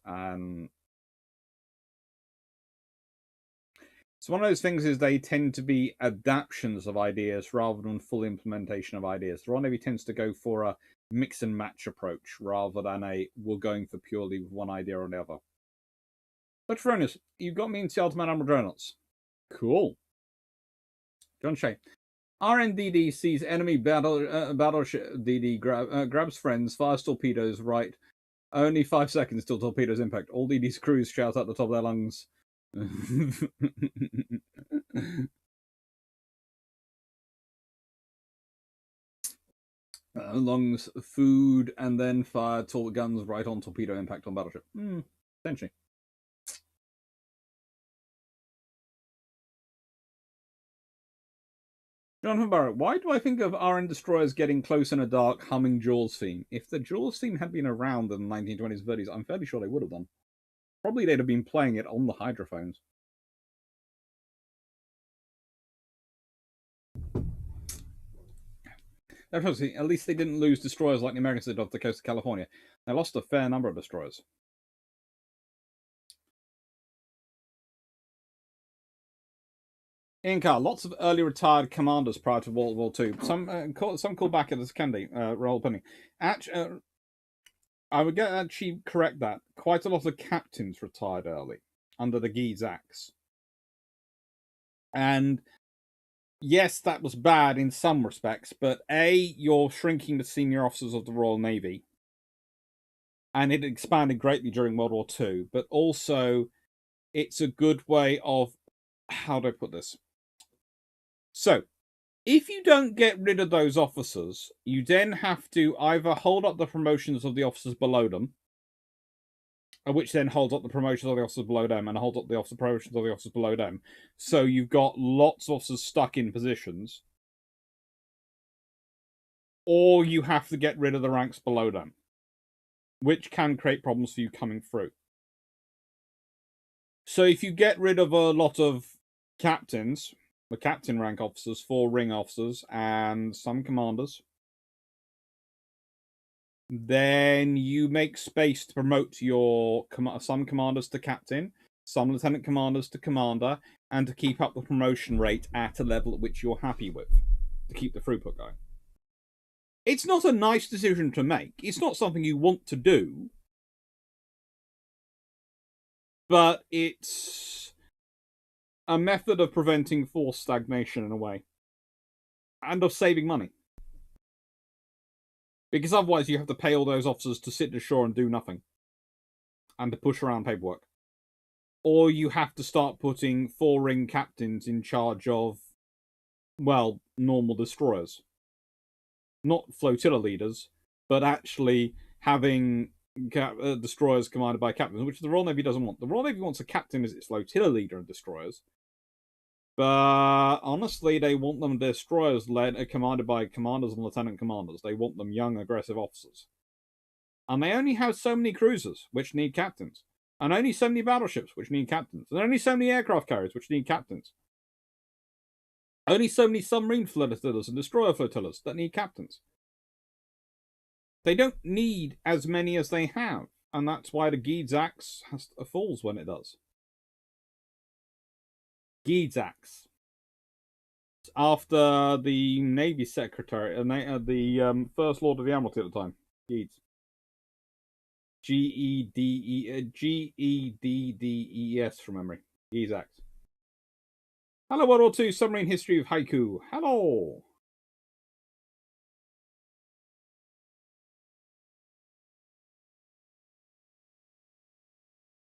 So one of those things is they tend to be adaptations of ideas rather than full implementation of ideas. The Royal Navy tends to go for a mix and match approach rather than we're going for purely one idea or the other. But Fronis, you've got me into Ultimate Admiral Dreadnoughts. Cool. John Shea. RNDD sees enemy battleship. DD grabs friends, fires torpedoes, right. Only 5 seconds till torpedoes impact. All DD's crews shout at the top of their lungs. Lungs, food, and then fire guns right on torpedo impact on battleship. Potentially. Jonathan Barrett, why do I think of RN destroyers getting close in a dark, humming Jaws theme? If the Jaws theme had been around in the 1920s, 30s, I'm fairly sure they would have done. Probably they'd have been playing it on the hydrophones. At least they didn't lose destroyers like the Americans did off the coast of California. They lost a fair number of destroyers. Ian Carr, lots of early retired commanders prior to World War II. Some call back at this candy roll penny. I would actually correct that. Quite a lot of captains retired early under the Guise Acts. And yes, that was bad in some respects, but you're shrinking the senior officers of the Royal Navy. And it expanded greatly during World War II. But also, it's a good way of... How do I put this? So, If you don't get rid of those officers, you then have to either hold up the promotions of the officers below them, which then holds up the promotions of the officers below them, and holds up the promotions of the officers below them. So you've got lots of officers stuck in positions. Or you have to get rid of the ranks below them, which can create problems for you coming through. So if you get rid of a lot of captains, the captain rank officers, 4 ring officers, and some commanders, then you make space to promote some commanders to captain, some lieutenant commanders to commander, and to keep up the promotion rate at a level at which you're happy with, to keep the throughput going. It's not a nice decision to make. It's not something you want to do. But it's a method of preventing force stagnation in a way. And of saving money. Because otherwise you have to pay all those officers to sit ashore and do nothing. And to push around paperwork. Or you have to start putting 4 ring captains in charge of, well, normal destroyers. Not flotilla leaders, but actually having destroyers commanded by captains, which the Royal Navy doesn't want. The Royal Navy wants a captain as its flotilla leader and destroyers. But honestly, they want them destroyers commanded by commanders and lieutenant commanders. They want them young, aggressive officers. And they only have so many cruisers, which need captains. And only so many battleships, which need captains. And only so many aircraft carriers, which need captains. Only so many submarine flotillas and destroyer flotillas that need captains. They don't need as many as they have. And that's why the Guides Axe falls when it does. Guides Axe. After the Navy Secretary, the First Lord of the Admiralty at the time. Guides. G-E-D-D-E-S from memory. Guides Axe. Hello, World War II Submarine History of Haiku. Hello!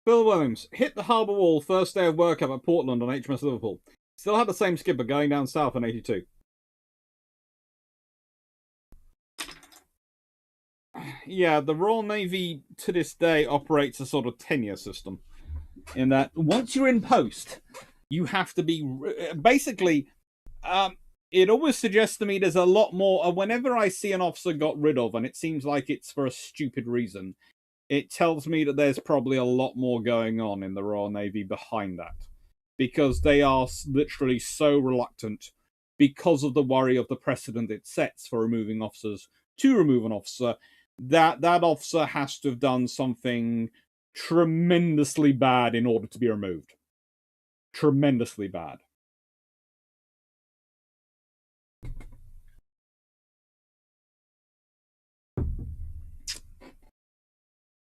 Phil Williams. Hit the harbour wall first day of work up at Portland on HMS Liverpool. Still had the same skipper going down south in 82. Yeah, the Royal Navy to this day operates a sort of tenure system. In that, once you're in post, you have to be... Basically, it always suggests to me there's a lot more... Whenever I see an officer got rid of, and it seems like it's for a stupid reason, it tells me that there's probably a lot more going on in the Royal Navy behind that. Because they are literally so reluctant, because of the worry of the precedent it sets for removing officers, to remove an officer, that officer has to have done something tremendously bad in order to be removed. Tremendously bad.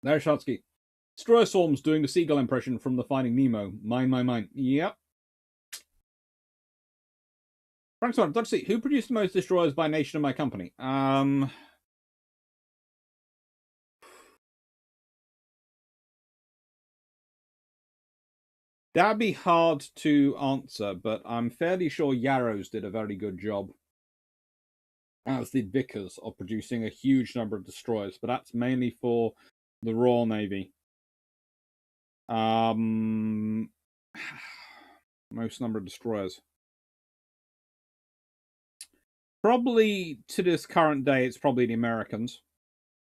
There's Shatsky. Destroyer Swarms doing the seagull impression from the Finding Nemo. Mine. Yep. Frank Swan, let's see. Who produced the most destroyers by nation of my company? That'd be hard to answer, but I'm fairly sure Yarrows did a very good job. As did Vickers, of producing a huge number of destroyers, but that's mainly for the Royal Navy. Most number of destroyers. Probably to this current day, it's probably the Americans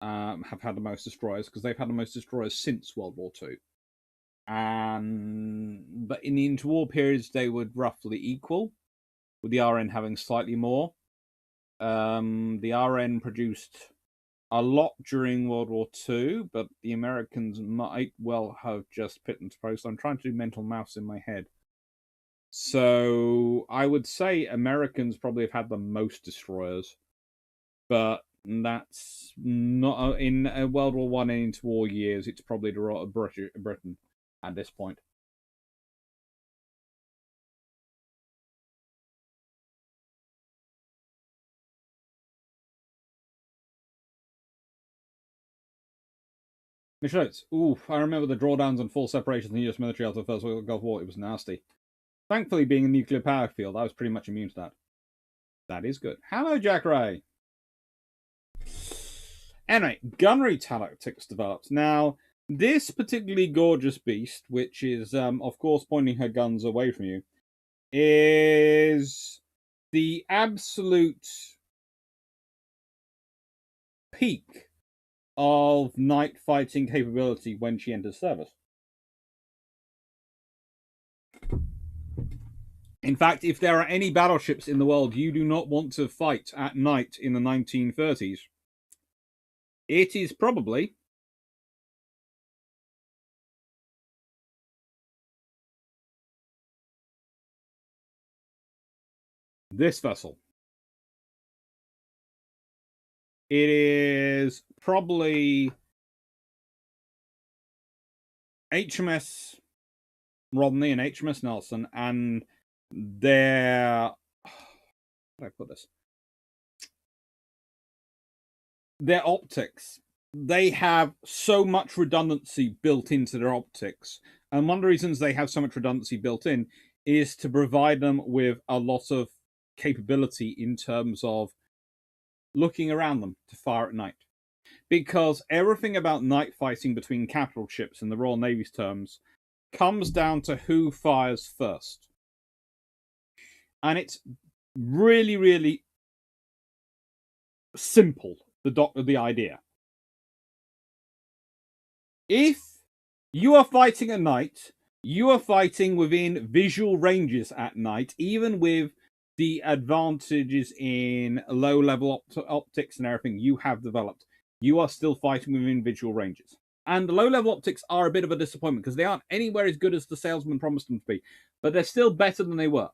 have had the most destroyers, because they've had the most destroyers since World War II. But in the interwar periods, they would roughly equal, with the RN having slightly more. The RN produced a lot during World War II, but the Americans might well have just put into post. I'm trying to do mental maths in my head. So I would say Americans probably have had the most destroyers, but that's not in World War I and into war years. It's probably the Britain at this point. Michelle, I remember the drawdowns and full separations in the US military after the First Gulf War. It was nasty. Thankfully, being a nuclear power field, I was pretty much immune to that. That is good. Hello, Jack Ray. Anyway, gunnery tactics developed. Now, this particularly gorgeous beast, which is, of course, pointing her guns away from you, is the absolute peak of night fighting capability when she enters service. In fact, if there are any battleships in the world you do not want to fight at night in the 1930s, it is probably this vessel. It is probably HMS Rodney and HMS Nelson, and their, how do I put this? Their optics. They have so much redundancy built into their optics. And one of the reasons they have so much redundancy built in is to provide them with a lot of capability in terms of looking around them to fire at night. Because everything about night fighting between capital ships in the Royal Navy's terms comes down to who fires first. And it's really, really simple, the idea. If you are fighting at night, you are fighting within visual ranges at night, even with the advantages in low-level optics and everything you have developed. You are still fighting within visual ranges. And the low-level optics are a bit of a disappointment because they aren't anywhere as good as the salesman promised them to be. But they're still better than they were.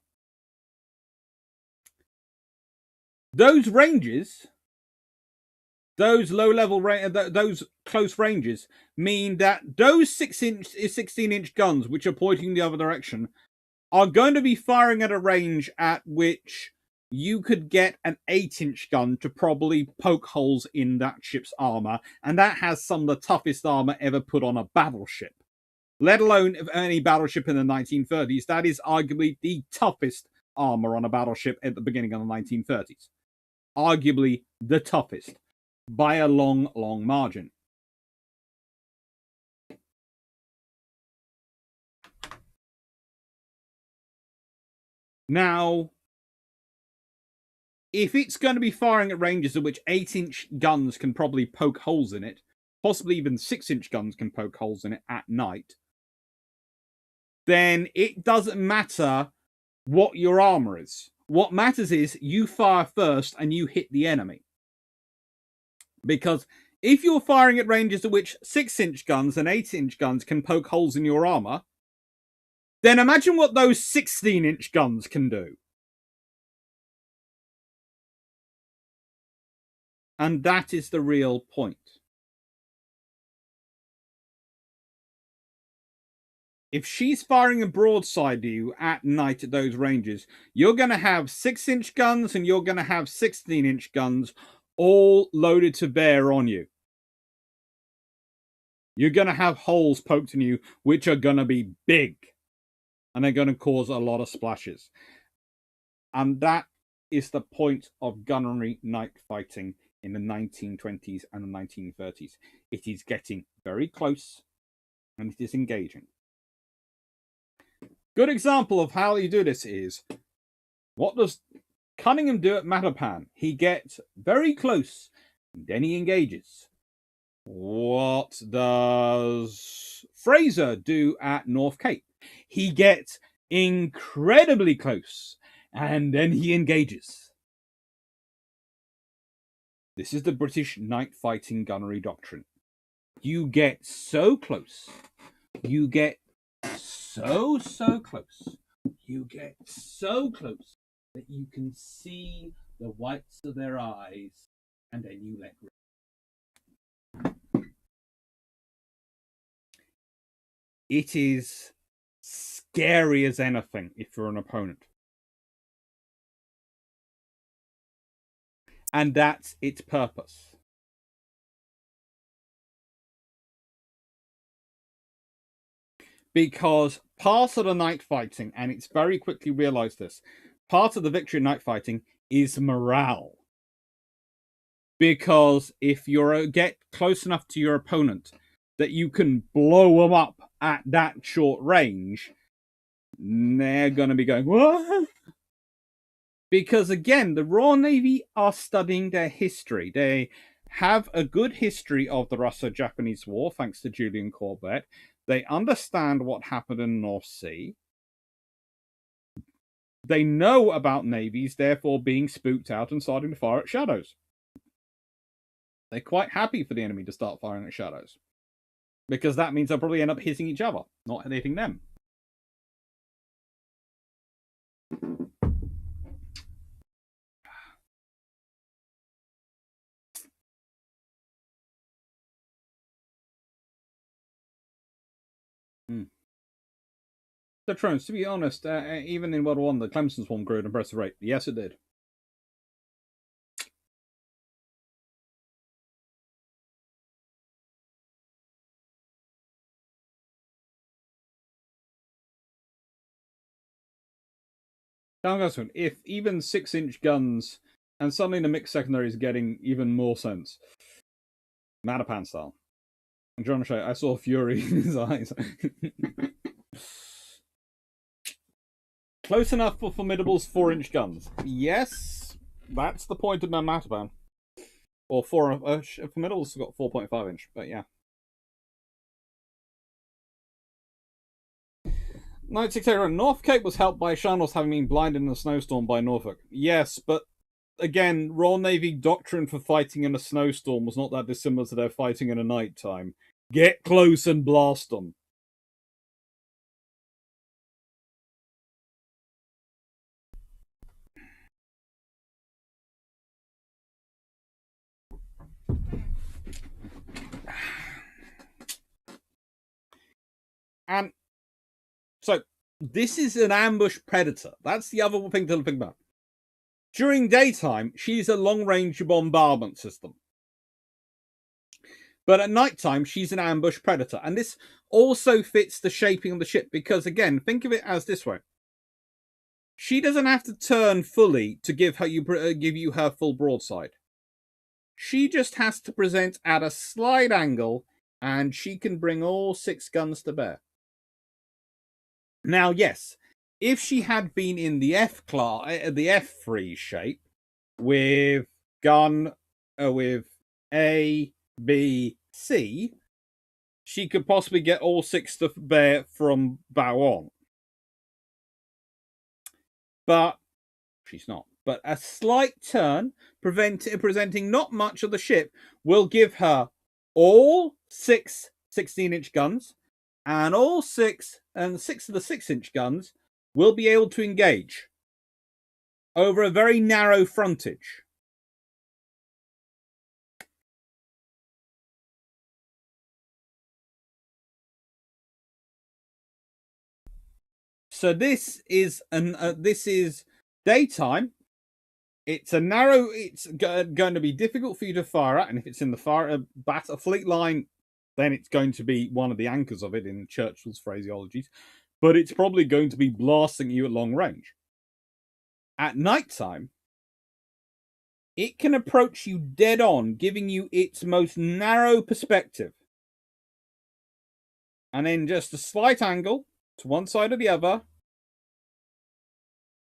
Those ranges, those low-level, those close ranges, mean that those 16-inch guns, which are pointing the other direction, are going to be firing at a range at which you could get an 8-inch gun to probably poke holes in that ship's armor, and that has some of the toughest armor ever put on a battleship. Let alone any battleship in the 1930s, that is arguably the toughest armor on a battleship at the beginning of the 1930s. Arguably the toughest, by a long, long margin. Now, if it's going to be firing at ranges at which 8-inch guns can probably poke holes in it, possibly even 6-inch guns can poke holes in it at night, then it doesn't matter what your armor is. What matters is you fire first and you hit the enemy. Because if you're firing at ranges at which 6-inch guns and 8-inch guns can poke holes in your armor, then imagine what those 16-inch guns can do. And that is the real point. If she's firing a broadside to you at night at those ranges, you're going to have 6-inch guns and you're going to have 16-inch guns all loaded to bear on you. You're going to have holes poked in you, which are going to be big. And they're going to cause a lot of splashes. And that is the point of gunnery night fighting in the 1920s and the 1930s. It is getting very close and it is engaging. Good example of how you do this is, what does Cunningham do at Mattapan? He gets very close and then he engages. What does Fraser do at North Cape? He gets incredibly close, and then he engages. This is the British night fighting gunnery doctrine. You get so close. You get so close. You get so close that you can see the whites of their eyes, and then you let go. It is scary as anything if you're an opponent. And that's its purpose. Because part of the night fighting, and it's very quickly realized this, part of the victory in night fighting is morale. Because if you get close enough to your opponent that you can blow them up at that short range, they're going to be going, what? Because again, the Royal Navy are studying their history. They have a good history of the Russo-Japanese War, thanks to Julian Corbett. They understand what happened in the North Sea. They know about navies, therefore being spooked out and starting to fire at shadows. They're quite happy for the enemy to start firing at shadows. Because that means they'll probably end up hitting each other, not hitting them. The Trones, to be honest, even in World War I, the Clemson Swarm grew at an impressive rate. Yes, it did. If even 6-inch guns, and suddenly the mixed secondary is getting even more sense. Matapan style. And John Shea, I saw fury in his eyes. Close enough for Formidable's 4-inch guns. Yes, that's the point of my Matapan. Or Formidable's got 4.5-inch, but yeah. Knight 6 North Cape was helped by Shannos having been blinded in a snowstorm by Norfolk. Yes, but again, Royal Navy doctrine for fighting in a snowstorm was not that dissimilar to their fighting in a night time. Get close and blast them. And so, this is an ambush predator. That's the other thing to think about. During daytime, she's a long-range bombardment system. But at nighttime, she's an ambush predator. And this also fits the shaping of the ship. Because, again, think of it as this way. She doesn't have to turn fully to give you her full broadside. She just has to present at a slight angle, and she can bring all 6 guns to bear. Now, yes, if she had been in the the F3 shape, with gun with A, B, C, she could possibly get all 6 to bear from bow on. But she's not. But a slight turn, presenting not much of the ship, will give her all 6 16-inch guns, and all 6 of the 6-inch guns will be able to engage over a very narrow frontage. So this is daytime. It's a narrow. It's going to be difficult for you to fire at, and if it's in the battle fleet line, then it's going to be one of the anchors of it in Churchill's phraseologies. But it's probably going to be blasting you at long range. At nighttime, it can approach you dead on, giving you its most narrow perspective. And then just a slight angle to one side or the other,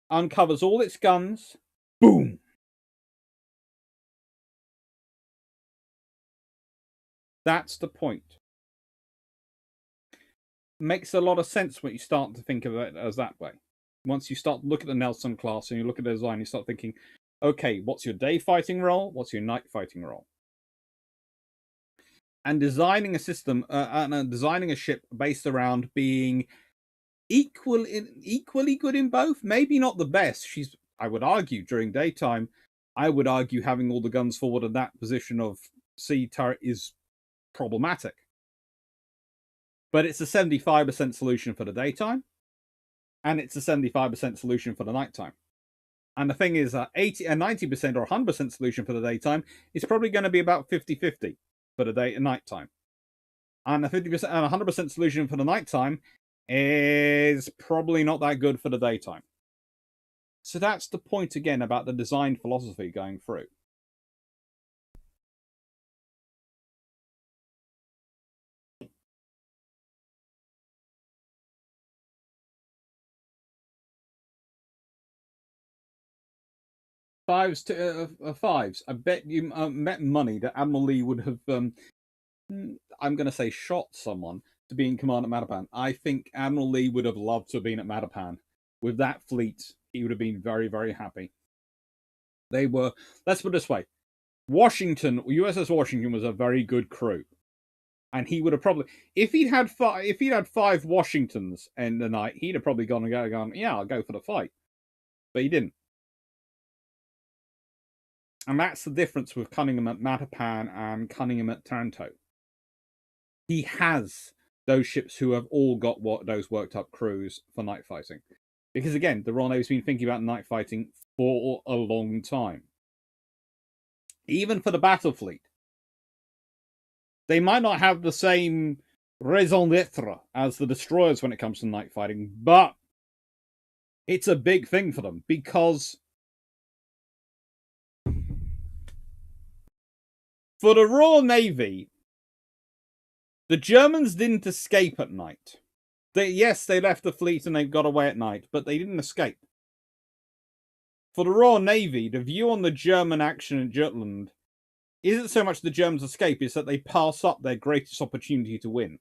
uncovers all its guns, boom! That's the point. Makes a lot of sense when you start to think of it as that way. Once you start to look at the Nelson class and you look at the design, you start thinking, okay, what's your day fighting role? What's your night fighting role? And designing a system, designing a ship based around being equally good in both. Maybe not the best. I would argue, during daytime, I would argue having all the guns forward in that position of sea turret is problematic. But it's a 75% solution for the daytime, and it's a 75% solution for the nighttime. And the thing is, 80 and 90% or 100% solution for the daytime is probably going to be about 50-50 for the day and nighttime. And a 50% and 100% solution for the nighttime is probably not that good for the daytime. So that's the point again about the design philosophy going through. Fives to fives. I bet you bet money that Admiral Lee would have. I'm going to say shot someone to be in command at Matapan. I think Admiral Lee would have loved to have been at Matapan. With that fleet, he would have been very, very happy. They were. Let's put it this way: USS Washington was a very good crew, and he would have probably, if he'd had five Washingtons in the night, he'd have probably gone, yeah, I'll go for the fight, but he didn't. And that's the difference with Cunningham at Matapan and Cunningham at Taranto. He has those ships who have all got those worked up crews for night fighting. Because again, the Royal Navy's been thinking about night fighting for a long time. Even for the battle fleet. They might not have the same raison d'etre as the destroyers when it comes to night fighting, but it's a big thing for them because for the Royal Navy, the Germans didn't escape at night. Yes, they left the fleet and they got away at night, but they didn't escape. For the Royal Navy, the view on the German action in Jutland isn't so much the Germans escape, it's that they pass up their greatest opportunity to win.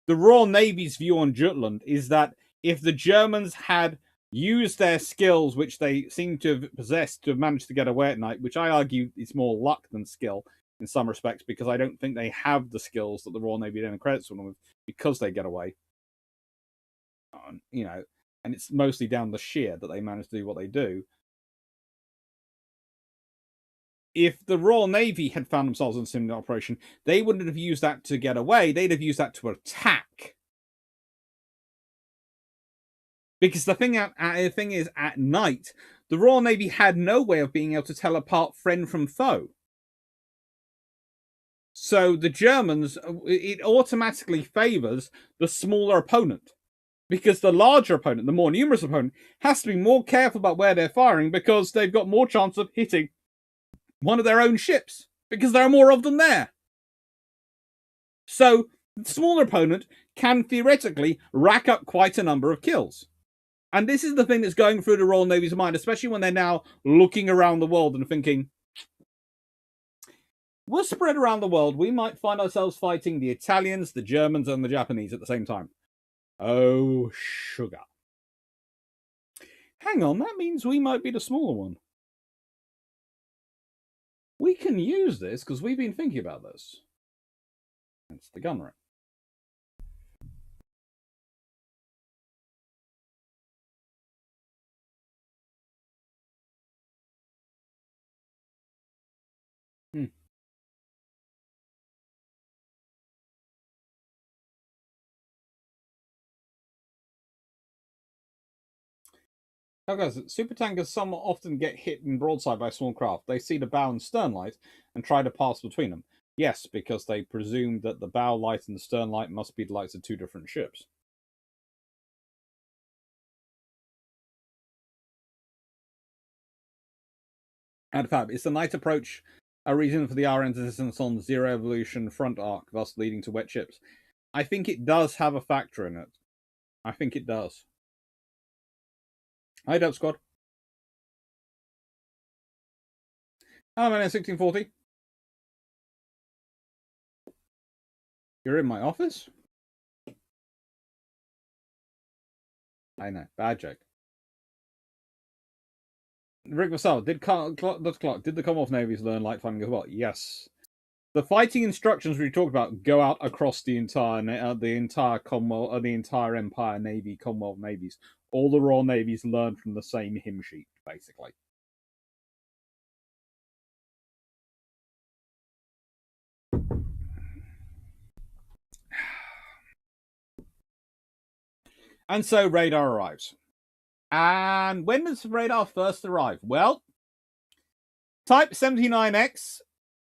The Royal Navy's view on Jutland is that if the Germans had used their skills, which they seem to have possessed, to have managed to get away at night, which I argue is more luck than skill in some respects, because I don't think they have the skills that the Royal Navy then credits them with because they get away. You know, and it's mostly down the sheer that they manage to do what they do. If the Royal Navy had found themselves in a similar operation, they wouldn't have used that to get away. They'd have used that to attack. Because the thing is, at night, the Royal Navy had no way of being able to tell apart friend from foe. So the Germans, it automatically favours the smaller opponent. Because the larger opponent, the more numerous opponent, has to be more careful about where they're firing because they've got more chance of hitting one of their own ships. Because there are more of them there. So the smaller opponent can theoretically rack up quite a number of kills. And this is the thing that's going through the Royal Navy's mind, especially when they're now looking around the world and thinking, we're spread around the world. We might find ourselves fighting the Italians, the Germans, and the Japanese at the same time. Oh, sugar. Hang on, that means we might be the smaller one. We can use this because we've been thinking about this. It's the gunnery. Now, guys, supertankers somewhat often get hit in broadside by small craft. They see the bow and stern light and try to pass between them. Yes, because they presume that the bow light and the stern light must be the lights of two different ships. And fab, is the night approach a reason for the RN's insistence on zero evolution front arc, thus leading to wet ships? I think it does have a factor in it. I think it does. Hi, Dub Squad. Hello, man, 1640. You're in my office? I know, bad joke. Rick Vassal, did the Commonwealth Navies learn light fighting as well? Yes. The fighting instructions we talked about go out across the entire Commonwealth, the entire Empire Navy, Commonwealth Navies. All the Royal Navies learned from the same hymn sheet, basically. And so radar arrives. And when does radar first arrive? Well, Type 79X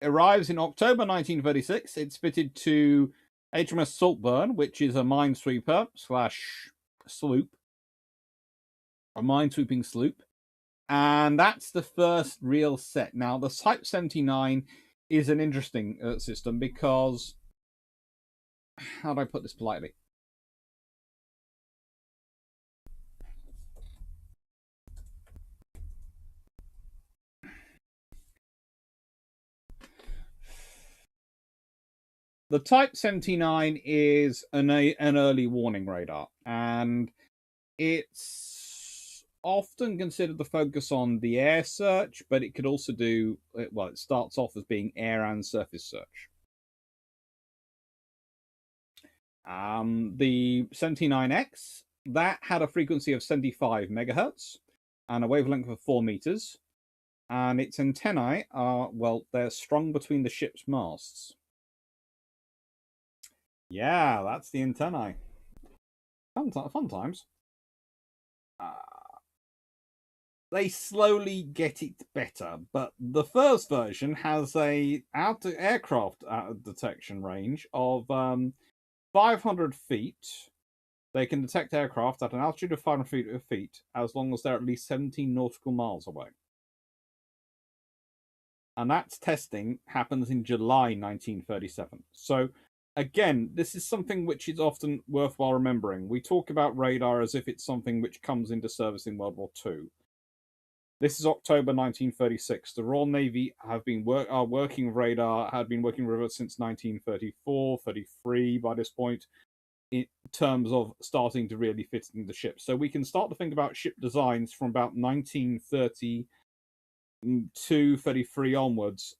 arrives in October 1936. It's fitted to HMS Saltburn, which is a minesweeper / sloop. a minesweeping sloop. And that's the first real set. Now, the Type 79 is an interesting system because, how do I put this politely? The Type 79 is an early warning radar, and it's often considered the focus on the air search, but it could also do, well, it starts off as being air and surface search. The 79X, that had a frequency of 75 megahertz and a wavelength of 4 meters, and its antennae are, well, they're strung between the ship's masts. Yeah, that's the antennae. Fun times. They slowly get it better, but the first version has a aircraft detection range of 500 feet. They can detect aircraft at an altitude of 500 feet as long as they're at least 17 nautical miles away. And that's testing happens in July 1937. So again, this is something which is often worthwhile remembering. We talk about radar as if it's something which comes into service in World War II. This is October 1936. The Royal Navy have been working with radar, had been working with it since 1934, 33 by this point, in terms of starting to really fit into ships. So we can start to think about ship designs from about 1932, 33 onwards,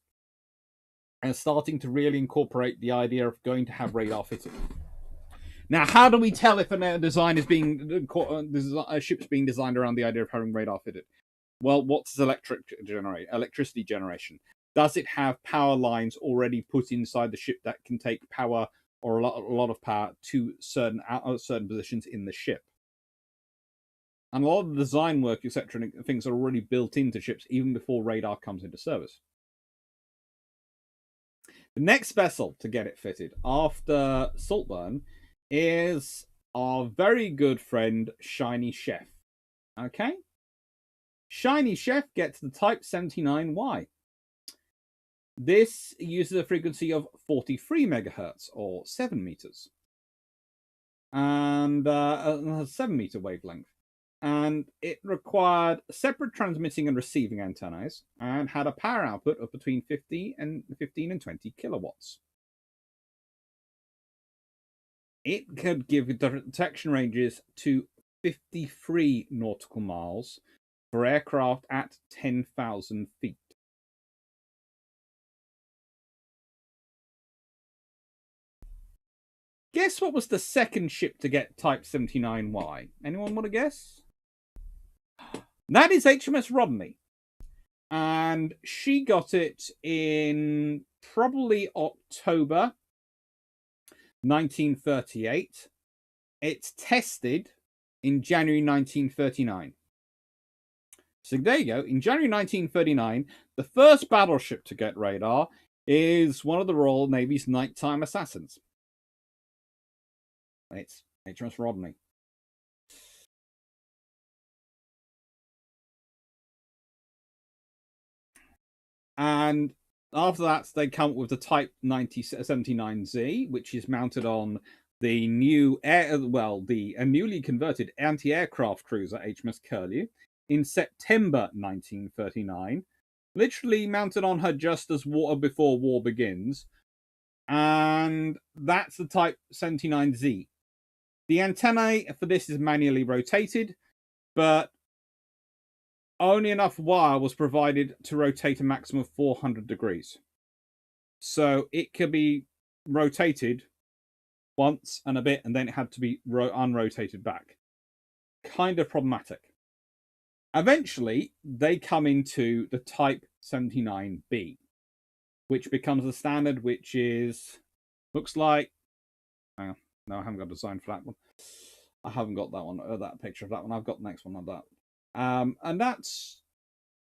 and starting to really incorporate the idea of going to have radar fitted. Now, how do we tell if a design is being a ship's being designed around the idea of having radar fitted? Well, what's electricity generation? Does it have power lines already put inside the ship that can take power or a lot of power to certain positions in the ship? And a lot of the design work, etc., things are already built into ships even before radar comes into service. The next vessel to get it fitted after Saltburn is our very good friend Shiny Chef. Okay? Shiny Chef gets the Type 79Y. This uses a frequency of 43 megahertz, or 7 meters, and a 7 meter wavelength. And it required separate transmitting and receiving antennae, and had a power output of between 15 and 20 kilowatts. It could give detection ranges to 53 nautical miles for aircraft at 10,000 feet. Guess what was the second ship to get Type 79Y? Anyone want to guess? That is HMS Rodney. And she got it in probably October 1938. It's tested in January 1939. So there you go. In January 1939, the first battleship to get radar is one of the Royal Navy's nighttime assassins. It's HMS Rodney. And after that, they come up with the Type 79Z, which is mounted on the new newly converted anti-aircraft cruiser HMS Curlew in September 1939, literally mounted on her just as before war begins, and that's the Type 79Z. The antennae for this is manually rotated, but only enough wire was provided to rotate a maximum of 400 degrees. So it could be rotated once and a bit, and then it had to be unrotated back. Kind of problematic. Eventually, they come into the Type 79B, which becomes the standard, which looks like... Hang on. No, I haven't got a design for that one. I haven't got that one, that picture of that one. I've got the next one on that. And that's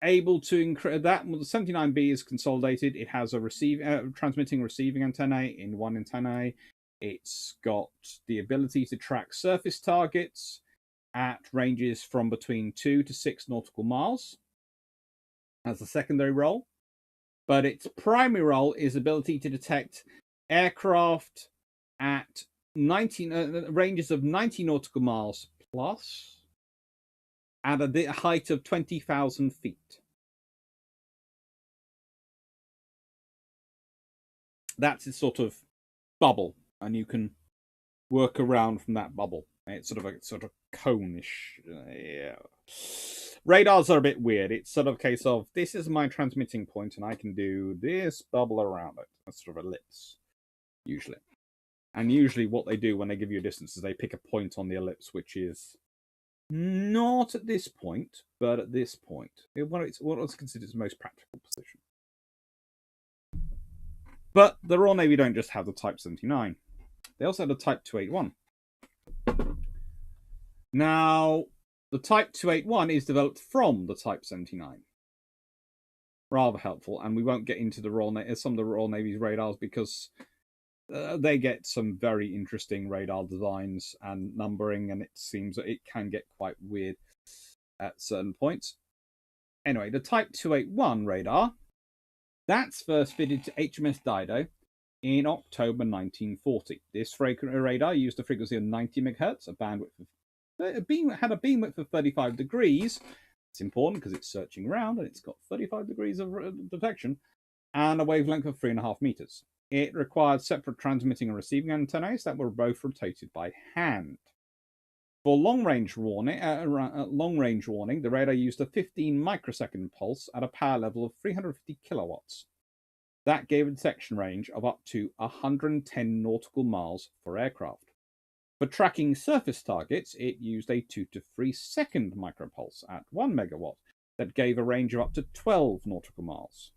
able to increase that. The 79B is consolidated. It has a transmitting receiving antennae in one antennae. It's got the ability to track surface targets. at ranges from between 2 to 6 nautical miles as a secondary role. But its primary role is ability to detect aircraft at ranges of 90 nautical miles plus at a height of 20,000 feet. That's its sort of bubble, and you can work around from that bubble. It's sort of cone-ish. Yeah. Radars are a bit weird. It's sort of a case of, this is my transmitting point, and I can do this bubble around it. That's sort of ellipse, usually. And usually what they do when they give you a distance is they pick a point on the ellipse, which is not at this point, but at this point. What is considered its most practical position. But the Royal Navy don't just have the Type 79. They also had a Type 281. Now, the Type 281 is developed from the Type 79. Rather helpful, and we won't get into some of the Royal Navy's radars because they get some very interesting radar designs and numbering, and it seems that it can get quite weird at certain points. Anyway, the Type 281 radar, that's first fitted to HMS Dido in October 1940. This radar used a frequency of 90 megahertz, a bandwidth of had a beam width of 35 degrees. It's important because it's searching around and it's got 35 degrees of detection, and a wavelength of 3.5 meters. It required separate transmitting and receiving antennae that were both rotated by hand. For long-range warning, the radar used a 15 microsecond pulse at a power level of 350 kilowatts. That gave a detection range of up to 110 nautical miles for aircraft. For tracking surface targets, it used a 2 to 3 second micropulse at 1 megawatt that gave a range of up to 12 nautical miles.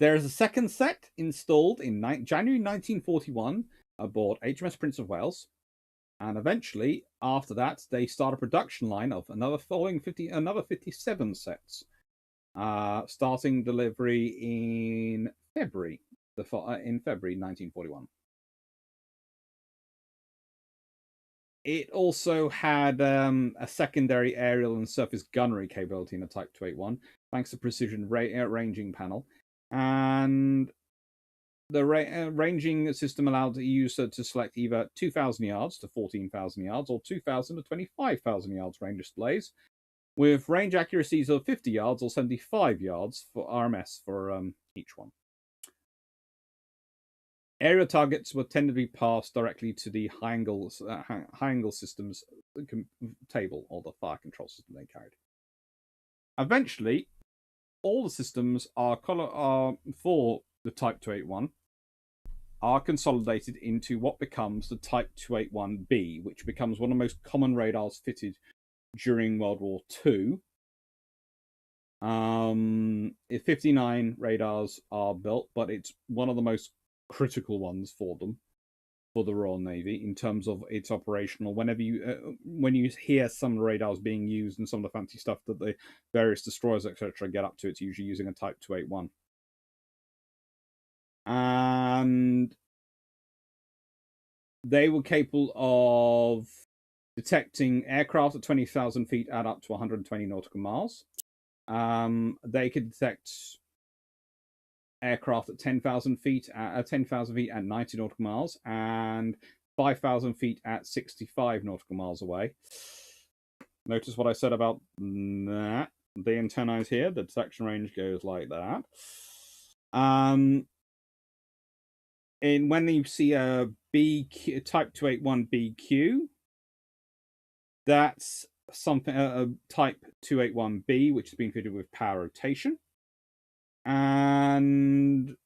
There is a second set installed in January 1941 aboard HMS Prince of Wales, and eventually, after that, they start a production line of another 57 sets, starting delivery in February 1941. It also had a secondary aerial and surface gunnery capability in the Type 281, thanks to precision ranging panel. And the ranging system allowed the user to select either 2,000 yards to 14,000 yards or 2,000 to 25,000 yards range displays, with range accuracies of 50 yards or 75 yards for RMS for each one. Aerial targets were tended to be passed directly to the high angle systems table, or the fire control system they carried. Eventually, all the systems are for the Type 281 are consolidated into what becomes the Type 281B, which becomes one of the most common radars fitted during World War II. 59 radars are built, but it's one of the most critical ones for them, for the Royal Navy, in terms of its operational. Whenever when you hear some radars being used and some of the fancy stuff that the various destroyers, etc., get up to, it's usually using a Type 281. And they were capable of detecting aircraft at 20,000 feet at up to 120 nautical miles. They could detect aircraft at 10,000 feet at 90 nautical miles, and 5,000 feet at 65 nautical miles away. Notice what I said about that. The antennae is here. The detection range goes like that. And when you see a Type 281 BQ, that's something a Type 281B, which has been fitted with power rotation and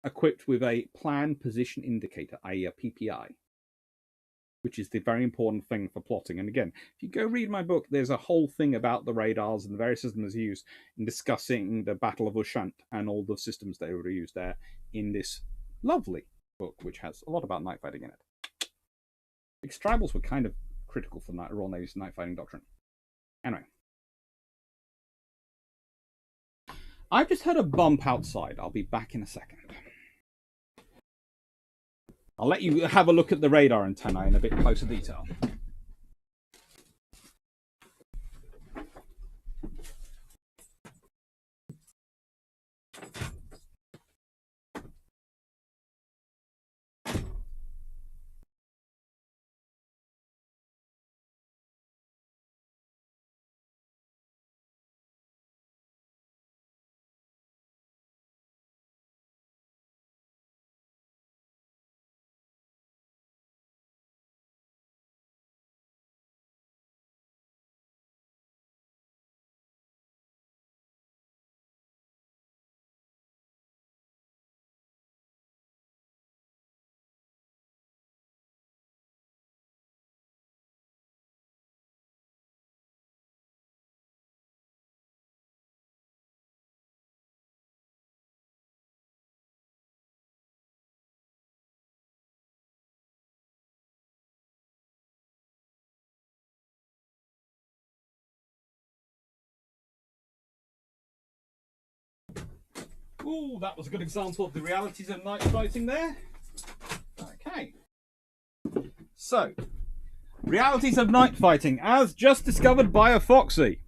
equipped with a plan position indicator, i.e. a PPI, which is the very important thing for plotting. And again, if you go read my book, there's a whole thing about the radars and the various systems used in discussing the Battle of Ushant and all the systems they were used there in this lovely book, which has a lot about night fighting in it. Extribals were kind of critical for the Royal Navy's night fighting doctrine. Anyway. I've just heard a bump outside. I'll be back in a second. I'll let you have a look at the radar antennae in a bit closer detail. Ooh, that was a good example of the realities of night fighting there. Okay. So, realities of night fighting, as just discovered by a Foxy.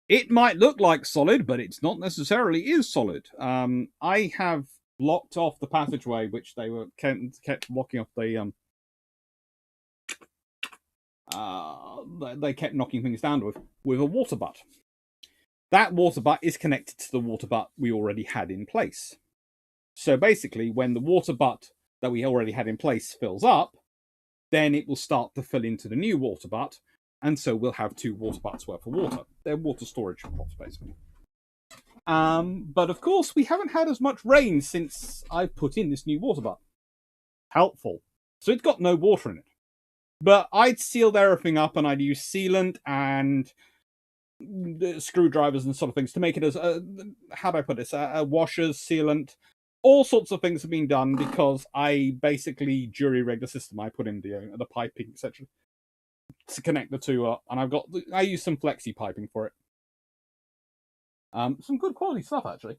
It might look like solid, but it's not necessarily is solid. I have blocked off the passageway, which they were kept blocking off the they kept knocking things down with a water butt. That water butt is connected to the water butt we already had in place. So basically, when the water butt that we already had in place fills up, then it will start to fill into the new water butt, and so we'll have 2 water butts worth of water. They're water storage pots, basically. But of course, we haven't had as much rain since I put in this new water butt. Helpful. So it's got no water in it. But I'd sealed everything up, and I'd use sealant and screwdrivers and sort of things to make it as how do I put this? Washers, sealant, all sorts of things have been done because I basically jury-rigged the system. I put in the piping, etc., to connect the two up, and I use some flexi piping for it. Some good quality stuff, actually.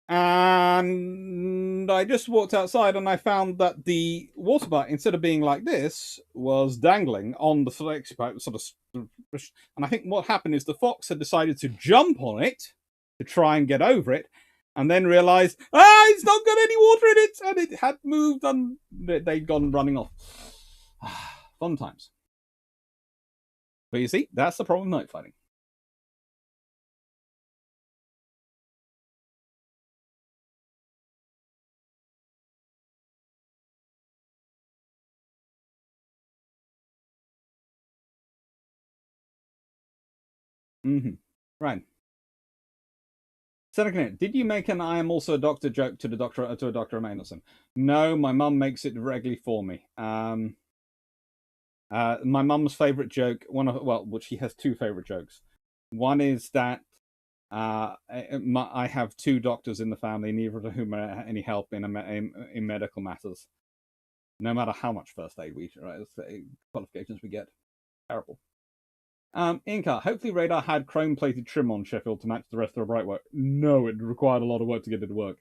And I just walked outside and I found that the water butt, instead of being like this, was dangling on the flexi pipe, sort of. And I think what happened is the fox had decided to jump on it to try and get over it, and then realized, it's not got any water in it, and it had moved and they'd gone running off. Fun times. But you see, that's the problem with night fighting. Right. Second, did you make an "I am also a doctor" joke to Dr. Maynardson? No, my mum makes it regularly for me. My mum's favorite joke, she has 2 favorite jokes. One is that I have 2 doctors in the family, neither of whom are any help in medical matters. No matter how much first aid qualifications we get, terrible. Inca, hopefully radar had chrome-plated trim on Sheffield to match the rest of the brightwork. No, it required a lot of work to get it to work.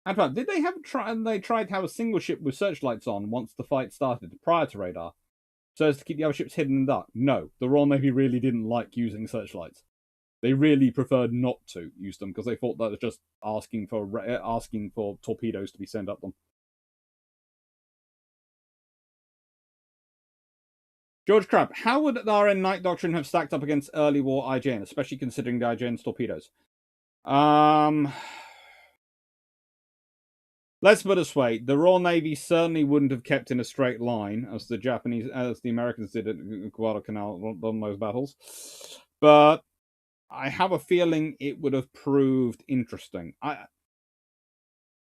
In fact, did they tried to have a single ship with searchlights on once the fight started, prior to radar, so as to keep the other ships hidden in the dark? No, the Royal Navy really didn't like using searchlights. They really preferred not to use them because they thought that was just asking for torpedoes to be sent up them. George Crab, how would the RN Night Doctrine have stacked up against early war IJN, especially considering the IJN's torpedoes? Let's put it this way: the Royal Navy certainly wouldn't have kept in a straight line as the Americans did at Guadalcanal on those battles. But I have a feeling it would have proved interesting.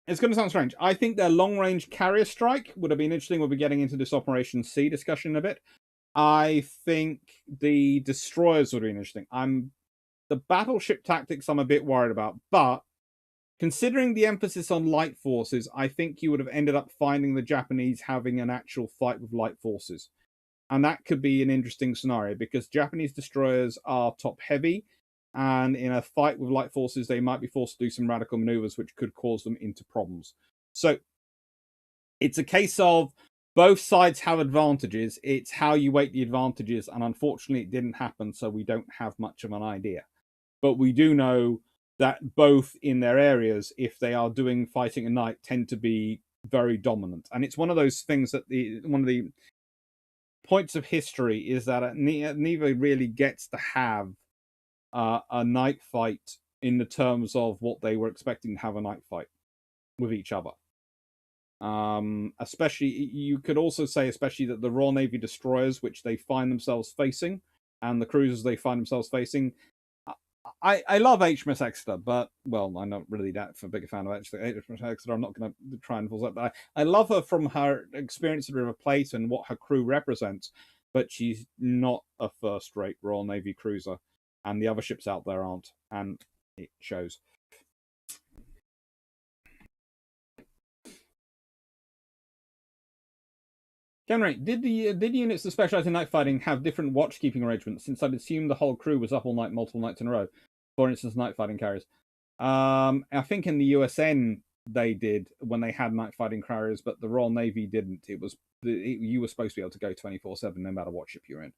It's going to sound strange. I think their long-range carrier strike would have been interesting. We'll be getting into this Operation C discussion in a bit. I think the destroyers would have been interesting. The battleship tactics I'm a bit worried about, but considering the emphasis on light forces, I think you would have ended up finding the Japanese having an actual fight with light forces. And that could be an interesting scenario because Japanese destroyers are top-heavy, and in a fight with light forces, they might be forced to do some radical maneuvers which could cause them into problems. So it's a case of both sides have advantages. It's how you weight the advantages, and unfortunately it didn't happen, so we don't have much of an idea. But we do know that both in their areas, if they are doing fighting at night, tend to be very dominant. And it's one of those things that one of the points of history is that neither really gets to have a night fight in the terms of what they were expecting to have a night fight with each other. Especially, you could also say, especially that the Royal Navy destroyers, which they find themselves facing, and the cruisers they find themselves facing. I love HMS Exeter, but, well, I'm not really that big a fan of HMS Exeter. I'm not going to try and force that. But I love her from her experience at River Plate and what her crew represents, but she's not a first-rate Royal Navy cruiser, and the other ships out there aren't, and it shows. Henry, did the units that specialize in night fighting have different watch-keeping arrangements, since I'd assume the whole crew was up all night multiple nights in a row? For instance, night fighting carriers. I think in the USN they did when they had night fighting carriers, but the Royal Navy didn't. You were supposed to be able to go 24/7 no matter what ship you're in.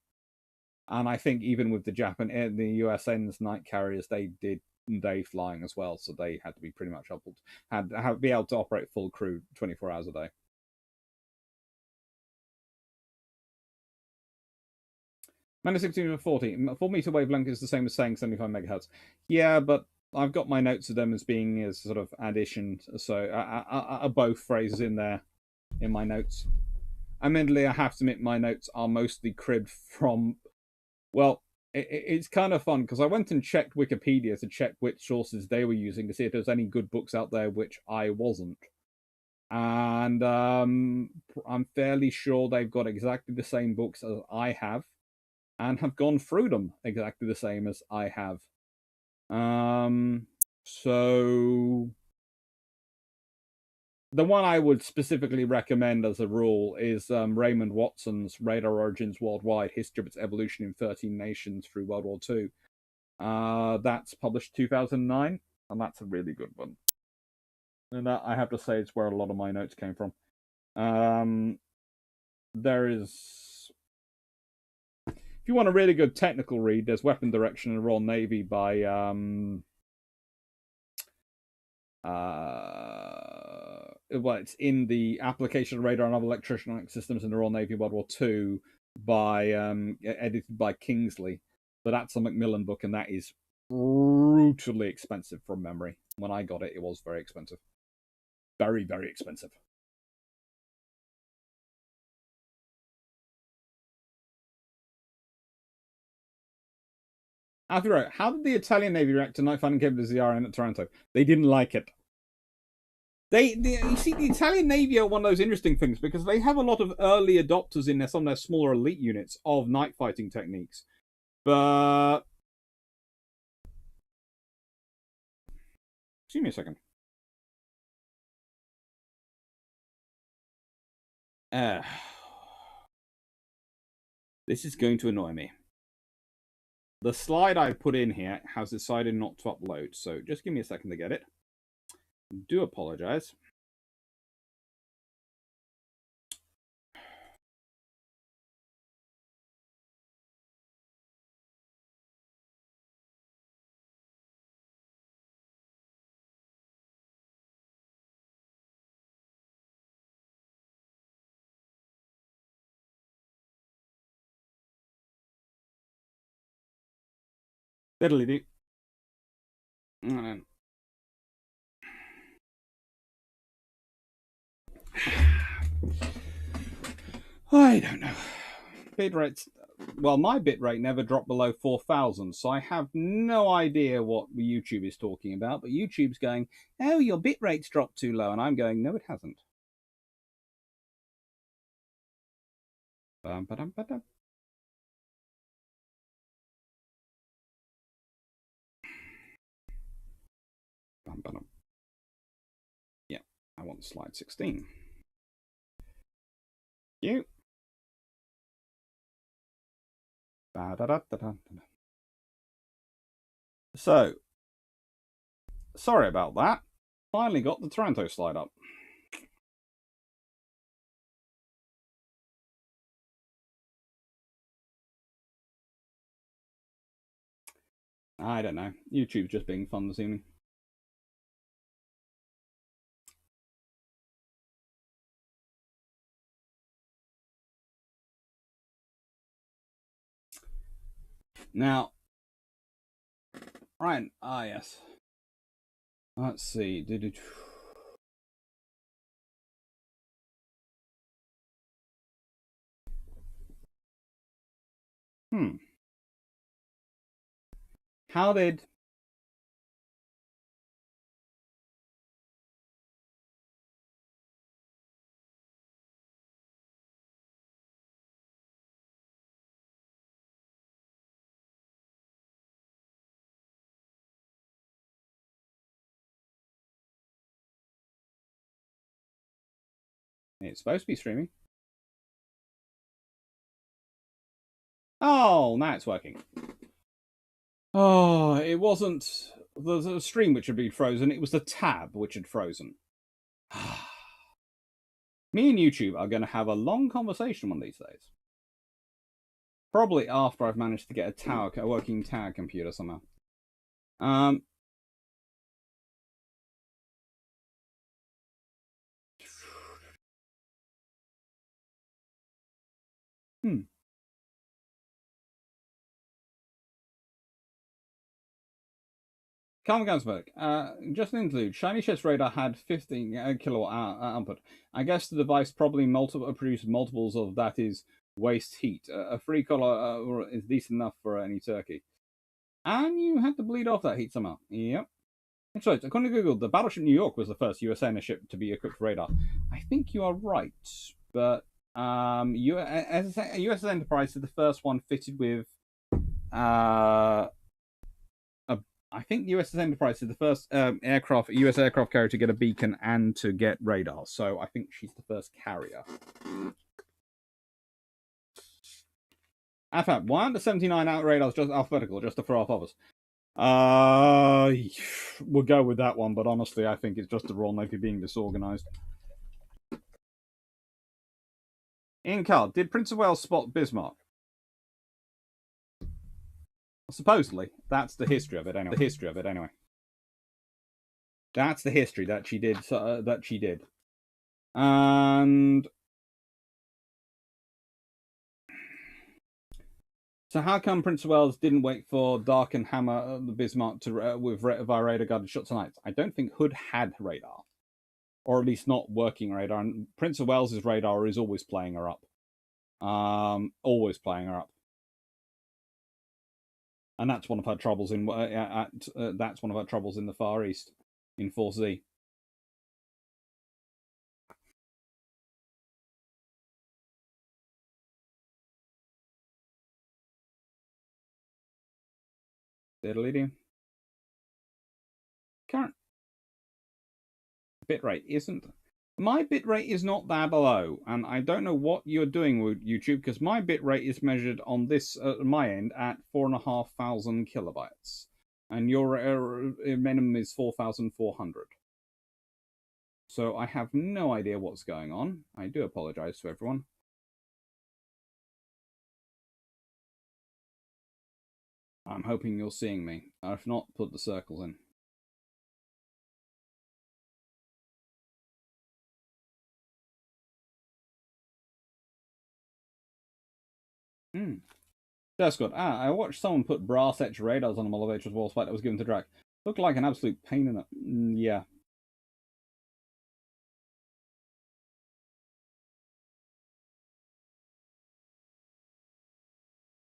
And I think even with the USN's night carriers, they did day flying as well, so they had to be pretty much be able to operate full crew 24 hours a day. Minus 1640. 4-meter wavelength is the same as saying 75 megahertz. Yeah, but I've got my notes of them as being as sort of addition, so both phrases in there in my notes. Admittedly, I have to admit my notes are mostly cribbed from, well, it's kind of fun because I went and checked Wikipedia to check which sources they were using to see if there was any good books out there, which I wasn't. And I'm fairly sure they've got exactly the same books as I have, and have gone through them exactly the same as I have. So the one I would specifically recommend as a rule is Raymond Watson's Radar Origins Worldwide, History of its Evolution in 13 Nations through World War II. That's published 2009, and that's a really good one. And that, I have to say, is where a lot of my notes came from. There is... If you want a really good technical read, there's Weapon Direction in the Royal Navy by well, it's in the Application of Radar and Other Electronic Systems in the Royal Navy World War II by edited by Kingsley. But that's a Macmillan book, and that is brutally expensive from memory. When I got it, it was very expensive. Very, very expensive. Alfie wrote, how did the Italian Navy react to night fighting capabilities of the RN at Taranto? They didn't like it. You see, the Italian Navy are one of those interesting things because they have a lot of early adopters in some of their smaller elite units of night fighting techniques. But... Excuse me a second. This is going to annoy me. The slide I put in here has decided not to upload, so just give me a second to get it. I do apologize. Diddly-doo. I don't know. Bit rates. Well, my bit rate never dropped below 4,000, so I have no idea what YouTube is talking about. But YouTube's going, "Oh, your bit rate's dropped too low," and I'm going, "No, it hasn't." Bum-ba-dum-ba-dum. Bum-ba-dum. Yeah, I want slide 16. You. So, sorry about that. Finally got the Taranto slide up. I don't know. YouTube's just being fun this evening. Now, right. Ah, yes. Let's see. How did... It's supposed to be streaming. Oh, now it's working. Oh, it wasn't the stream which had been frozen. It was the tab which had frozen. Me and YouTube are going to have a long conversation one of these days. Probably after I've managed to get a working tower computer somehow. Calm Gansberg, just an interlude. Shiny Shed's radar had 15 kilowatt output. I guess the device probably produced multiples of that is waste heat. A free color is decent enough for any turkey. And you had to bleed off that heat somehow. Yep. That's right. According to Google, the battleship New York was the first USN ship to be equipped with radar. I think you are right, but USS Enterprise is the first one fitted with I think USS Enterprise is the first US aircraft carrier to get a beacon and to get radar. So I think she's the first carrier. AFAB, why aren't the 79 out radars just alphabetical, just to throw off others? We'll go with that one, but honestly, I think it's just the Royal Navy being disorganized. Ian Carl, did Prince of Wales spot Bismarck? Supposedly, that's the history of it anyway. That's the history that she did. And so, how come Prince of Wales didn't wait for Dark and hammer the Bismarck to via radar guided shots tonight? I don't think Hood had radar, or at least not working radar. And Prince of Wales's radar is always playing her up. Always playing her up. And that's one of her troubles in that's one of her troubles in the Far East, in 4Z. Diddly-doo. Current bitrate isn't. My bitrate is not that low, and I don't know what you're doing with YouTube because my bitrate is measured on this my end at 4,500 kilobytes, and your minimum is 4,400. So I have no idea what's going on. I do apologize to everyone. I'm hoping you're seeing me. If not, put the circles in. That's good. I watched someone put brass etched radars on a elevator's wall spike that was given to Drac. Looked like an absolute pain in the... yeah.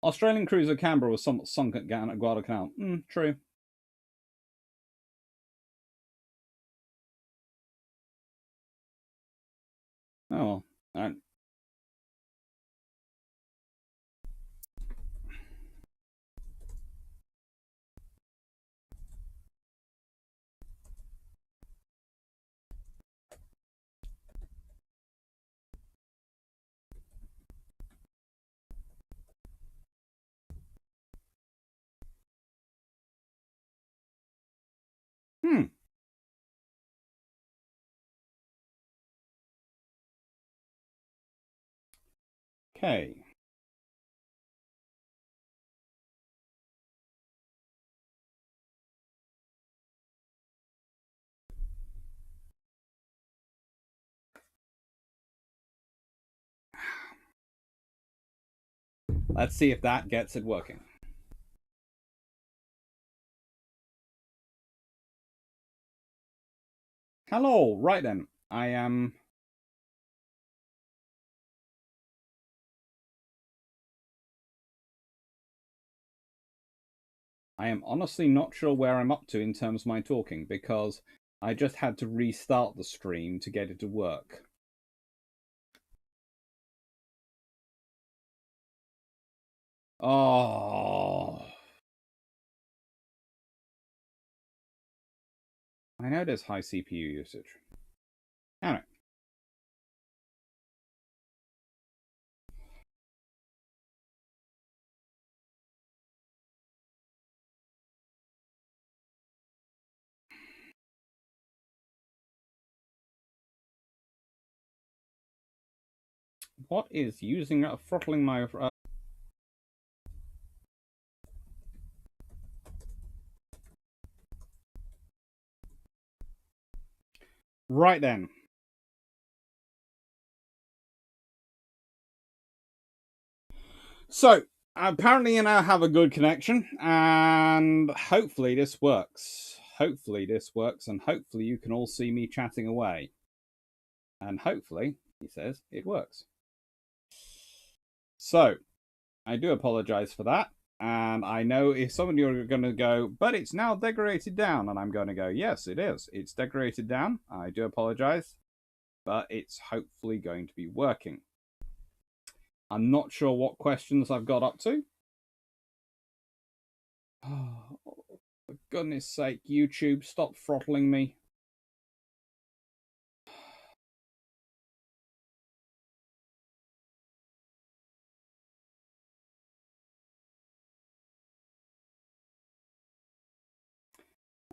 Australian cruiser Canberra was somewhat sunk at Guadalcanal. True. Oh well. Alright. Okay. Let's see if that gets it working. Hello, right then. I am... honestly not sure where I'm up to in terms of my talking, because I just had to restart the stream to get it to work. Oh... I know there's high CPU usage. Anyway. What is using throttling my... Right then. So, apparently you now have a good connection, and hopefully this works. Hopefully this works, and hopefully you can all see me chatting away. And hopefully, he says, it works. So, I do apologize for that. And I know if some of you are going to go, but it's now degraded down. And I'm going to go, yes, it is. It's degraded down. I do apologize. But it's hopefully going to be working. I'm not sure what questions I've got up to. Oh, for goodness sake, YouTube, stop throttling me.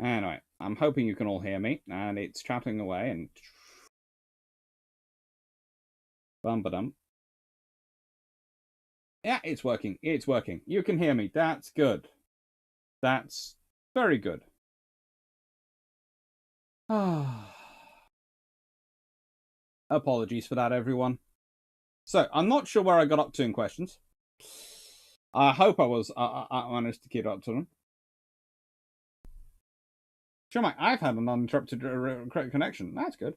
Anyway, I'm hoping you can all hear me, and it's chatting away, and... Bum-ba-dum. Yeah, it's working. It's working. You can hear me. That's good. That's very good. Apologies for that, everyone. So, I'm not sure where I got up to in questions. I hope I managed to get up to them. Sure, Mike, I've had an uninterrupted connection. That's good.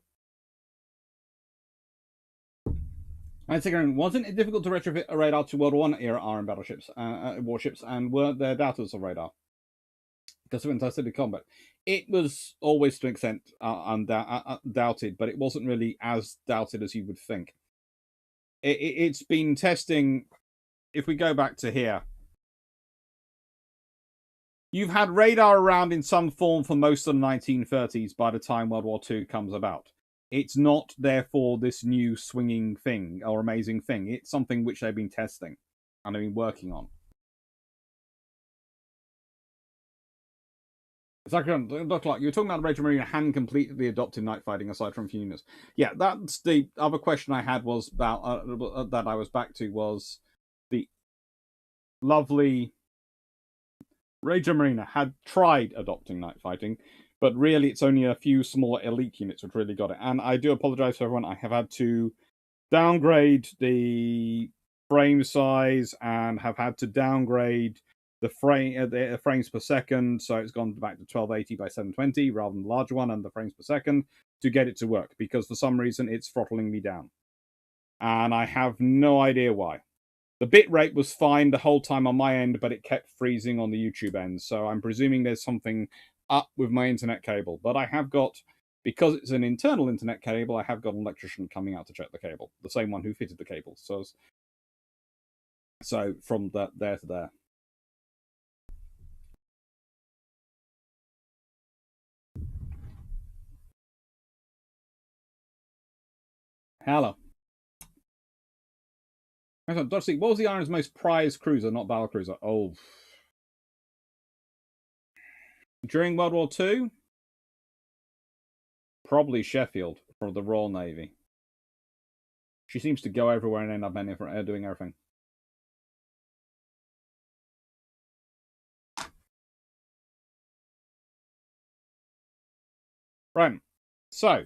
Wasn't it difficult to retrofit a radar to World War I era RM battleships, warships, and weren't there doubters of radar? Because of intercity combat. It was always to an extent doubted, but it wasn't really as doubted as you would think. It's been testing. If we go back to here, you've had radar around in some form for most of the 1930s by the time World War II comes about. It's not, therefore, this new swinging thing or amazing thing. It's something which they've been testing and they've been working on. Exactly, Dr. Clarke, you were talking about the Rachel Marina hand completed the adopted night fighting aside from units. Yeah, that's the other question I had was about that I was back to was the lovely Rachel Marina had tried adopting night fighting, but really it's only a few small elite units which really got it. And I do apologize to everyone. I have had to downgrade the frame size and have had to downgrade the frames per second, so it's gone back to 1280 by 720 rather than the larger one, and the frames per second to get it to work, because for some reason it's throttling me down. And I have no idea why. The bit rate was fine the whole time on my end, but it kept freezing on the YouTube end, so I'm presuming there's something up with my internet cable. But I have got, because it's an internal internet cable, I have got an electrician coming out to check the cable, the same one who fitted the cable. So from there to there. Hello. Darcy, what was the Iron's most prized cruiser, not battle cruiser? Oh. During World War II? Probably Sheffield from the Royal Navy. She seems to go everywhere and end up doing everything. Right. So,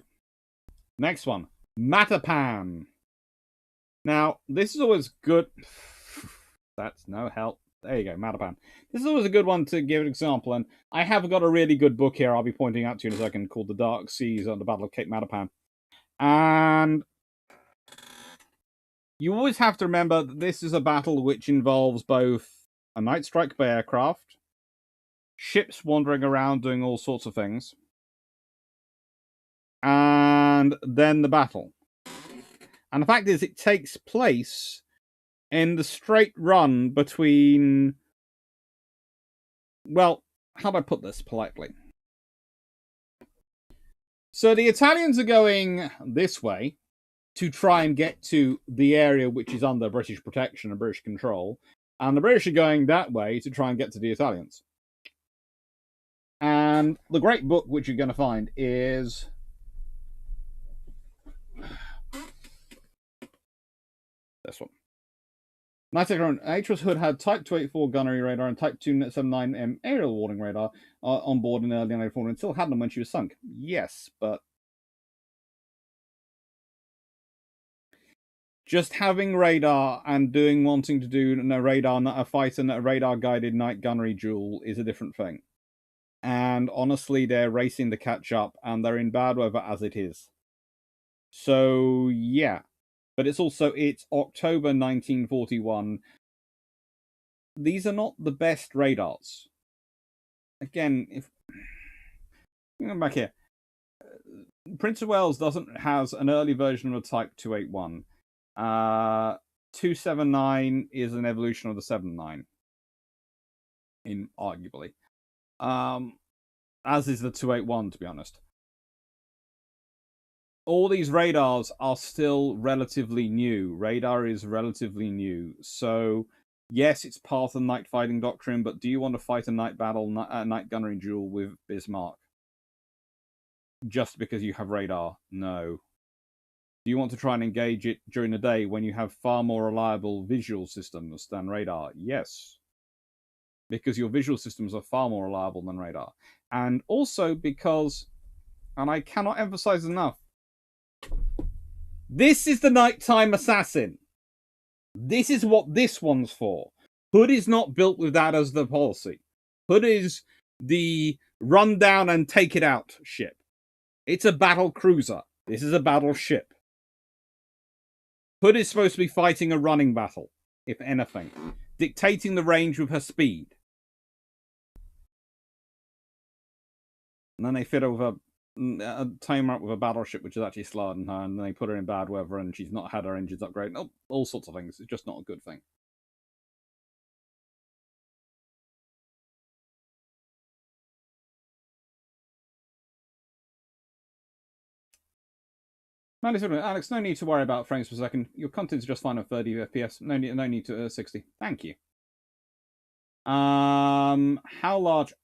next one. Matapan. Now, this is always good. That's no help. There you go, Matapan. This is always a good one to give an example, and I have got a really good book here I'll be pointing out to you in a second called The Dark Seas on the Battle of Cape Matapan. And you always have to remember that this is a battle which involves both a night strike by aircraft, ships wandering around doing all sorts of things, and then the battle. And the fact is, it takes place in the straight run between... Well, how do I put this politely? So the Italians are going this way to try and get to the area which is under British protection and British control, and the British are going that way to try and get to the Italians. And the great book which you're going to find is this one. HMS Hood had Type 284 gunnery radar and Type 279M aerial warning radar on board in early 1984 and still had them when she was sunk. Yes, but just having radar and wanting to do a radar, a fight and a radar-guided night gunnery duel is a different thing. And honestly, they're racing to catch up, and they're in bad weather as it is. So, yeah. But it's October 1941. These are not the best radars. Again, if... Going back here. Prince of Wales has an early version of a Type 281. 279 is an evolution of the 79, arguably, as is the 281, to be honest. All these radars are still relatively new. Radar is relatively new, so yes, it's part of the night fighting doctrine. But do you want to fight a night battle, night gunnery duel with Bismarck just because you have radar? No. Do you want to try and engage it during the day when you have far more reliable visual systems than radar? Yes. Because your visual systems are far more reliable than radar. And also because, and I cannot emphasize enough, this is the nighttime assassin. This is what this one's for. Hood is not built with that as the policy. Hood is the run down and take it out ship. It's a battle cruiser. This is a battleship. Hood is supposed to be fighting a running battle, if anything, dictating the range with her speed. And then they fit over time her up with a battleship, which is actually slower than her, and then they put her in bad weather, and she's not had her engines upgraded. All sorts of things. It's just not a good thing. Alex, no need to worry about frames per second. Your content's just fine at 30 FPS. No need to 60. Thank you. How large?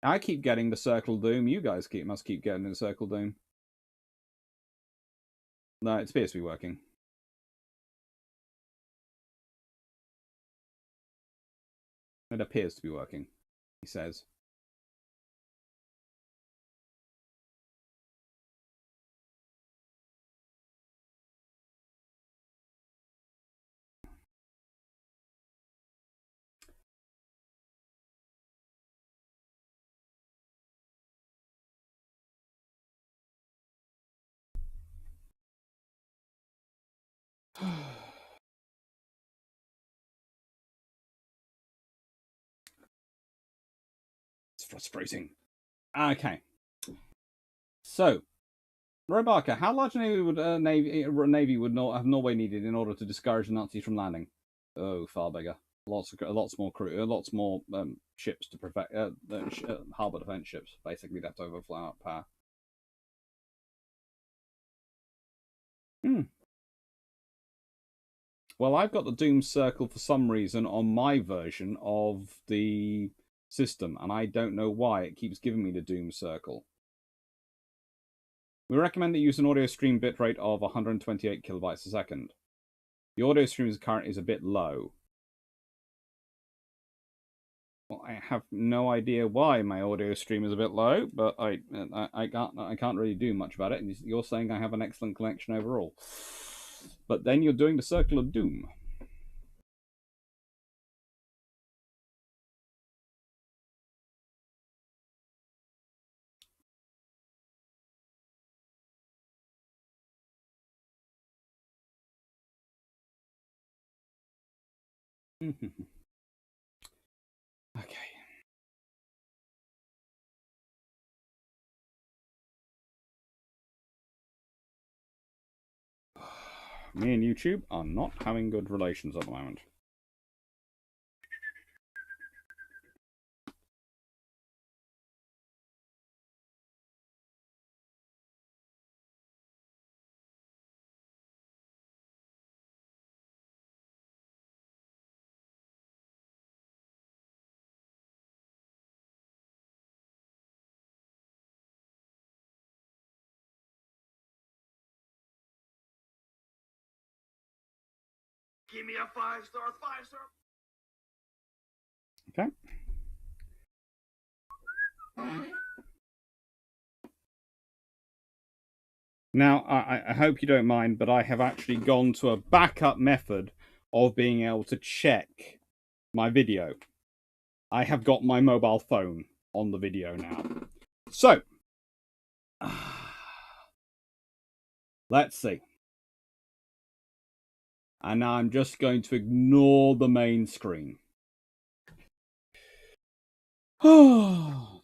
I keep getting the Circle Doom. You guys must keep getting the Circle Doom. No, it appears to be working. It appears to be working, he says. It's frustrating. Okay. So, Roy Barker, how large a navy would have Norway needed in order to discourage the Nazis from landing? Oh, far bigger. Lots more crew, lots more ships to protect harbour defence ships. Basically, left over fly-out power. Well, I've got the Doom Circle for some reason on my version of the system, and I don't know why it keeps giving me the Doom Circle. We recommend that you use an audio stream bitrate of 128 kilobytes a second. The audio stream's current is a bit low. Well, I have no idea why my audio stream is a bit low, but I can't really do much about it. And you're saying I have an excellent connection overall. But then you're doing the Circle of Doom. Okay. Me and YouTube are not having good relations at the moment. Give me a 5-star, 5-star. Okay. Now, I hope you don't mind, but I have actually gone to a backup method of being able to check my video. I have got my mobile phone on the video now. So, let's see. And now I'm just going to ignore the main screen. Because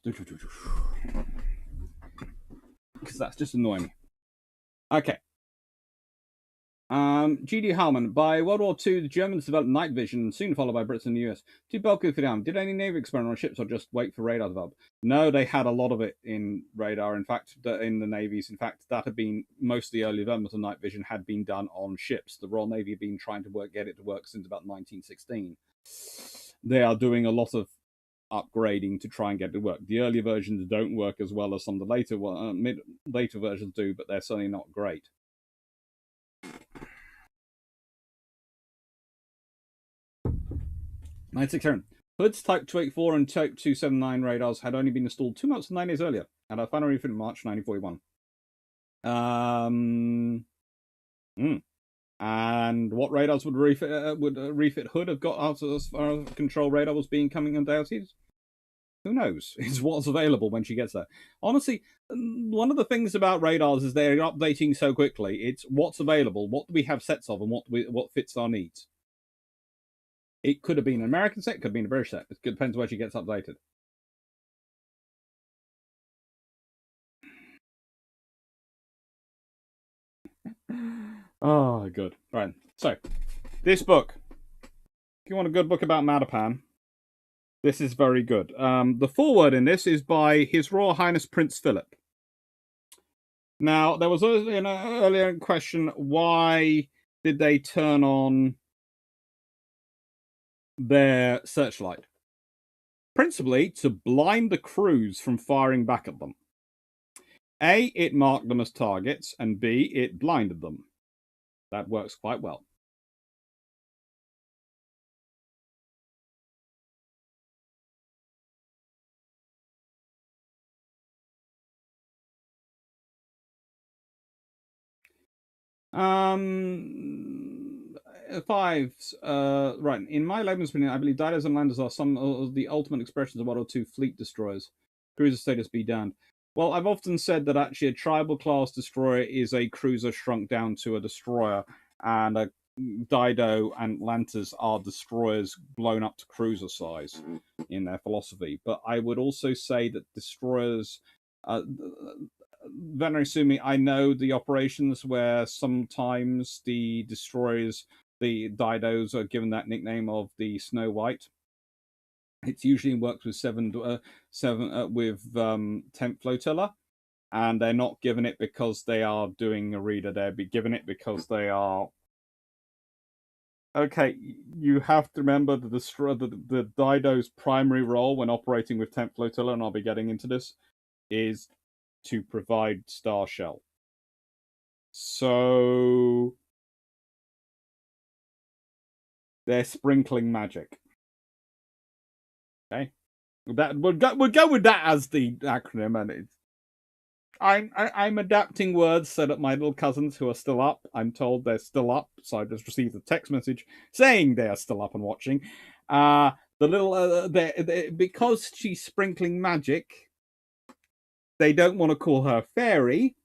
that's just annoying me. Okay. G.D. Hallman. By World War II, the Germans developed night vision, soon followed by Britain and the US. Too bulky for them. Did any Navy experiment on ships or just wait for radar to develop? No, they had a lot of it in radar. In fact, in the navies. In fact, that had been most of the early development of night vision had been done on ships. The Royal Navy had been trying to get it to work since about 1916. They are doing a lot of upgrading to try and get it to work. The earlier versions don't work as well as some of the later versions do, but they're certainly not great. Hood's Type 284 and Type 279 radars had only been installed 2 months and 9 days earlier, and our final refit in March 1941. And what radars would refit Hood have got after as far as control radar was being coming and doubted? Who knows? It's what's available when she gets there. Honestly, one of the things about radars is they're updating so quickly. It's what's available, what do we have sets of, and what fits our needs. It could have been an American set, could have been a British set. It depends where she gets updated. Oh, good. Right. So, this book. If you want a good book about Matapan, this is very good. The foreword in this is by His Royal Highness Prince Philip. Now, there was an earlier question, why did they turn on their searchlight? Principally to blind the crews from firing back at them. A, it marked them as targets, and B, it blinded them. That works quite well. Fives. Right. In my layman's opinion, I believe Didos and Landers are some of the ultimate expressions of World War II fleet destroyers. Cruiser status be damned. Well, I've often said that actually a tribal class destroyer is a cruiser shrunk down to a destroyer, and a Dido and Lantas are destroyers blown up to cruiser size in their philosophy. But I would also say that destroyers. Venerary Sumi, I know the operations where sometimes the destroyers, the Didos, are given that nickname of the Snow White. It's usually works with 10th Flotilla, and they're not given it because they are doing a reader. They're given it because they are. Okay, you have to remember that the Dido's primary role when operating with 10th Flotilla, and I'll be getting into this, is to provide star shell. So they're sprinkling magic. Okay, that we'll go with that as the acronym, and I'm adapting words so that my little cousins who are still up, I'm told they're still up, so I just received a text message saying they are still up and watching. The little because she's sprinkling magic, they don't want to call her fairy,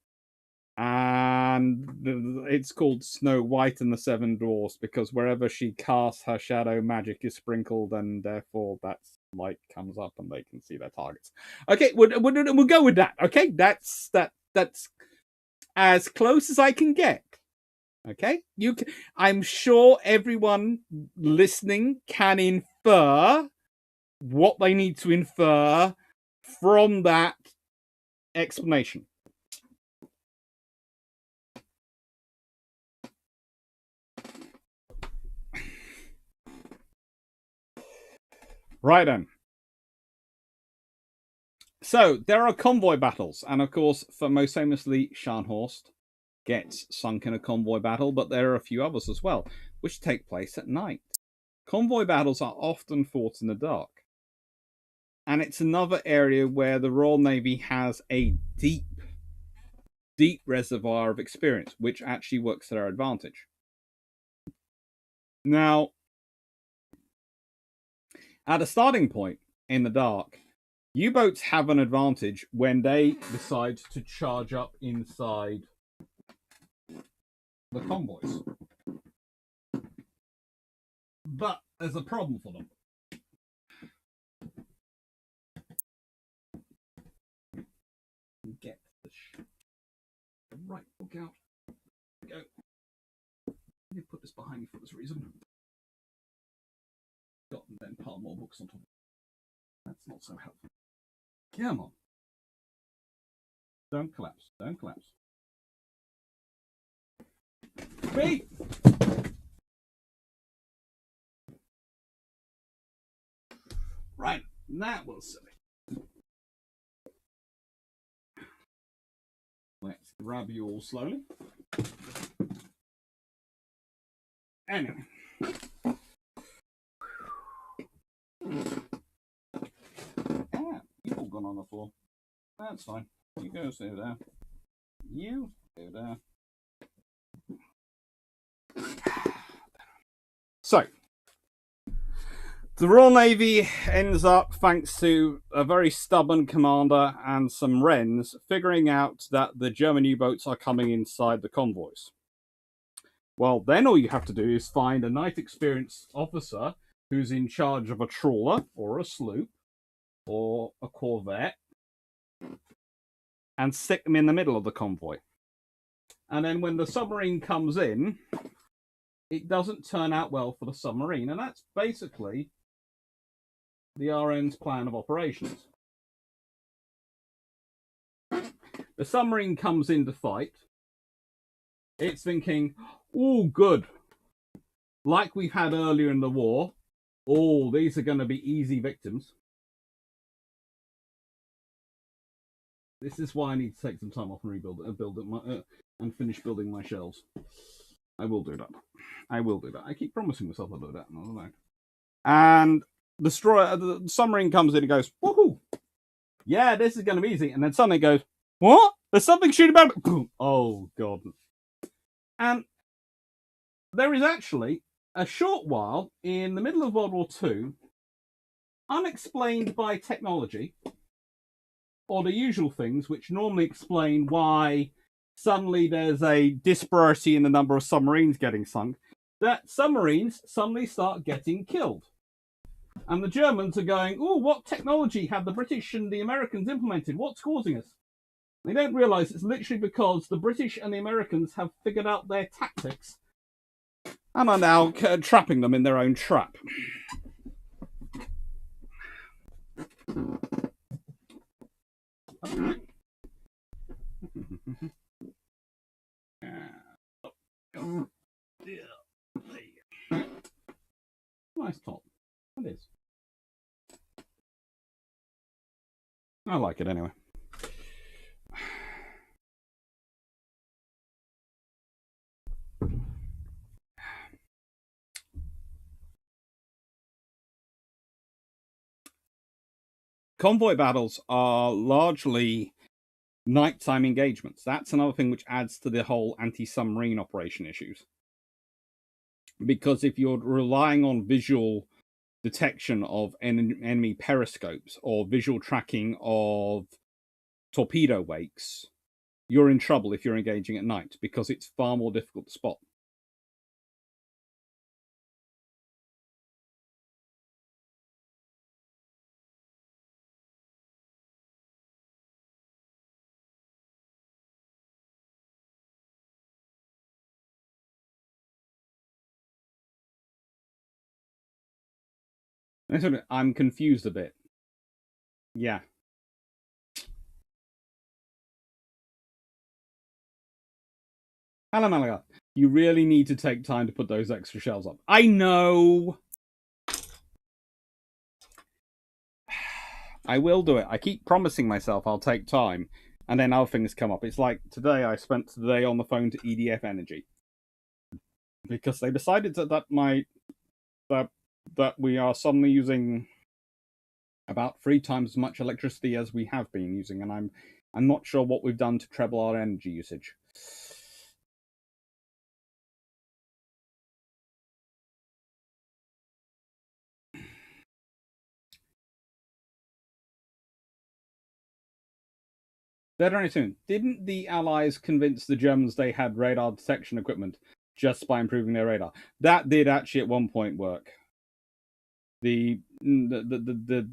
and it's called Snow White and the Seven Dwarfs because wherever she casts her shadow, magic is sprinkled, and therefore that's light comes up and they can see their targets. Okay, we'll go with that. Okay, that's as close as I can get. Okay, I'm sure everyone listening can infer what they need to infer from that explanation. Right then. So there are convoy battles, and of course, for most famously, Scharnhorst gets sunk in a convoy battle, but there are a few others as well, which take place at night. Convoy battles are often fought in the dark, and it's another area where the Royal Navy has a deep reservoir of experience, which actually works to their advantage. Now, at a starting point in the dark, U-boats have an advantage when they decide to charge up inside the convoys. But there's a problem for them. Get the right book out. Go. Let me put this behind me for this reason. Got and then pile more books on top. That's not so helpful. Come on. Don't collapse. Don't collapse. Wait! Right, that was silly. Let's grab you all slowly. Anyway. You've all gone on the floor. That's fine. You go stay there. You stay there. So, the Royal Navy ends up, thanks to a very stubborn commander and some wrens, figuring out that the German U-boats are coming inside the convoys. Well, then all you have to do is find a night experienced officer who's in charge of a trawler or a sloop or a corvette and stick them in the middle of the convoy. And then when the submarine comes in, it doesn't turn out well for the submarine. And that's basically the RN's plan of operations. The submarine comes in to fight. It's thinking, oh, good. Like we've had earlier in the war. Oh, these are going to be easy victims. This is why I need to take some time off and rebuild it, and finish building my shelves. I will do that. I will do that. I keep promising myself I'll do that. I don't know. And the submarine comes in and goes, woohoo! Yeah, this is going to be easy. And then suddenly it goes, what? There's something shooting about it. Oh, God. And there is actually a short while in the middle of World War II, unexplained by technology, or the usual things which normally explain why suddenly there's a disparity in the number of submarines getting sunk, that submarines suddenly start getting killed. And the Germans are going, oh, what technology have the British and the Americans implemented? What's causing us? They don't realise it's literally because the British and the Americans have figured out their tactics and are now trapping them in their own trap. Nice top. It is. I like it anyway. Convoy battles are largely nighttime engagements. That's another thing which adds to the whole anti-submarine operation issues. Because if you're relying on visual detection of enemy periscopes or visual tracking of torpedo wakes, you're in trouble if you're engaging at night, because it's far more difficult to spot. I'm confused a bit. Yeah. Hello, Malaga. You really need to take time to put those extra shells up. I know! I will do it. I keep promising myself I'll take time, and then other things come up. It's like today, I spent the day on the phone to EDF Energy. Because they decided that we are suddenly using about 3 times as much electricity as we have been using, and I'm not sure what we've done to treble our energy usage. Very soon. Didn't the Allies convince the Germans they had radar detection equipment just by improving their radar? That did actually at one point work.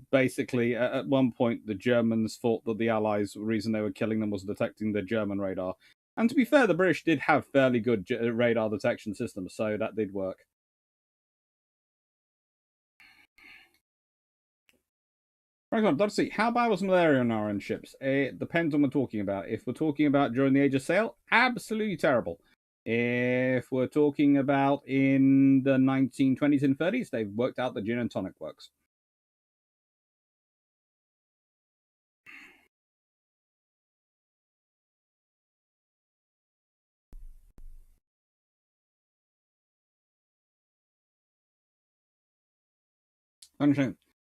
Basically at one point the Germans thought that the Allies, the reason they were killing them was detecting the German radar. And to be fair, the British did have fairly good radar detection systems, so that did work. Let's see. How bad was malaria on our own ships? It depends on what we're talking about. If we're talking about during the Age of Sail, absolutely terrible. If we're talking about in the 1920s and 30s, they've worked out the gin and tonic works.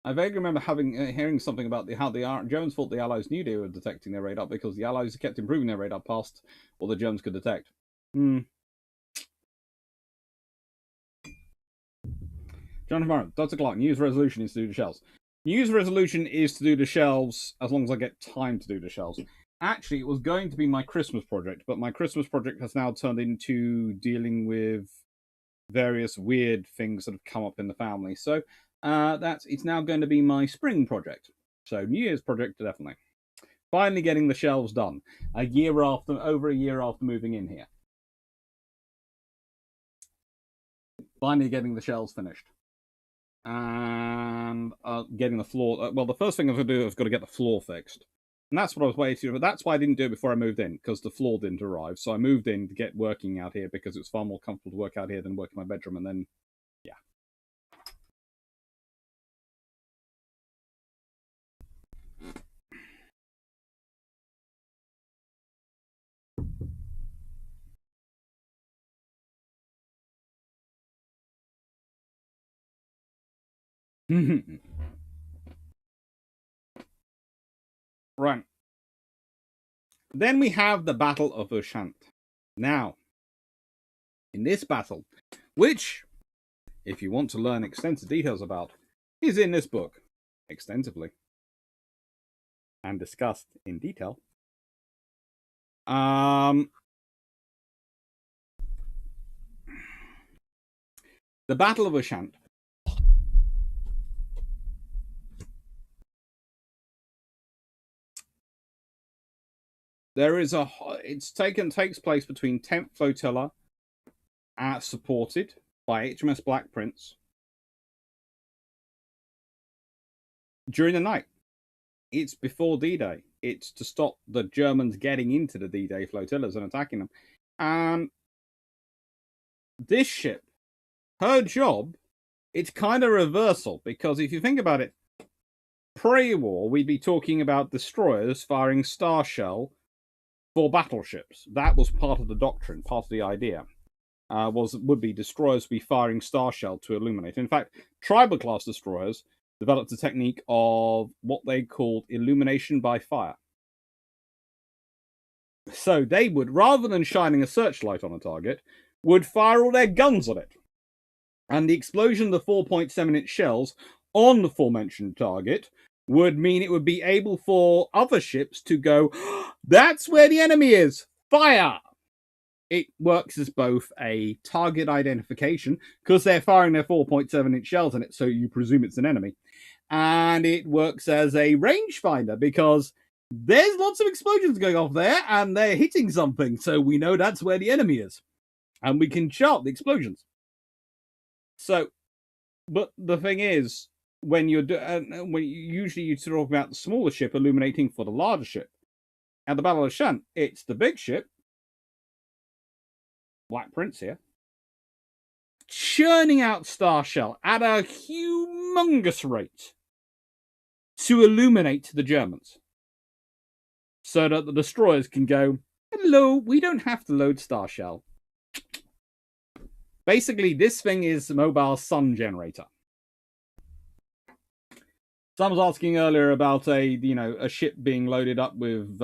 I vaguely remember hearing something about how the Germans thought the Allies knew they were detecting their radar because the Allies kept improving their radar past what the Germans could detect. John Tomorrow, Dr. Clarke, news resolution is to do the shells. News resolution is to do the shelves as long as I get time to do the shelves. Actually, it was going to be my Christmas project, but my Christmas project has now turned into dealing with various weird things that have come up in the family. So it's now going to be my spring project. So New Year's project, definitely. Finally getting the shelves done. Over a year after moving in here. Finally getting the shelves finished. And getting the floor. Well, the first thing I was going to do is got to get the floor fixed. And that's what I was waiting for. That's why I didn't do it before I moved in, because the floor didn't arrive. So I moved in to get working out here because it was far more comfortable to work out here than work in my bedroom. And then, yeah. Right. Then we have the Battle of Ushant. Now, in this battle, which, if you want to learn extensive details about, is in this book extensively and discussed in detail. The Battle of Ushant. Takes place between 10th Flotilla, supported by HMS Black Prince, during the night. It's before D-Day. It's to stop the Germans getting into the D-Day flotillas and attacking them. And this ship, her job, it's kind of reversal, because if you think about it, pre-war, we'd be talking about destroyers firing star shell for battleships. That was part of the doctrine, part of the idea. Would be destroyers be firing star shell to illuminate. In fact, tribal class destroyers developed a technique of what they called illumination by fire. So they would, rather than shining a searchlight on a target, would fire all their guns on it. And the explosion of the 4.7-inch shells on the aforementioned target would mean it would be able for other ships to go, that's where the enemy is! Fire! It works as both a target identification, because they're firing their 4.7-inch shells in it, so you presume it's an enemy. And it works as a rangefinder, because there's lots of explosions going off there, and they're hitting something, so we know that's where the enemy is. And we can chart the explosions. So, but the thing is, when usually you talk about the smaller ship illuminating for the larger ship. At the Battle of Shan, it's the big ship, Black Prince here, churning out star shell at a humongous rate to illuminate the Germans, so that the destroyers can go, hello, we don't have to load star shell. Basically, this thing is a mobile sun generator. Someone was asking earlier about a ship being loaded up with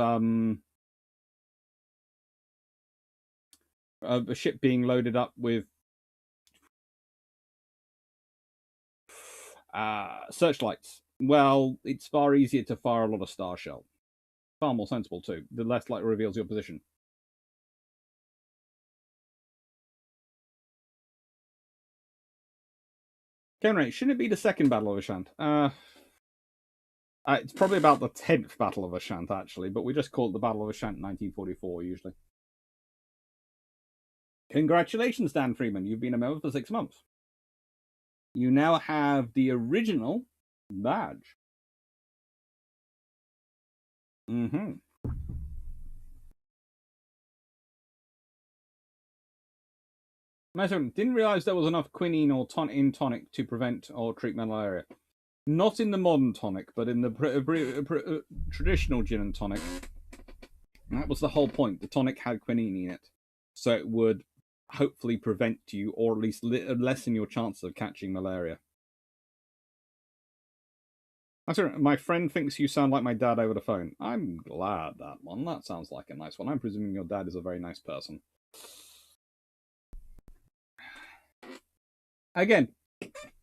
searchlights. Well, it's far easier to fire a lot of star shell. Far more sensible too. The less light reveals your position. Kenray, shouldn't it be the second Battle of Ashant? It's probably about the 10th Battle of Ashant, actually, but we just call it the Battle of Ashant 1944, usually. Congratulations, Dan Freeman. You've been a member for 6 months. You now have the original badge. Didn't realise there was enough quinine or in tonic to prevent or treat malaria. Not in the modern tonic, but in the traditional gin and tonic. That was the whole point. The tonic had quinine in it. So it would hopefully prevent you, or at least lessen your chances of catching malaria. My friend thinks you sound like my dad over the phone. I'm glad that one. That sounds like a nice one. I'm presuming your dad is a very nice person. Again,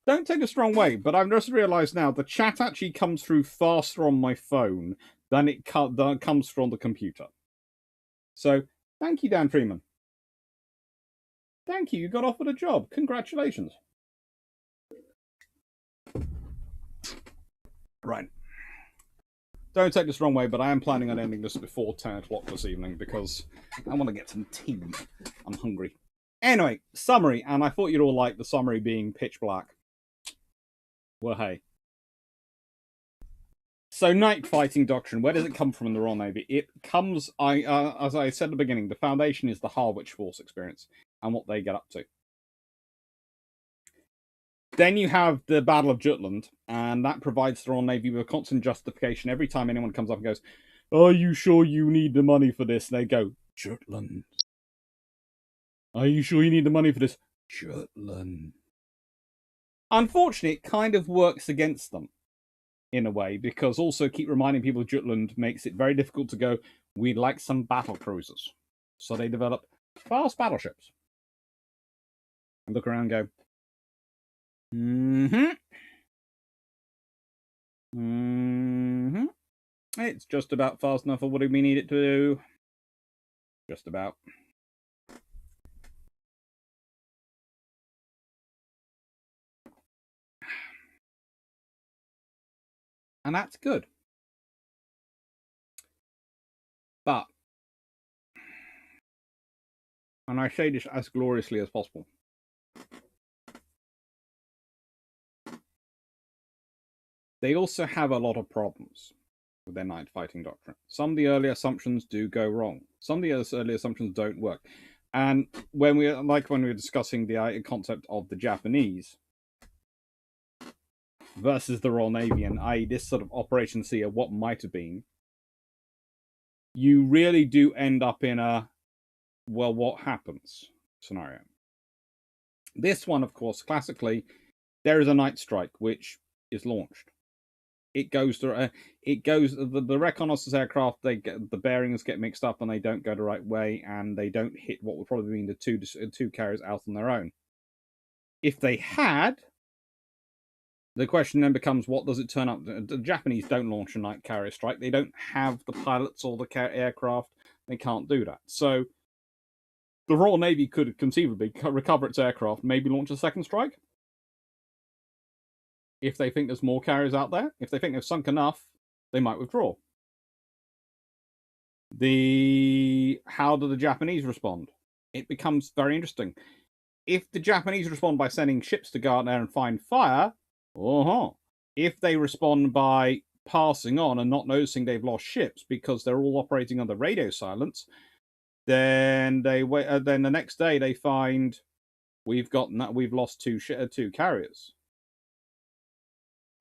don't take a strong way, but I've just realised now the chat actually comes through faster on my phone than it comes from the computer. So, thank you, Dan Freeman. Thank you got offered a job. Congratulations. Right. Don't take this the wrong way, but I am planning on ending this before 10 o'clock this evening because I want to get some tea. I'm hungry. Anyway, summary, and I thought you'd all like the summary being pitch black. Well, hey. So, Night Fighting Doctrine, where does it come from in the Royal Navy? It comes, as I said at the beginning, the foundation is the Harwich Force experience and what they get up to. Then you have the Battle of Jutland, and that provides the Royal Navy with a constant justification every time anyone comes up and goes, are you sure you need the money for this? And they go, Jutland. Are you sure you need the money for this? Jutland. Unfortunately, it kind of works against them in a way, because also keep reminding people of Jutland makes it very difficult to go, we'd like some battle cruisers. So they develop fast battleships. And look around and go, It's just about fast enough for what we need it to do. Just about. And that's good. But, and I say this as gloriously as possible, they also have a lot of problems with their Night Fighting Doctrine. Some of the early assumptions do go wrong. Some of the early assumptions don't work. And when we were discussing the concept of the Japanese versus the Royal Navy, and i.e. this sort of Operation Sea of what might have been, you really do end up in a, well, what happens scenario. This one, of course, classically, there is a night strike which is launched. it goes to the reconnaissance aircraft. The bearings get mixed up and they don't go the right way, and they don't hit what would probably be the two carriers out on their own. If they had, the question then becomes, what does it turn up? The Japanese don't launch a night carrier strike. They don't have the pilots or the aircraft. They can't do that. So the Royal Navy could conceivably recover its aircraft, maybe launch a second strike. If they think there's more carriers out there, if they think they've sunk enough, they might withdraw. How do the Japanese respond? It becomes very interesting. If the Japanese respond by sending ships to go out there and find fire, if they respond by passing on and not noticing they've lost ships because they're all operating under radio silence, then then the next day they find we've lost two carriers.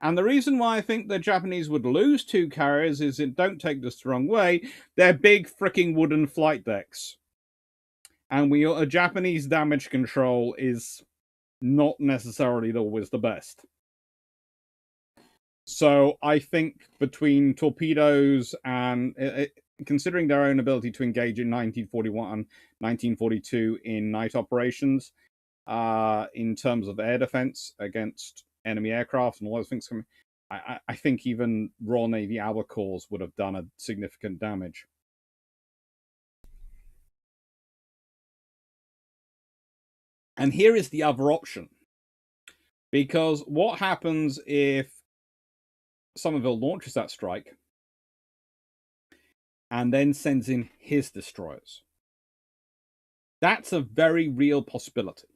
And the reason why I think the Japanese would lose two carriers is, don't take this the wrong way, they're big freaking wooden flight decks. And Japanese damage control is not necessarily always the best. So I think between torpedoes and considering their own ability to engage in 1941 and 1942 in night operations, in terms of air defense against enemy aircraft and all those things, I think even Royal Navy Albacores would have done a significant damage. And here is the other option. Because what happens if Somerville launches that strike and then sends in his destroyers? That's a very real possibility.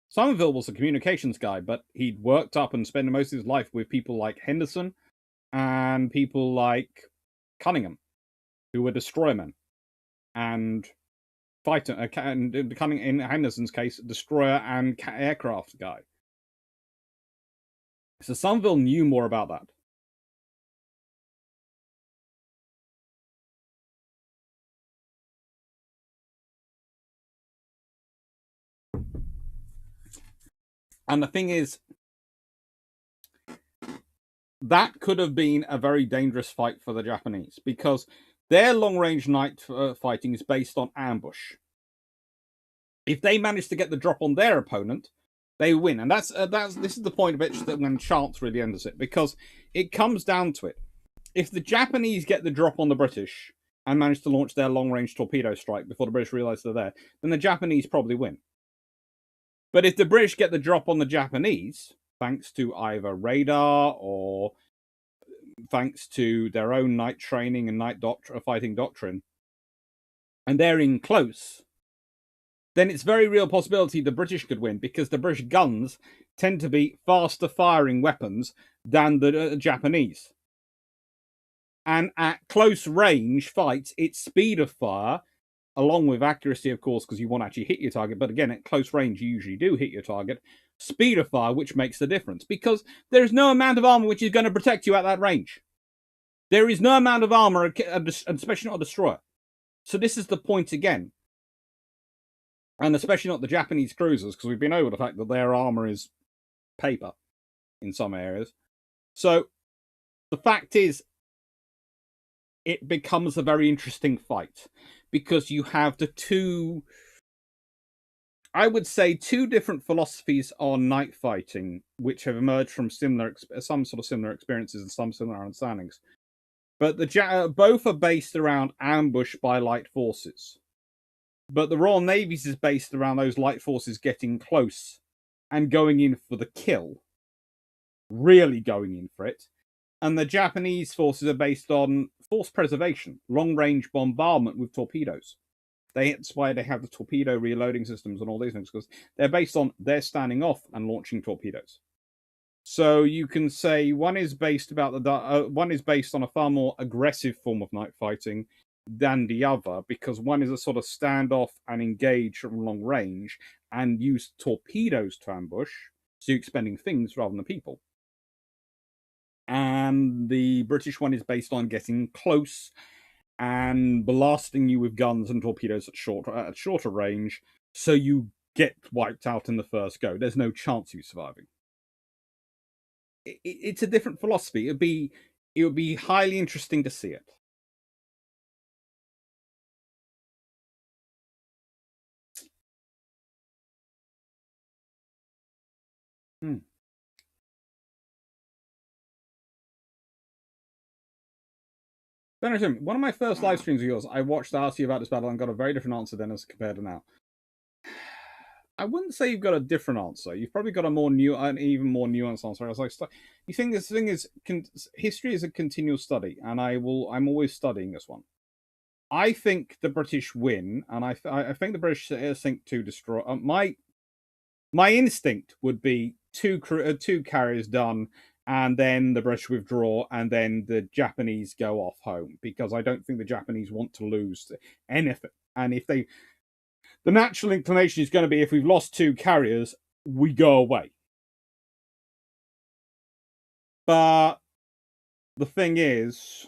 Somerville was a communications guy, but he'd worked up and spent most of his life with people like Henderson and people like Cunningham, who were destroyermen, and fighter, and in Henderson's case, destroyer and aircraft guy. So Somerville knew more about that. And the thing is, that could have been a very dangerous fight for the Japanese, because their long-range night fighting is based on ambush. If they manage to get the drop on their opponent, they win. And this is the point of it that when chance really enters it, because it comes down to it. If the Japanese get the drop on the British and manage to launch their long-range torpedo strike before the British realise they're there, then the Japanese probably win. But if the British get the drop on the Japanese, thanks to either radar or thanks to their own night training and night fighting doctrine, and they're in close, then it's very real possibility the British could win, because the British guns tend to be faster firing weapons than the Japanese. And at close range fights, its speed of fire, along with accuracy, of course, because you want to actually hit your target, but again, at close range, you usually do hit your target, speed of fire, which makes the difference, because there is no amount of armor which is going to protect you at that range. There is no amount of armor, especially not a destroyer. So this is the point again. And especially not the Japanese cruisers, because we've been over the fact that their armor is paper in some areas. So the fact is, it becomes a very interesting fight, because you have the two, I would say, two different philosophies on night fighting, which have emerged from some sort of similar experiences and some similar understandings. But both are based around ambush by light forces. But the Royal Navy's is based around those light forces getting close and going in for the kill. Really going in for it. And the Japanese forces are based on force preservation, long-range bombardment with torpedoes. That's why they have the torpedo reloading systems and all these things, because they're based on their standing off and launching torpedoes. So you can say one is based on a far more aggressive form of night fighting than the other, because one is a sort of standoff and engage from long range and use torpedoes to ambush, so you're expending things rather than people. And the British one is based on getting close and blasting you with guns and torpedoes at shorter range, so you get wiped out in the first go. There's no chance of you surviving. it's a different philosophy. It would be highly interesting to see it. One of my first live streams of yours, I watched to ask you about this battle and got a very different answer then as compared to now. I wouldn't say you've got a different answer. You've probably got an even more nuanced answer. I was like, you think this thing is history is a continual study, and I'm always studying this one. I think the British win, and I think the British sink to destroy. My instinct would be two carriers done, and then the British withdraw, and then the Japanese go off home, because I don't think the Japanese want to lose anything. And if the natural inclination is going to be, if we've lost 2 carriers, we go away. But the thing is,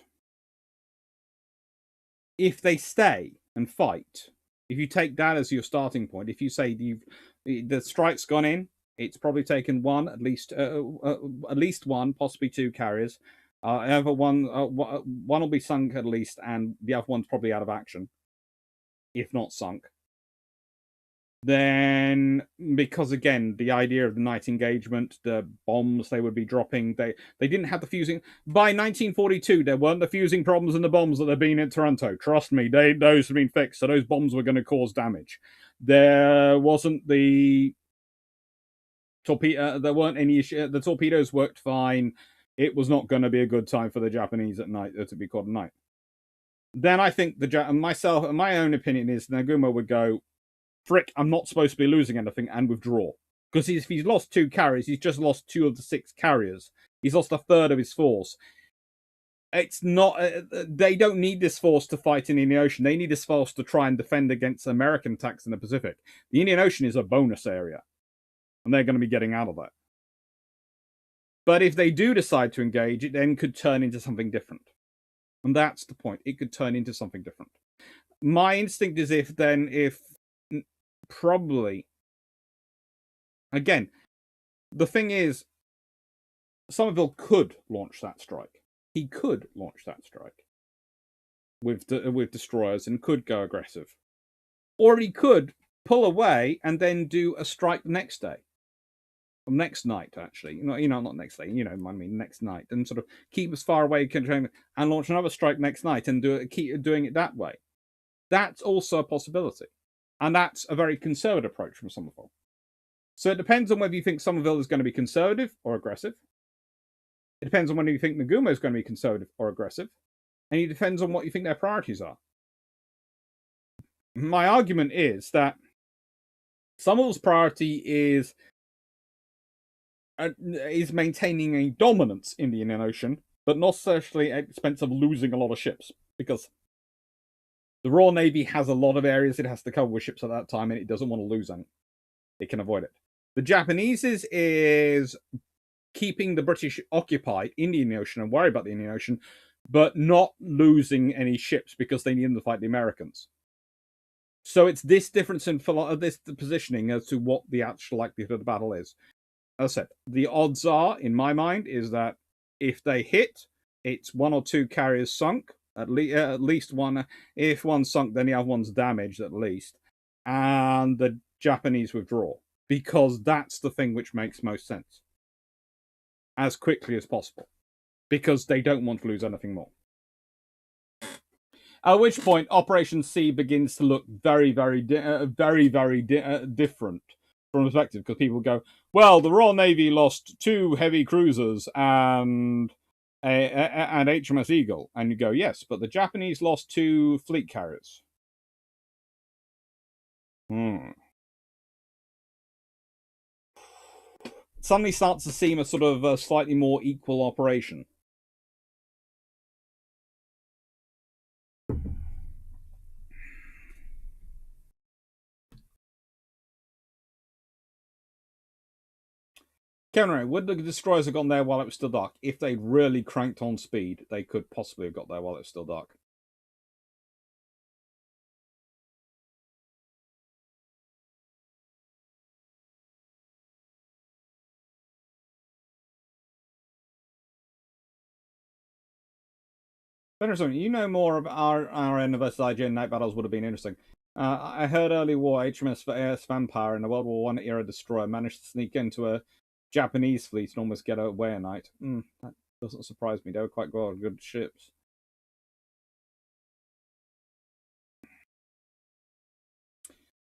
if they stay and fight, if you take that as your starting point, if you say the strike's gone in, it's probably taken at least one, possibly 2 carriers. One will be sunk at least, and the other one's probably out of action, if not sunk. Then, because again, the idea of the night engagement, the bombs they would be dropping, they didn't have the fusing. By 1942, there weren't the fusing problems and the bombs that there have been in Toronto. Trust me, those have been fixed, so those bombs were going to cause damage. There wasn't the torpedo. There weren't any issue. The torpedoes worked fine. It was not going to be a good time for the Japanese at night to be caught at night. Then I think my own opinion is Nagumo would go, frick, I'm not supposed to be losing anything, and withdraw. Because if he's lost 2 carriers, he's just lost 2 of the 6 carriers. He's lost a third of his force. It's not. They don't need this force to fight in the Indian Ocean. They need this force to try and defend against American attacks in the Pacific. The Indian Ocean is a bonus area, and they're going to be getting out of that. But if they do decide to engage, it then could turn into something different. And that's the point. It could turn into something different. My instinct is probably, again, the thing is, Somerville could launch that strike. He could launch that strike with destroyers and could go aggressive, or he could pull away and then do a strike the next day, or next night. Actually, not next day. I mean next night, and sort of keep as far away and launch another strike next night and keep doing it that way. That's also a possibility. And that's a very conservative approach from Somerville. So it depends on whether you think Somerville is going to be conservative or aggressive. It depends on whether you think Nagumo is going to be conservative or aggressive. And it depends on what you think their priorities are. My argument is that Somerville's priority is maintaining a dominance in the Indian Ocean, but not necessarily at the expense of losing a lot of ships, because the Royal Navy has a lot of areas it has to cover with ships at that time, and it doesn't want to lose any. It can avoid it. The Japanese's is keeping the British occupied in the Indian Ocean and worry about the Indian Ocean, but not losing any ships because they need them to fight the Americans. So it's this difference in this positioning as to what the actual likelihood of the battle is. As I said, the odds are, in my mind, is that if they hit, it's 1 or 2 carriers sunk. At least one. If one's sunk, then the other one's damaged at least. And the Japanese withdraw. Because that's the thing which makes most sense. As quickly as possible. Because they don't want to lose anything more. At which point, Operation C begins to look very, very different from perspective. Because people go, well, the Royal Navy lost 2 heavy cruisers and HMS Eagle, and you go, yes, but the Japanese lost 2 fleet carriers. Suddenly starts to seem a sort of a slightly more equal operation. Kevin Ray, would the destroyers have gone there while it was still dark? If they'd really cranked on speed, they could possibly have got there while it was still dark. Benderson, you know more of our RN versus IGN night battles would have been interesting. I heard early war HMS Vampire in the World War I era destroyer managed to sneak into a Japanese fleet and almost get away at night. That doesn't surprise me. They were quite good ships.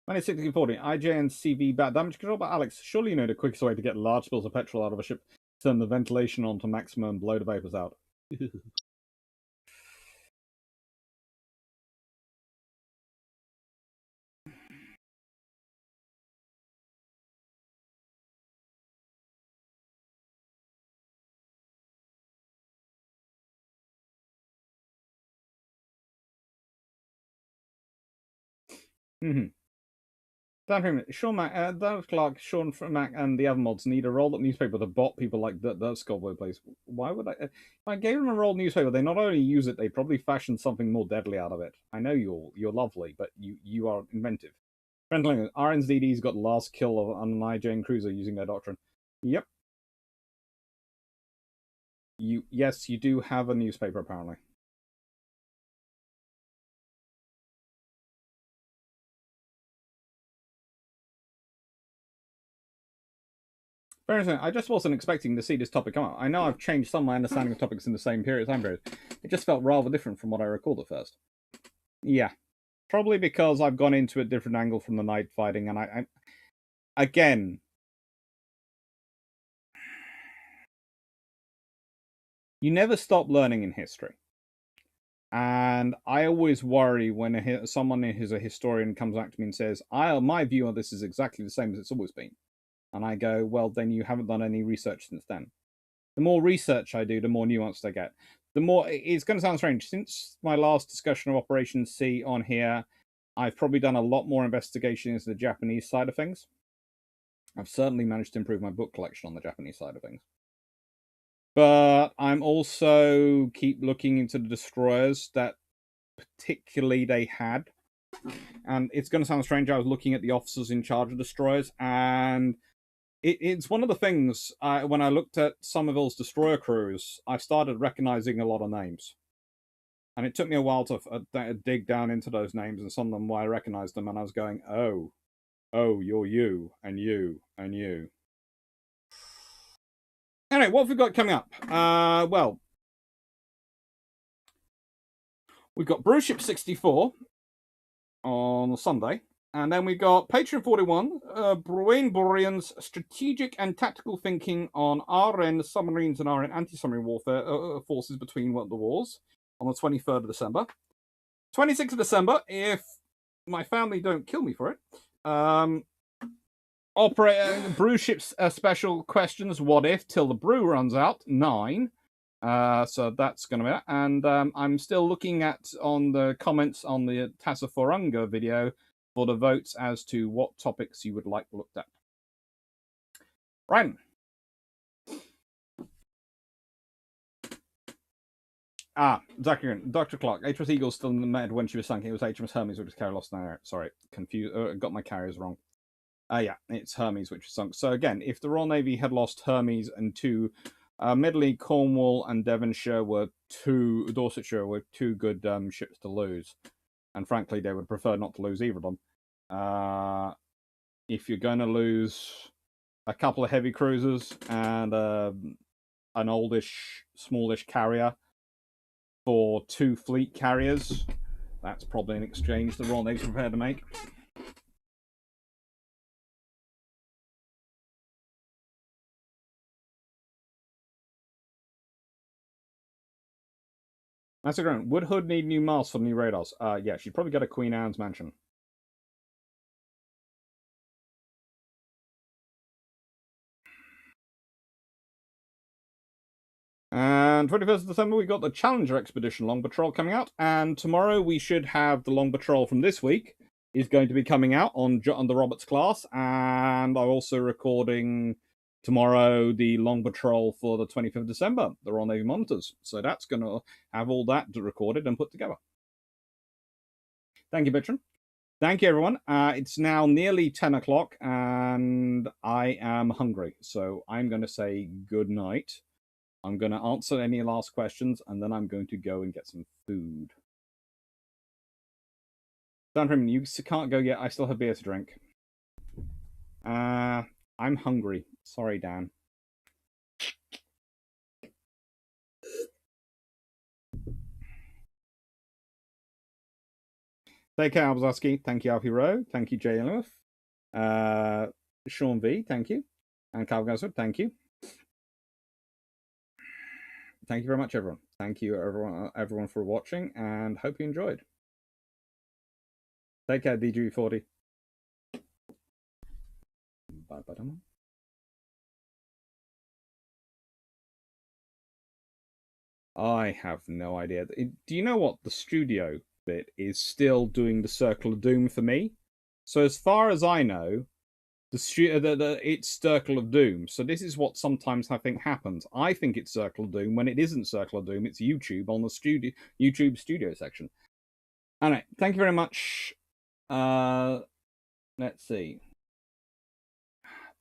-1640, IJN CV bad damage control by Alex. Surely you know the quickest way to get large spills of petrol out of a ship, turn the ventilation on to maximum and blow the vapors out. Sean Mac, Clarke, Sean Mac, and the other mods need a rolled-up newspaper to bot people like that Skullboy plays. Why would I? If I gave them a rolled newspaper, they not only use it, they probably fashion something more deadly out of it. I know you're lovely, but you are inventive. Friendly, RNZD's got the last kill on an IJN cruiser using their doctrine. Yep. Yes, you do have a newspaper apparently. I just wasn't expecting to see this topic come up. I know I've changed some of my understanding of topics in the same time period. It just felt rather different from what I recalled at first. Yeah. Probably because I've gone into a different angle from the night fighting, and I again, you never stop learning in history. And I always worry when someone who's a historian comes back to me and says, my view on this is exactly the same as it's always been. And I go, well, then you haven't done any research since then. The more research I do, the more nuanced I get. The more, it's going to sound strange, since my last discussion of Operation C on here, I've probably done a lot more investigation into the Japanese side of things. I've certainly managed to improve my book collection on the Japanese side of things. But I'm also keep looking into the destroyers that particularly they had. And it's going to sound strange, I was looking at the officers in charge of destroyers, and it's one of the things, when I looked at Somerville's destroyer crews, I started recognizing a lot of names. And it took me a while to dig down into those names, and some of them why I recognized them, and I was going, oh, you're you, and you, and you. Anyway, what have we got coming up? Well, we've got Brewship 64 on Sunday. And then we got Patreon 41, Wayne Borean's strategic and tactical thinking on RN submarines and RN anti-submarine warfare forces between the wars on the 23rd of December. 26th of December, if my family don't kill me for it, Brewship's special questions, what if, till the brew runs out, 9. So that's going to be it. And I'm still looking on the comments on the Tassaforunga video for the votes as to what topics you would like looked at. Right. Zachary, Dr. Clarke, HMS Eagle's still in the med when she was sunk. It was HMS Hermes which was carrier lost now. Sorry, confused. Got my carriers wrong. Yeah, it's Hermes which was sunk. So again, if the Royal Navy had lost Hermes and 2, Medley, Cornwall, and Devonshire Dorsetshire were 2 good ships to lose. And frankly, they would prefer not to lose either of them. If you're going to lose a couple of heavy cruisers and an oldish, smallish carrier for 2 fleet carriers, that's probably an exchange the Royal Navy's prepared to make. That's a ground. Would Hood need new masts for new radars? Yeah, she'd probably get a Queen Anne's mansion. And 21st of December, we got the Challenger Expedition Long Patrol coming out. And tomorrow we should have the Long Patrol from this week is going to be coming out on the Roberts class. And I'm also recording tomorrow the Long Patrol for the 25th of December, the Royal Navy Monitors. So that's going to have all that recorded and put together. Thank you, Bertrand. Thank you, everyone. It's now nearly 10 o'clock, and I am hungry. So I'm going to say good night. I'm going to answer any last questions, and then I'm going to go and get some food. Sandrim, you can't go yet. I still have beer to drink. I'm hungry. Sorry, Dan. Take care, Albazaski. Thank you, Alfie Rowe. Thank you, Jay Elliott. Sean V, thank you. And Cal Gosford, thank you. Thank you very much, everyone. Thank you, everyone for watching, and hope you enjoyed. Take care, DG40. Bye-bye. I have no idea. Do you know what? The studio bit is still doing the Circle of Doom for me. So as far as I know, it's Circle of Doom. So this is what sometimes I think happens. I think it's Circle of Doom when it isn't Circle of Doom. It's YouTube on the YouTube studio section. All right. Thank you very much. Let's see.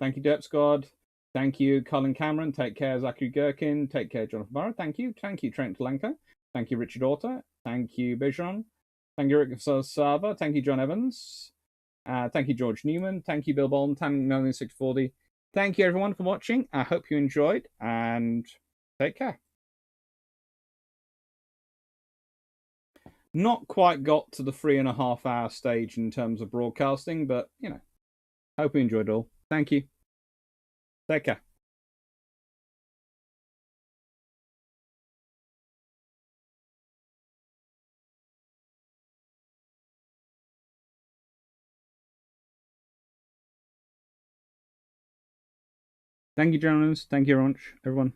Thank you, Derpsquad. Thank you, Colin Cameron. Take care, Zachary Gherkin. Take care, Jonathan Burrow. Thank you. Thank you, Trent Lenko. Thank you, Richard Orta. Thank you, Bijon. Thank you, Rick Sava. Thank you, John Evans. Thank you, George Newman. Thank you, Bill Bolton. Tanning 640. Thank you, everyone, for watching. I hope you enjoyed, and take care. Not quite got to the 3.5 hour stage in terms of broadcasting, but, you know, hope you enjoyed it all. Thank you. Take care. Thank you, gentlemen. Thank you very much, everyone.